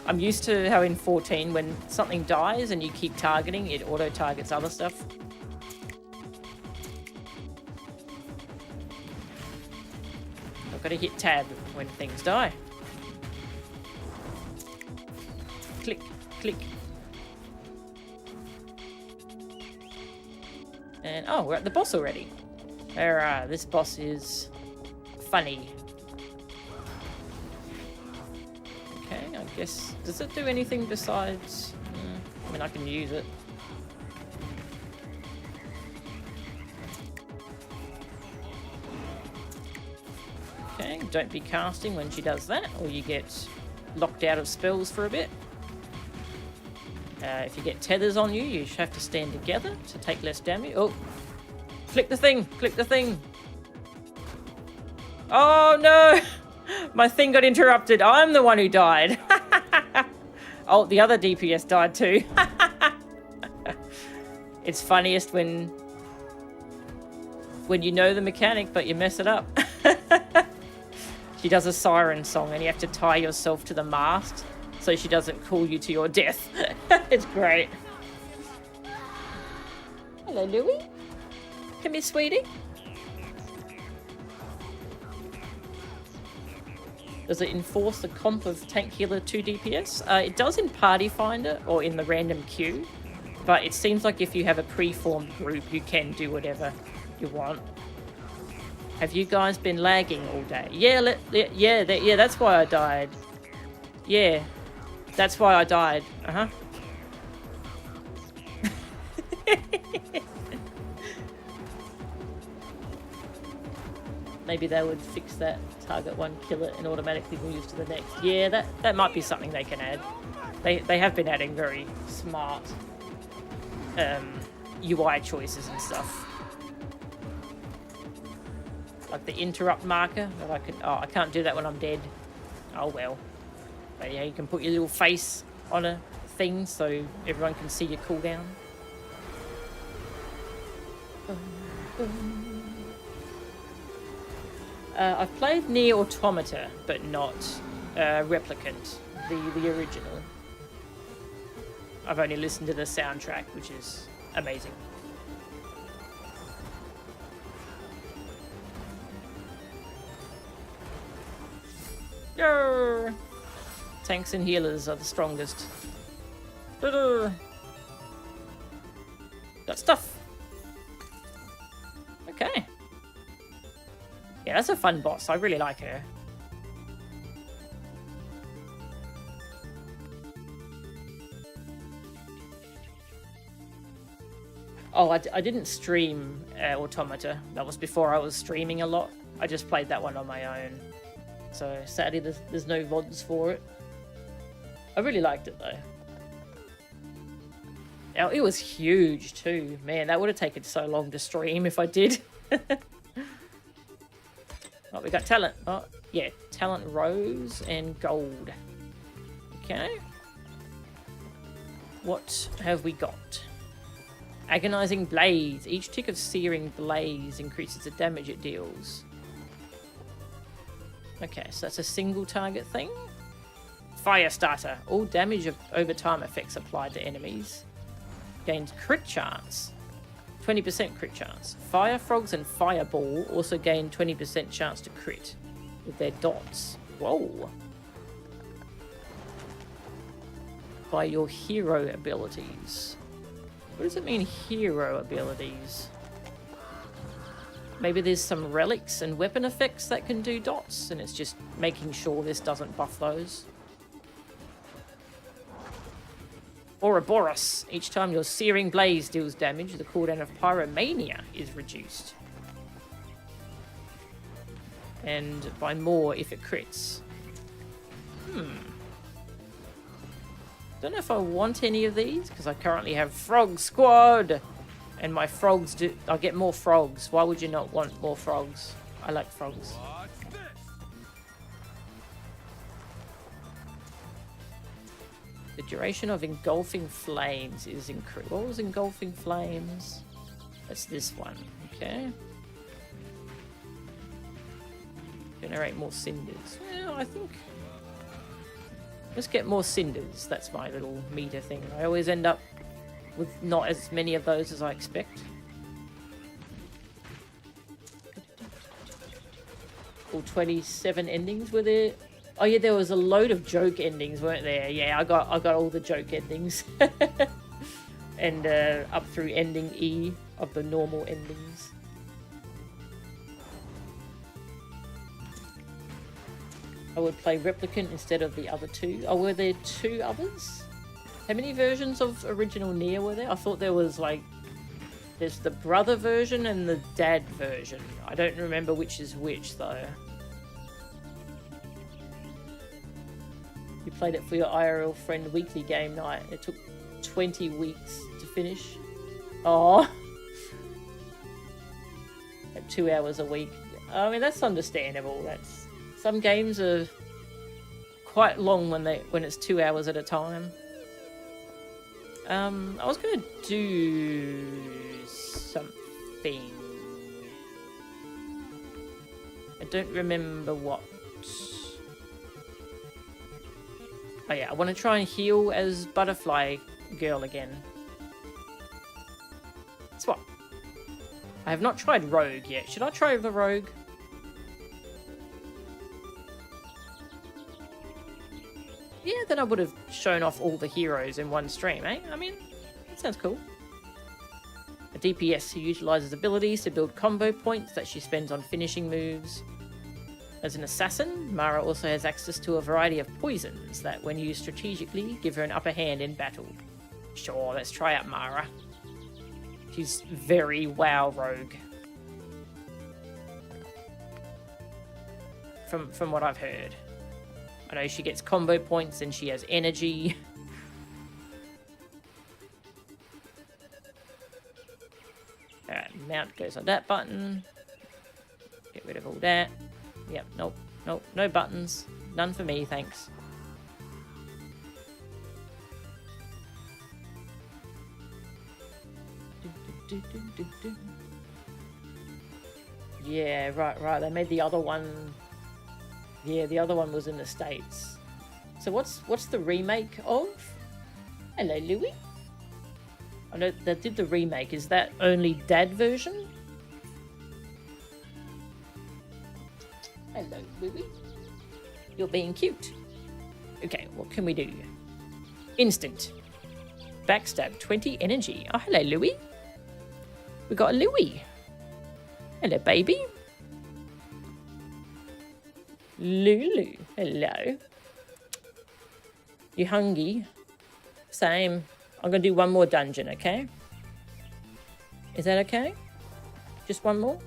A: I'm used to how in 14, when something dies and you keep targeting, it auto-targets other stuff. I've got to hit tab when things die. Click, click. And, oh, we're at the boss already. Alright, this boss is funny. Okay, I guess, does it do anything besides... I mean, I can use it. Okay, don't be casting when she does that, or you get locked out of spells for a bit. If you get tethers on you, you have to stand together to take less damage. Oh, click the thing, click the thing. Oh no, my thing got interrupted. I'm the one who died. Oh, the other DPS died too. It's funniest when you know the mechanic, but you mess it up. She does a siren song and you have to tie yourself to the mast so she doesn't call you to your death. It's great. Hello, Louie. Come here, sweetie. Does it enforce the comp of tank healer 2 DPS? It does in Party Finder or in the random queue, but it seems like if you have a pre-formed group, you can do whatever you want. Have you guys been lagging all day? Yeah, yeah, that's why I died. Yeah, that's why I died. Uh-huh. Maybe they would fix that, target one, kill it, and automatically move to the next. Yeah, that might be something they can add. They have been adding very smart UI choices and stuff. Like the interrupt marker that I can. Oh, I can't do that when I'm dead. Oh well. But yeah, you can put your little face on a thing so everyone can see your cooldown. I've played Nier Automata, but not Replicant, the original. I've only listened to the soundtrack, which is amazing. Yarr! Tanks and healers are the strongest. Got stuff. Okay. Yeah, that's a fun boss. I really like her. Oh, I didn't stream Automata. That was before I was streaming a lot. I just played that one on my own. So sadly, there's no VODs for it. I really liked it though. Oh, it was huge too. Man, that would have taken so long to stream if I did. Oh, we got talent. Oh, yeah. Talent rose and gold. Okay. What have we got? Agonizing Blaze. Each tick of Searing Blaze increases the damage it deals. Okay, so that's a single target thing. Firestarter. All damage of overtime effects applied to enemies. Gains crit chance. 20% crit chance. Fire Frogs and Fireball also gain 20% chance to crit with their dots. Whoa. By your hero abilities. What does it mean, hero abilities? Maybe there's some relics and weapon effects that can do dots, and it's just making sure this doesn't buff those. Ouroboros. Each time your Searing Blaze deals damage, the cooldown of Pyromania is reduced. And by more if it crits. Don't know if I want any of these, because I currently have Frog Squad! And my frogs do... I'll get more frogs. Why would you not want more frogs? I like frogs.
C: What's this?
A: The duration of Engulfing Flames is increased. What was Engulfing Flames? That's this one. Okay. Generate more cinders. Well, I think... Let's get more cinders. That's my little meter thing. I always end up with not as many of those as I expect. All 27 endings were there. Oh yeah, there was a load of joke endings, weren't there? Yeah, I got all the joke endings. And up through ending E of the normal endings. I would play Replicant instead of the other two. Oh, were there two others? How many versions of original Nier were there? I thought there was like... There's the brother version and the dad version. I don't remember which is which though. You played it for your IRL friend weekly game night. It took 20 weeks to finish. Oh. At 2 hours a week. I mean, that's understandable. That's... Some games are quite long when it's 2 hours at a time. I was gonna do something. I don't remember what. Oh yeah, I want to try and heal as Butterfly Girl again. Swap. I have not tried Rogue yet. Should I try the Rogue? Yeah, then I would have shown off all the heroes in one stream, eh? I mean, that sounds cool. A DPS who utilizes abilities to build combo points that she spends on finishing moves. As an assassin, Mara also has access to a variety of poisons that, when used strategically, give her an upper hand in battle. Sure, let's try out Mara. She's very WoW rogue. From what I've heard. I know she gets combo points and she has energy. Alright, mount goes on that button. Get rid of all that. Yep, nope, no buttons. None for me, thanks. Yeah, right, they made the other one... Yeah, the other one was in the States. So what's the remake of? Hello, Louis. I know they did the remake. Is that only dad version? Hello, Louis. You're being cute. Okay, what can we do? Instant. Backstab 20 energy. Oh, hello, Louis. We got a Louis. Hello, baby. Lulu, hello. You hungry? Same. I'm gonna do one more dungeon, okay? Is that okay? Just one more?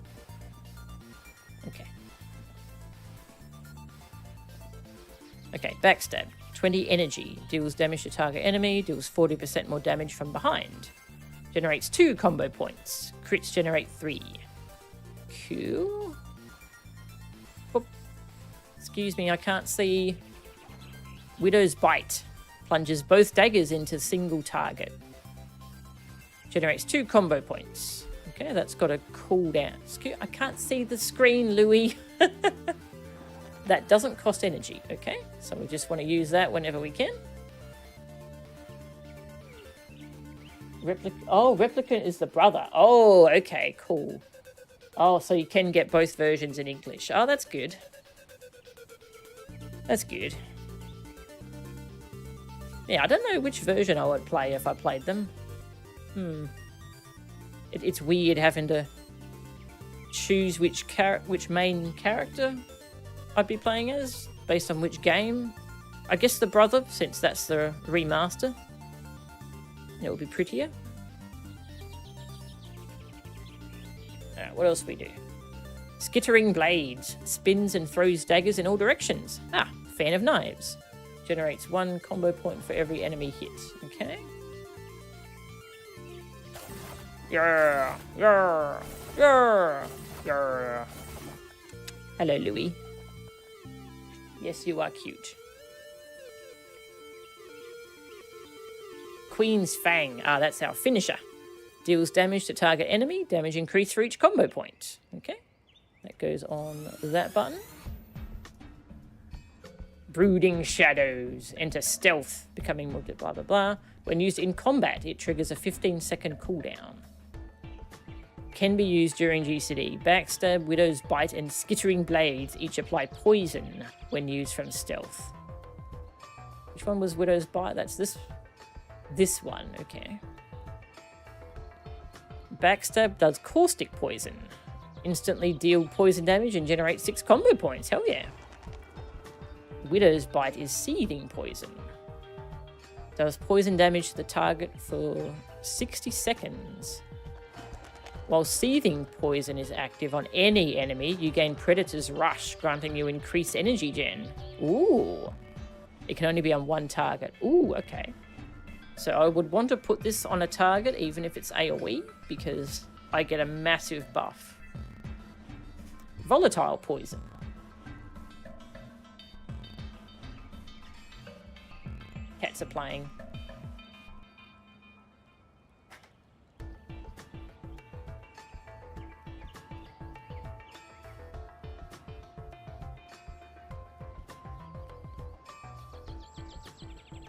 A: Okay. Okay, backstab. 20 energy. Deals damage to target enemy. Deals 40% more damage from behind. Generates 2 combo points. Crits generate 3. Cool. Oh. Excuse me, I can't see. Widow's Bite. Plunges both daggers into single target. Generates 2 combo points. Okay, that's got a cooldown. I can't see the screen, Louis. That doesn't cost energy. Okay, so we just want to use that whenever we can. Replicant is the brother. Oh, okay, cool. Oh, so you can get both versions in English. Oh, that's good. That's good. Yeah, I don't know which version I would play if I played them. It's weird having to choose which main character I'd be playing as, based on which game. I guess the brother, since that's the remaster. It would be prettier. Alright, what else we do? Skittering Blades. Spins and throws daggers in all directions. Ah, fan of knives. Generates 1 combo point for every enemy hit. Okay. Yeah, yeah, yeah, yeah. Hello, Louis. Yes, you are cute. Queen's Fang. Ah, that's our finisher. Deals damage to target enemy. Damage increased for each combo point. Okay. That goes on that button. Brooding Shadows. Enter stealth, becoming more blah blah blah. When used in combat, it triggers a 15-second cooldown. Can be used during GCD. Backstab, Widow's Bite, and Skittering Blades each apply poison when used from stealth. Which one was Widow's Bite? That's this one. Okay. Backstab does Caustic Poison. Instantly deal poison damage and generate 6 combo points. Hell yeah. Widow's Bite is Seething Poison. Does poison damage to the target for 60 seconds. While Seething Poison is active on any enemy, you gain Predator's Rush, granting you increased energy gen. Ooh. It can only be on one target. Ooh, okay. So I would want to put this on a target, even if it's AoE, because I get a massive buff. Volatile Poison. Cats are playing.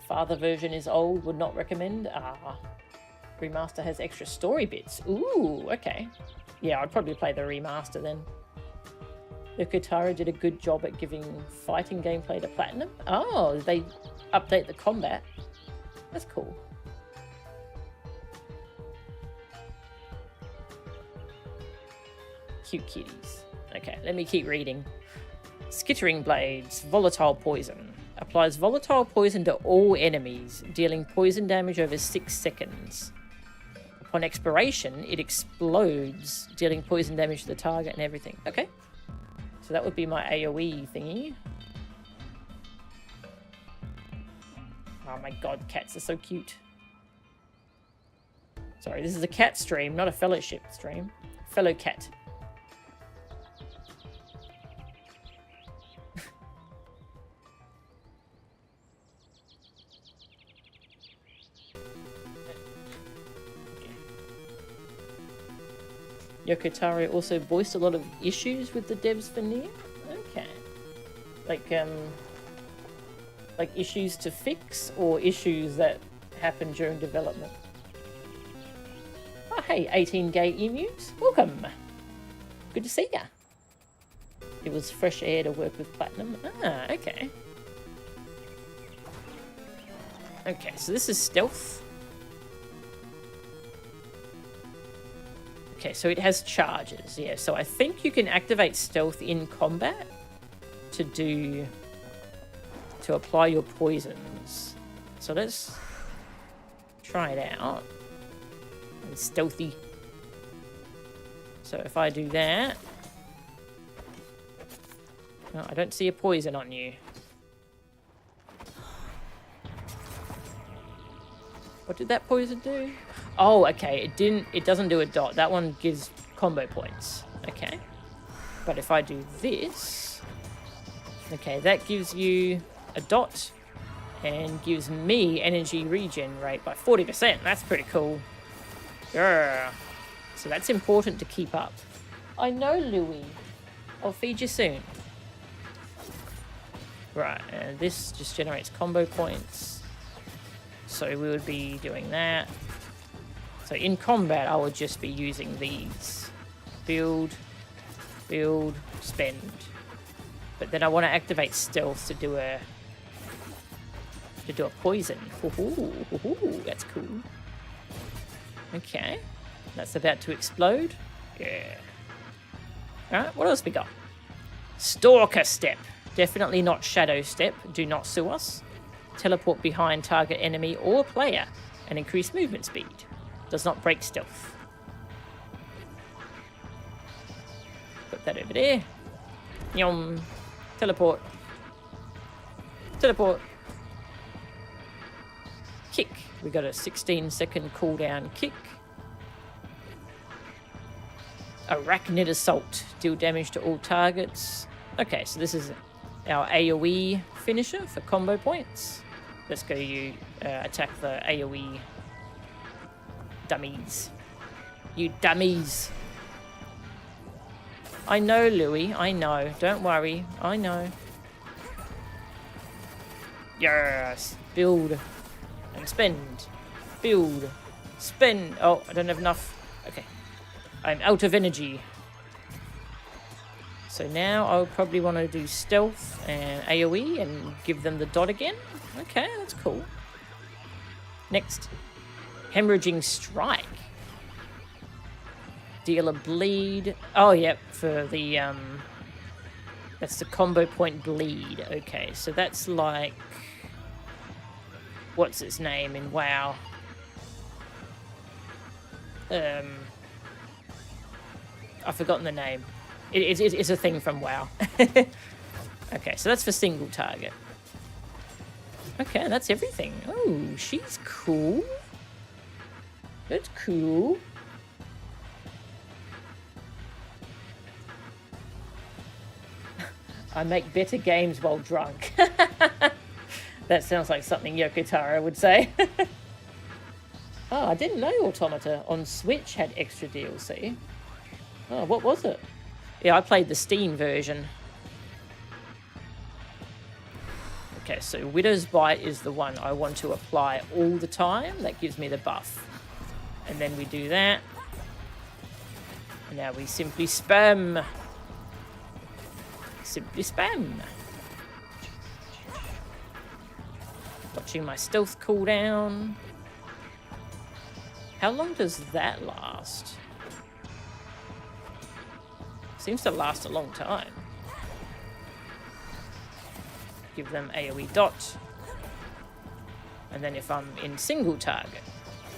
A: Father version is old, would not recommend. Ah, remaster has extra story bits. Ooh, okay. Yeah, I'd probably play the remaster then. Yokotaro did a good job at giving fighting gameplay to Platinum. Oh, they update the combat. That's cool. Cute kitties. Okay, let me keep reading. Skittering Blades, Volatile Poison. Applies volatile poison to all enemies, dealing poison damage over 6 seconds. Upon expiration, it explodes, dealing poison damage to the target and everything. Okay. So that would be my AoE thingy. Oh my god, cats are so cute. Sorry, this is a cat stream, not a fellowship stream. Fellow cat. Yokotaro also voiced a lot of issues with the devs for Nier. Okay. Like issues to fix or issues that happened during development. Oh, hey, 18 gay emus. Welcome. Good to see ya. It was fresh air to work with Platinum. Ah, okay. Okay, so this is stealth. Okay, so it has charges, yeah. So I think you can activate stealth in combat to apply your poisons. So let's try it out. And stealthy. So if I do that... No, I don't see a poison on you. What did that poison do? Oh, okay. It doesn't do a dot. That one gives combo points. Okay. But if I do this... Okay, that gives you a dot and gives me energy regen rate by 40%. That's pretty cool. Yeah. So that's important to keep up. I know, Louis. I'll feed you soon. Right, and this just generates combo points. So we would be doing that. So in combat, I would just be using these. Build, build, spend. But then I want to activate stealth to do a poison. Ooh, that's cool. Okay, that's about to explode. Yeah. All right, what else we got? Stalker step. Definitely not shadow step. Do not sue us. Teleport behind target enemy or player and increase movement speed. Does not break stealth. Put that over there. Yum. Teleport. Teleport. Kick. We got a 16-second cooldown kick. Arachnid assault. Deal damage to all targets. Okay, so this is our AoE finisher for combo points. Let's go attack the AoE dummies. You dummies. I know, Louis. I know. Don't worry. I know. Yes. Build. And spend. Build. Spend. Oh, I don't have enough. Okay. I'm out of energy. So now I'll probably want to do stealth and AoE and give them the dot again. Okay, that's cool. Next. Hemorrhaging strike. Deal a bleed. Oh, yep, for the, that's the combo point bleed. Okay, so that's like... What's its name in WoW? I've forgotten the name. It's a thing from WoW. Okay, so that's for single target. Okay, that's everything. Oh, she's cool. That's cool. I make better games while drunk. That sounds like something Yoko Taro would say. Oh, I didn't know Automata on Switch had extra DLC. Oh, what was it? Yeah, I played the Steam version. Okay, so Widow's Bite is the one I want to apply all the time. That gives me the buff. And then we do that. And now we simply spam. Simply spam. Watching my stealth cooldown. How long does that last? Seems to last a long time. Give them AoE dot. And then if I'm in single target,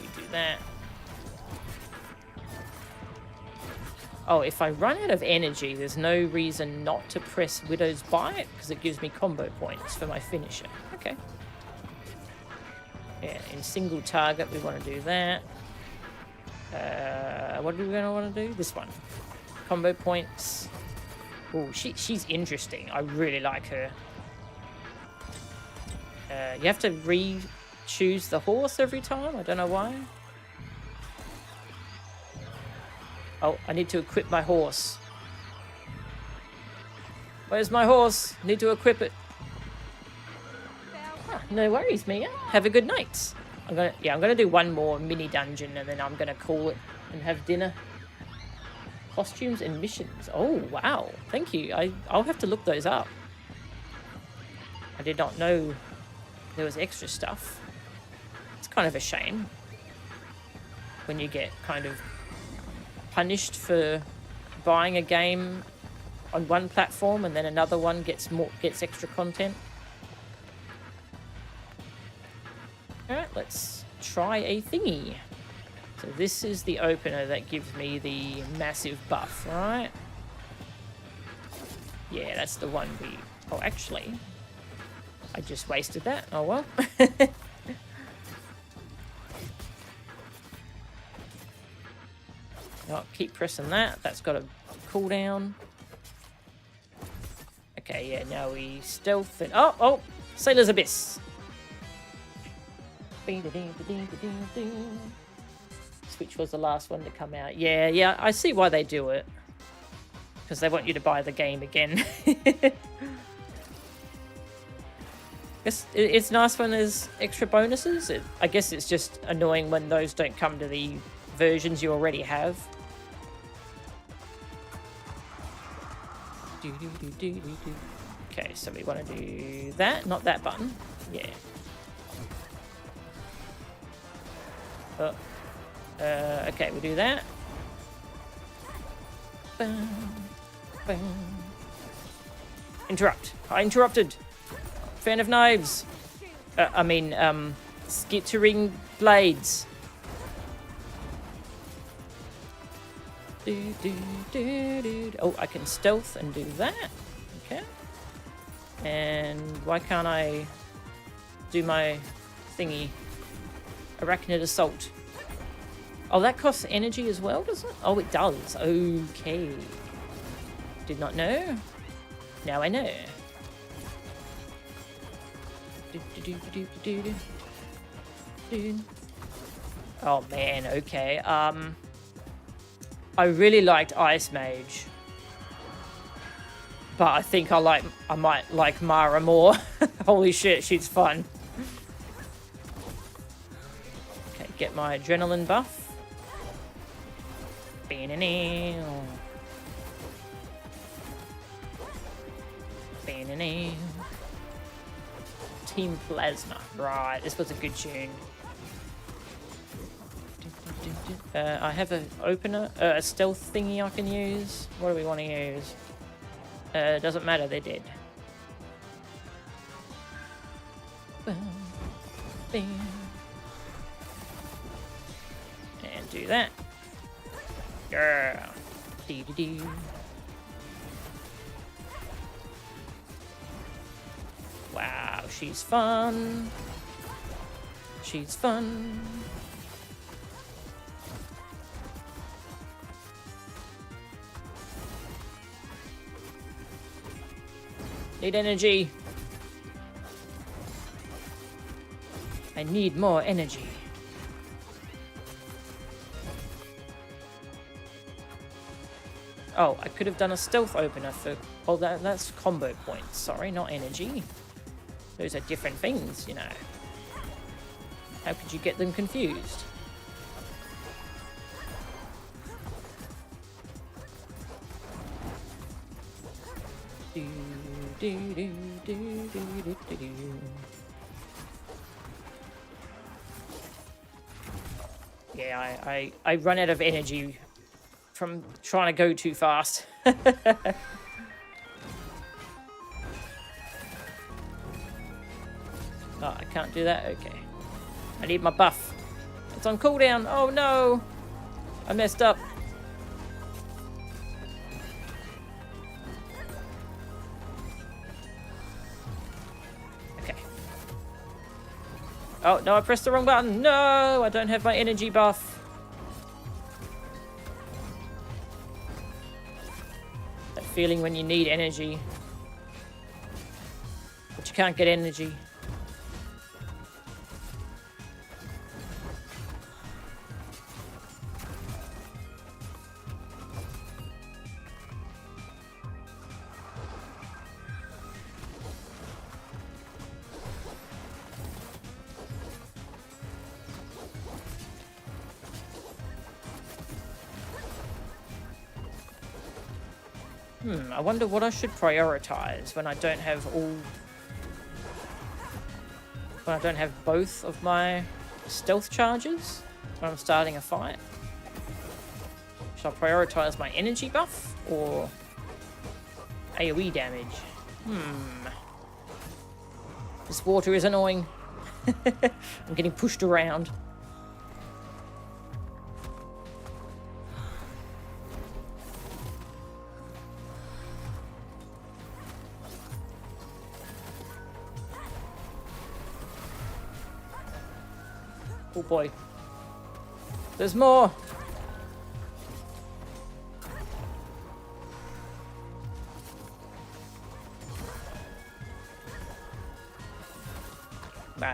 A: we do that. Oh, if I run out of energy, there's no reason not to press Widow's Bite, because it gives me combo points for my finisher. Okay. Yeah, in single target, we want to do that. What are we going to want to do? This one. Combo points. Oh, she's interesting. I really like her. You have to re-choose the horse every time. I don't know why. Oh, I need to equip my horse. Where's my horse? Need to equip it. Ah, no worries, Mia. Have a good night. I'm gonna do one more mini dungeon and then I'm gonna call it and have dinner. Costumes and missions. Oh wow, thank you. I'll have to look those up. I did not know there was extra stuff. It's kind of a shame when you get kind of punished for buying a game on one platform and then another one gets extra content. Alright, let's try a thingy. So this is the opener that gives me the massive buff, right? Yeah, that's the one we... Oh, actually, I just wasted that. Oh, well. Oh, keep pressing that. That's got a cooldown. Okay, yeah, now we stealth and... Oh, oh! Sailor's Abyss. Switch was the last one to come out. Yeah, yeah, I see why they do it. Because they want you to buy the game again. It's nice when there's extra bonuses. I guess it's just annoying when those don't come to the versions you already have. Okay, so we want to do that, not that button. Yeah. Oh. Okay, we'll do that. Bam, bam. Interrupt. I interrupted. Fan of knives. Skittering blades. Oh, I can stealth and do that. Okay. And why can't I do my thingy? Arachnid Assault. Oh, that costs energy as well, does it? Oh, it does. Okay. Did not know. Now I know. Oh man, okay. I really liked Ice Mage, but I think I might like Mara more. Holy shit, she's fun. Okay, get my adrenaline buff. Team Plasma. Right, this was a good tune. I have an opener, a stealth thingy I can use. What do we want to use? Doesn't matter, they're dead. And do that. Yeah. Dee-dee-dee. Wow, she's fun. She's fun. Need energy. I need more energy. Oh, I could have done a stealth opener for... Oh, that's combo points. Sorry, not energy. Those are different things, you know. How could you get them confused? Yeah, I run out of energy from trying to go too fast. Oh, I can't do that? Okay. I need my buff. It's on cooldown. Oh no! I messed up. Okay. Oh, no, I pressed the wrong button. No, I don't have my energy buff. That feeling when you need energy, but you can't get energy. I wonder what I should prioritize when I don't have both of my stealth charges when I'm starting a fight. Should I prioritize my energy buff or AoE damage? This water is annoying. I'm getting pushed around. Oh boy. There's more!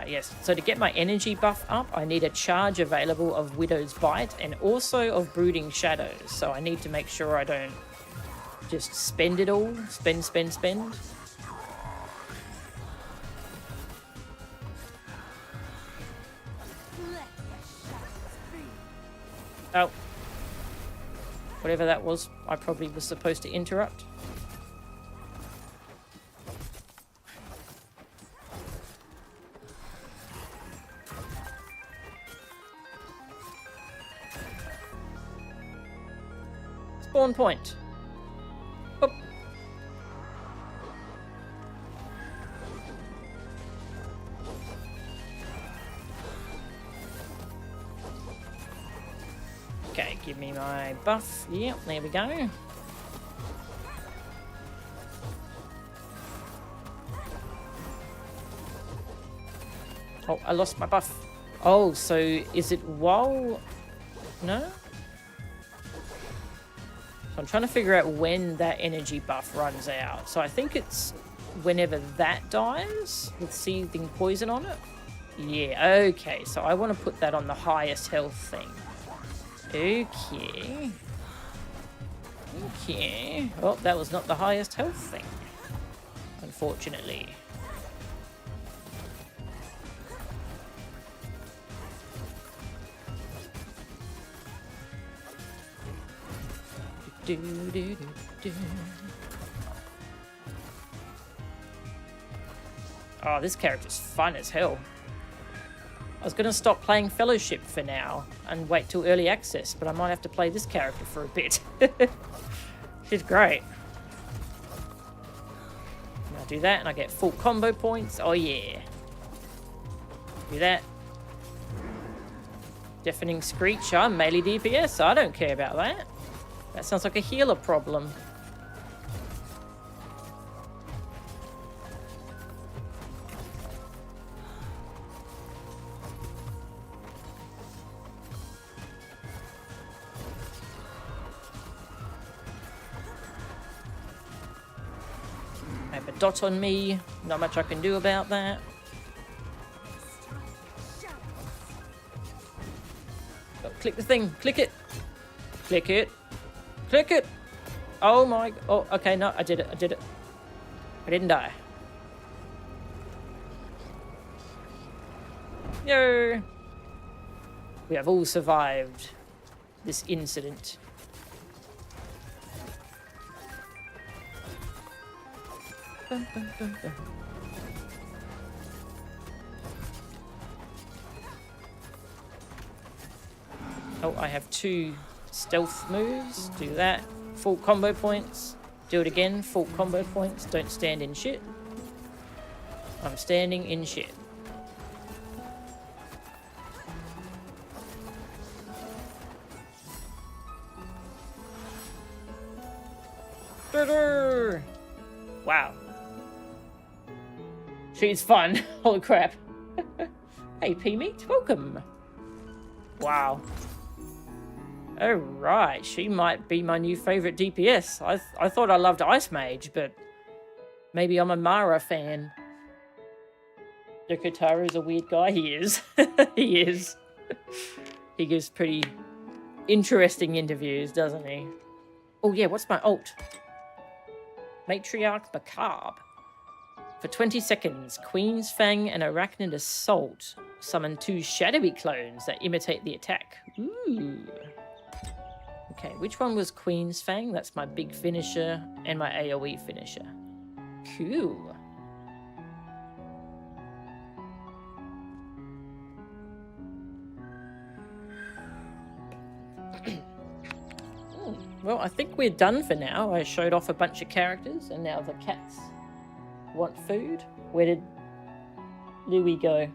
A: Yes, so to get my energy buff up, I need a charge available of Widow's Bite and also of Brooding Shadows. So I need to make sure I don't just spend it all. Spend.
B: Let the shadows be.
A: Oh. Whatever that was, I probably was supposed to interrupt. Spawn point. Oop. Okay, give me my buff. Yep, there we go. Oh, I lost my buff. Oh, so is it while... No? I'm trying to figure out when that energy buff runs out. So I think it's whenever that dies with seething poison on it. Yeah, okay. So I want to put that on the highest health thing. Okay. Okay. Oh, that was not the highest health thing, unfortunately. Oh, this character's fun as hell. I was going to stop playing Fellowship for now and wait till early access, but I might have to play this character for a bit. She's great. I'll do that and I get full combo points. Oh yeah. Do that. Deafening Screech. I'm melee DPS. I don't care about that. That sounds like a healer problem. I have a dot on me. Not much I can do about that. Oh, click the thing. Click it. Click it. Click it! Oh my... Oh, okay, no, I did it. I did it. I didn't die. Yay! We have all survived this incident. Bum, bum, bum, bum. Oh, I have 2 stealth moves. Do that. Full combo points. Do it again. Full combo points. Don't stand in shit. I'm standing in shit. Wow. She's fun. Holy crap. Hey, P-Meat. Welcome. Wow. Oh, right. She might be my new favorite DPS. I thought I loved Ice Mage, but maybe I'm a Mara fan. Yokotaro is a weird guy. He is. He is. He gives pretty interesting interviews, doesn't he? Oh, yeah. What's my ult? Matriarch Macabre. For 20 seconds, Queen's Fang and Arachnid Assault summon 2 shadowy clones that imitate the attack. Ooh. Okay, which one was Queen's Fang? That's my big finisher and my AoE finisher. Cool. Well, I think we're done for now. I showed off a bunch of characters and now the cats want food. Where did Louis go?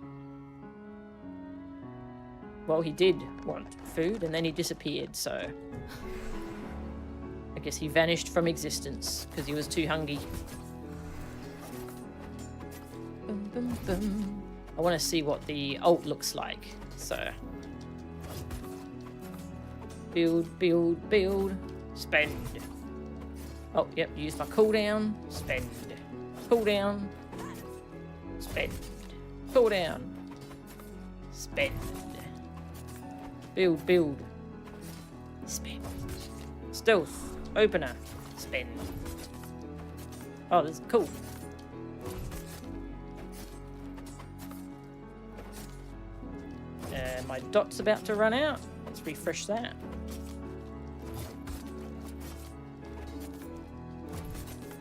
A: Well, he did want food and then he disappeared, so I guess he vanished from existence because he was too hungry. Bum, bum, bum. I want to see what the ult looks like. So build, build, build, spend. Oh, yep, use my cooldown, spend, cooldown, spend, cooldown, spend, build, build, spend, stealth, opener, spend. Oh, this is cool. My dot's about to run out. Let's refresh that.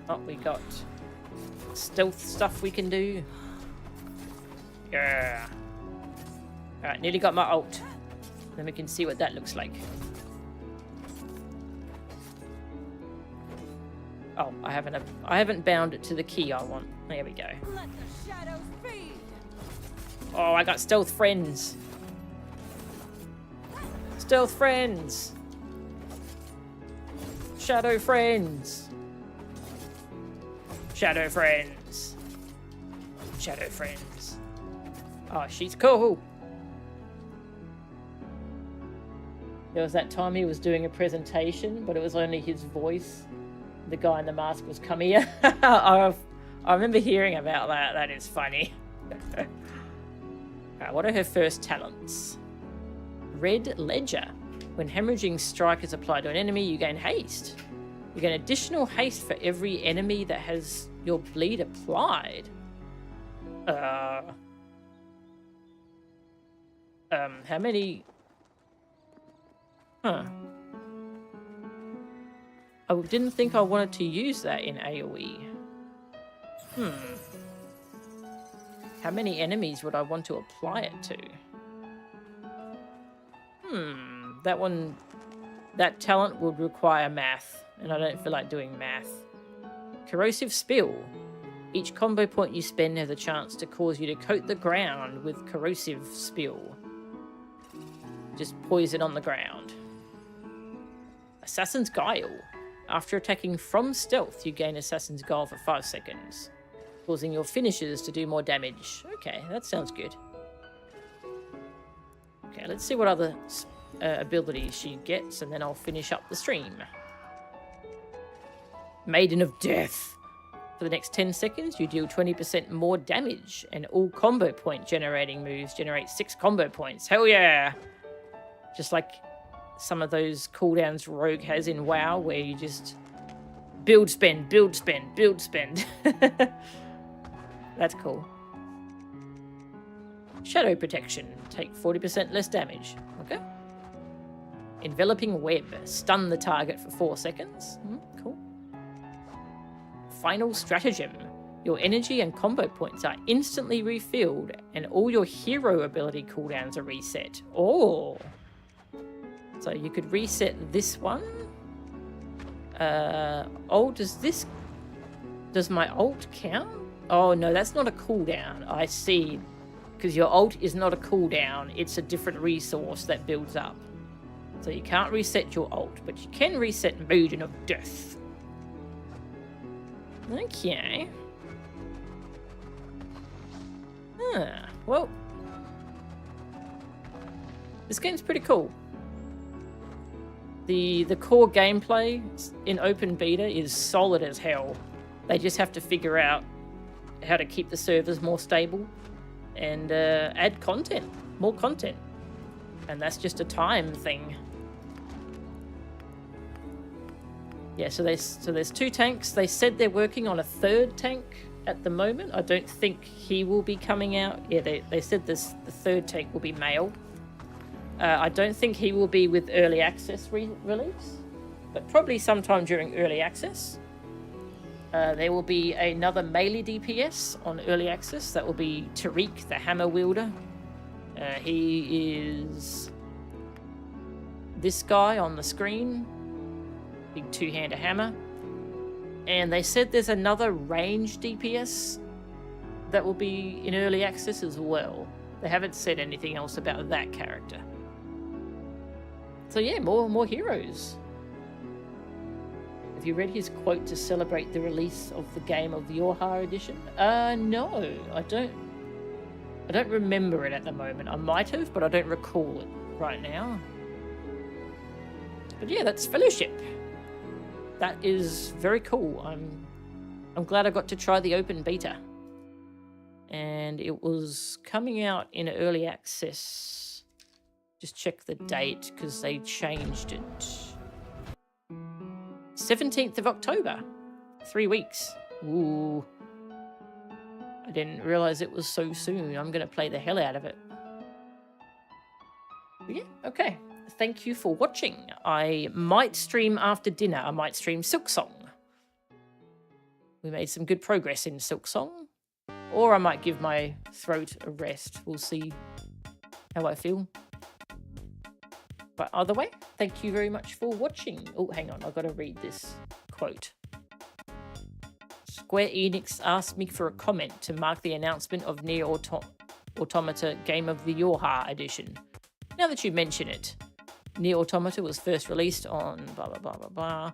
A: Oh, we got stealth stuff we can do. Yeah. Alright, nearly got my ult. Then we can see what that looks like. Oh, I haven't bound it to the key I want. There we go.
B: Let the shadows feed.
A: Oh, I got stealth friends. Stealth friends. Shadow friends. Shadow friends. Shadow friends. Oh, she's cool. There was that time he was doing a presentation, but it was only his voice. The guy in the mask was come here. I remember hearing about that. That is funny. Alright, what are her first talents? Red Ledger. When hemorrhaging strike is applied to an enemy, you gain haste. You gain additional haste for every enemy that has your bleed applied. How many? Huh. I didn't think I wanted to use that in AoE. How many enemies would I want to apply it to? That talent would require math, and I don't feel like doing math. Corrosive Spill. Each combo point you spend has a chance to cause you to coat the ground with Corrosive Spill. Just poison on the ground. Assassin's Guile. After attacking from stealth, you gain Assassin's Guile for 5 seconds, causing your finishers to do more damage. Okay, that sounds good. Okay, let's see what other abilities she gets, and then I'll finish up the stream. Maiden of Death. For the next 10 seconds, you deal 20% more damage, and all combo point generating moves generate 6 combo points. Hell yeah! Just like some of those cooldowns Rogue has in WoW, where you just build, spend, build, spend, build, spend. That's cool. Shadow Protection. Take 40% less damage. Okay. Enveloping Web. Stun the target for 4 seconds. Cool. Final Stratagem. Your energy and combo points are instantly refilled, and all your hero ability cooldowns are reset. Oh! So you could reset this one. Does my ult count? Oh no, that's not a cooldown. I see. Because your ult is not a cooldown, it's a different resource that builds up. So you can't reset your ult, but you can reset Maiden of Death. Okay. Well. This game's pretty cool. The core gameplay in open beta is solid as hell. They just have to figure out how to keep the servers more stable and add content, more content. And that's just a time thing. Yeah, so there's 2 tanks. They said they're working on a 3rd tank at the moment. I don't think he will be coming out. Yeah, they said the 3rd tank will be male. I don't think he will be with early access release, but probably sometime during early access. There will be another melee DPS on early access. That will be Tariq, the hammer wielder. He is this guy on the screen. Big 2-hander hammer. And they said there's another range DPS that will be in early access as well. They haven't said anything else about that character. So yeah, more heroes. Have you read his quote to celebrate the release of the game of the Orhar edition? No, I I don't remember it at the moment. I might have, but I don't recall it right now. But yeah, that's Fellowship. That is very cool. I'm glad I got to try the open beta. And it was coming out in early access. Just check the date because they changed it. 17th of October. 3 weeks. Ooh. I didn't realize it was so soon. I'm going to play the hell out of it. But yeah, okay. Thank you for watching. I might stream after dinner. I might stream Silksong. We made some good progress in Silksong. Or I might give my throat a rest. We'll see how I feel. But either way, thank you very much for watching. Oh, hang on. I've got to read this quote. Square Enix asked me for a comment to mark the announcement of Nier Automata Game of the Yorha edition. Now that you mention it, Nier Automata was first released on blah blah blah blah blah.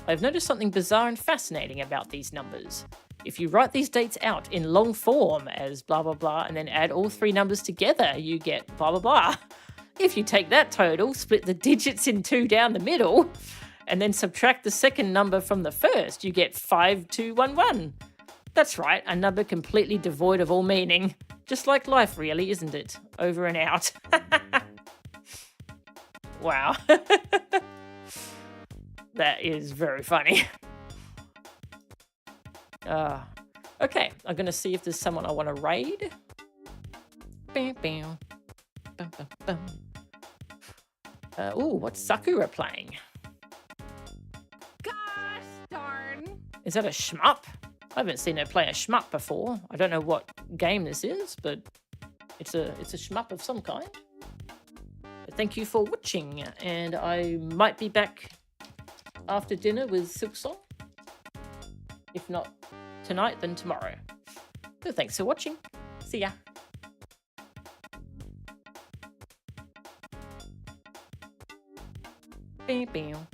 A: I've noticed something bizarre and fascinating about these numbers. If you write these dates out in long form as blah blah blah and then add all 3 numbers together, you get blah blah blah. If you take that total, split the digits in 2 down the middle, and then subtract the second number from the first, you get 5211. That's right, a number completely devoid of all meaning. Just like life really, isn't it? Over and out. Wow. That is very funny. Okay, I'm going to see if there's someone I want to raid. Bam, bam. Bum, bum, bum. Ooh, what's Sakura playing?
B: Gosh darn.
A: Is that a shmup? I haven't seen her play a shmup before. I don't know what game this is, but it's a shmup of some kind. But thank you for watching, and I might be back after dinner with Silksong. If not tonight, then tomorrow. So thanks for watching. See ya. Bam, bam.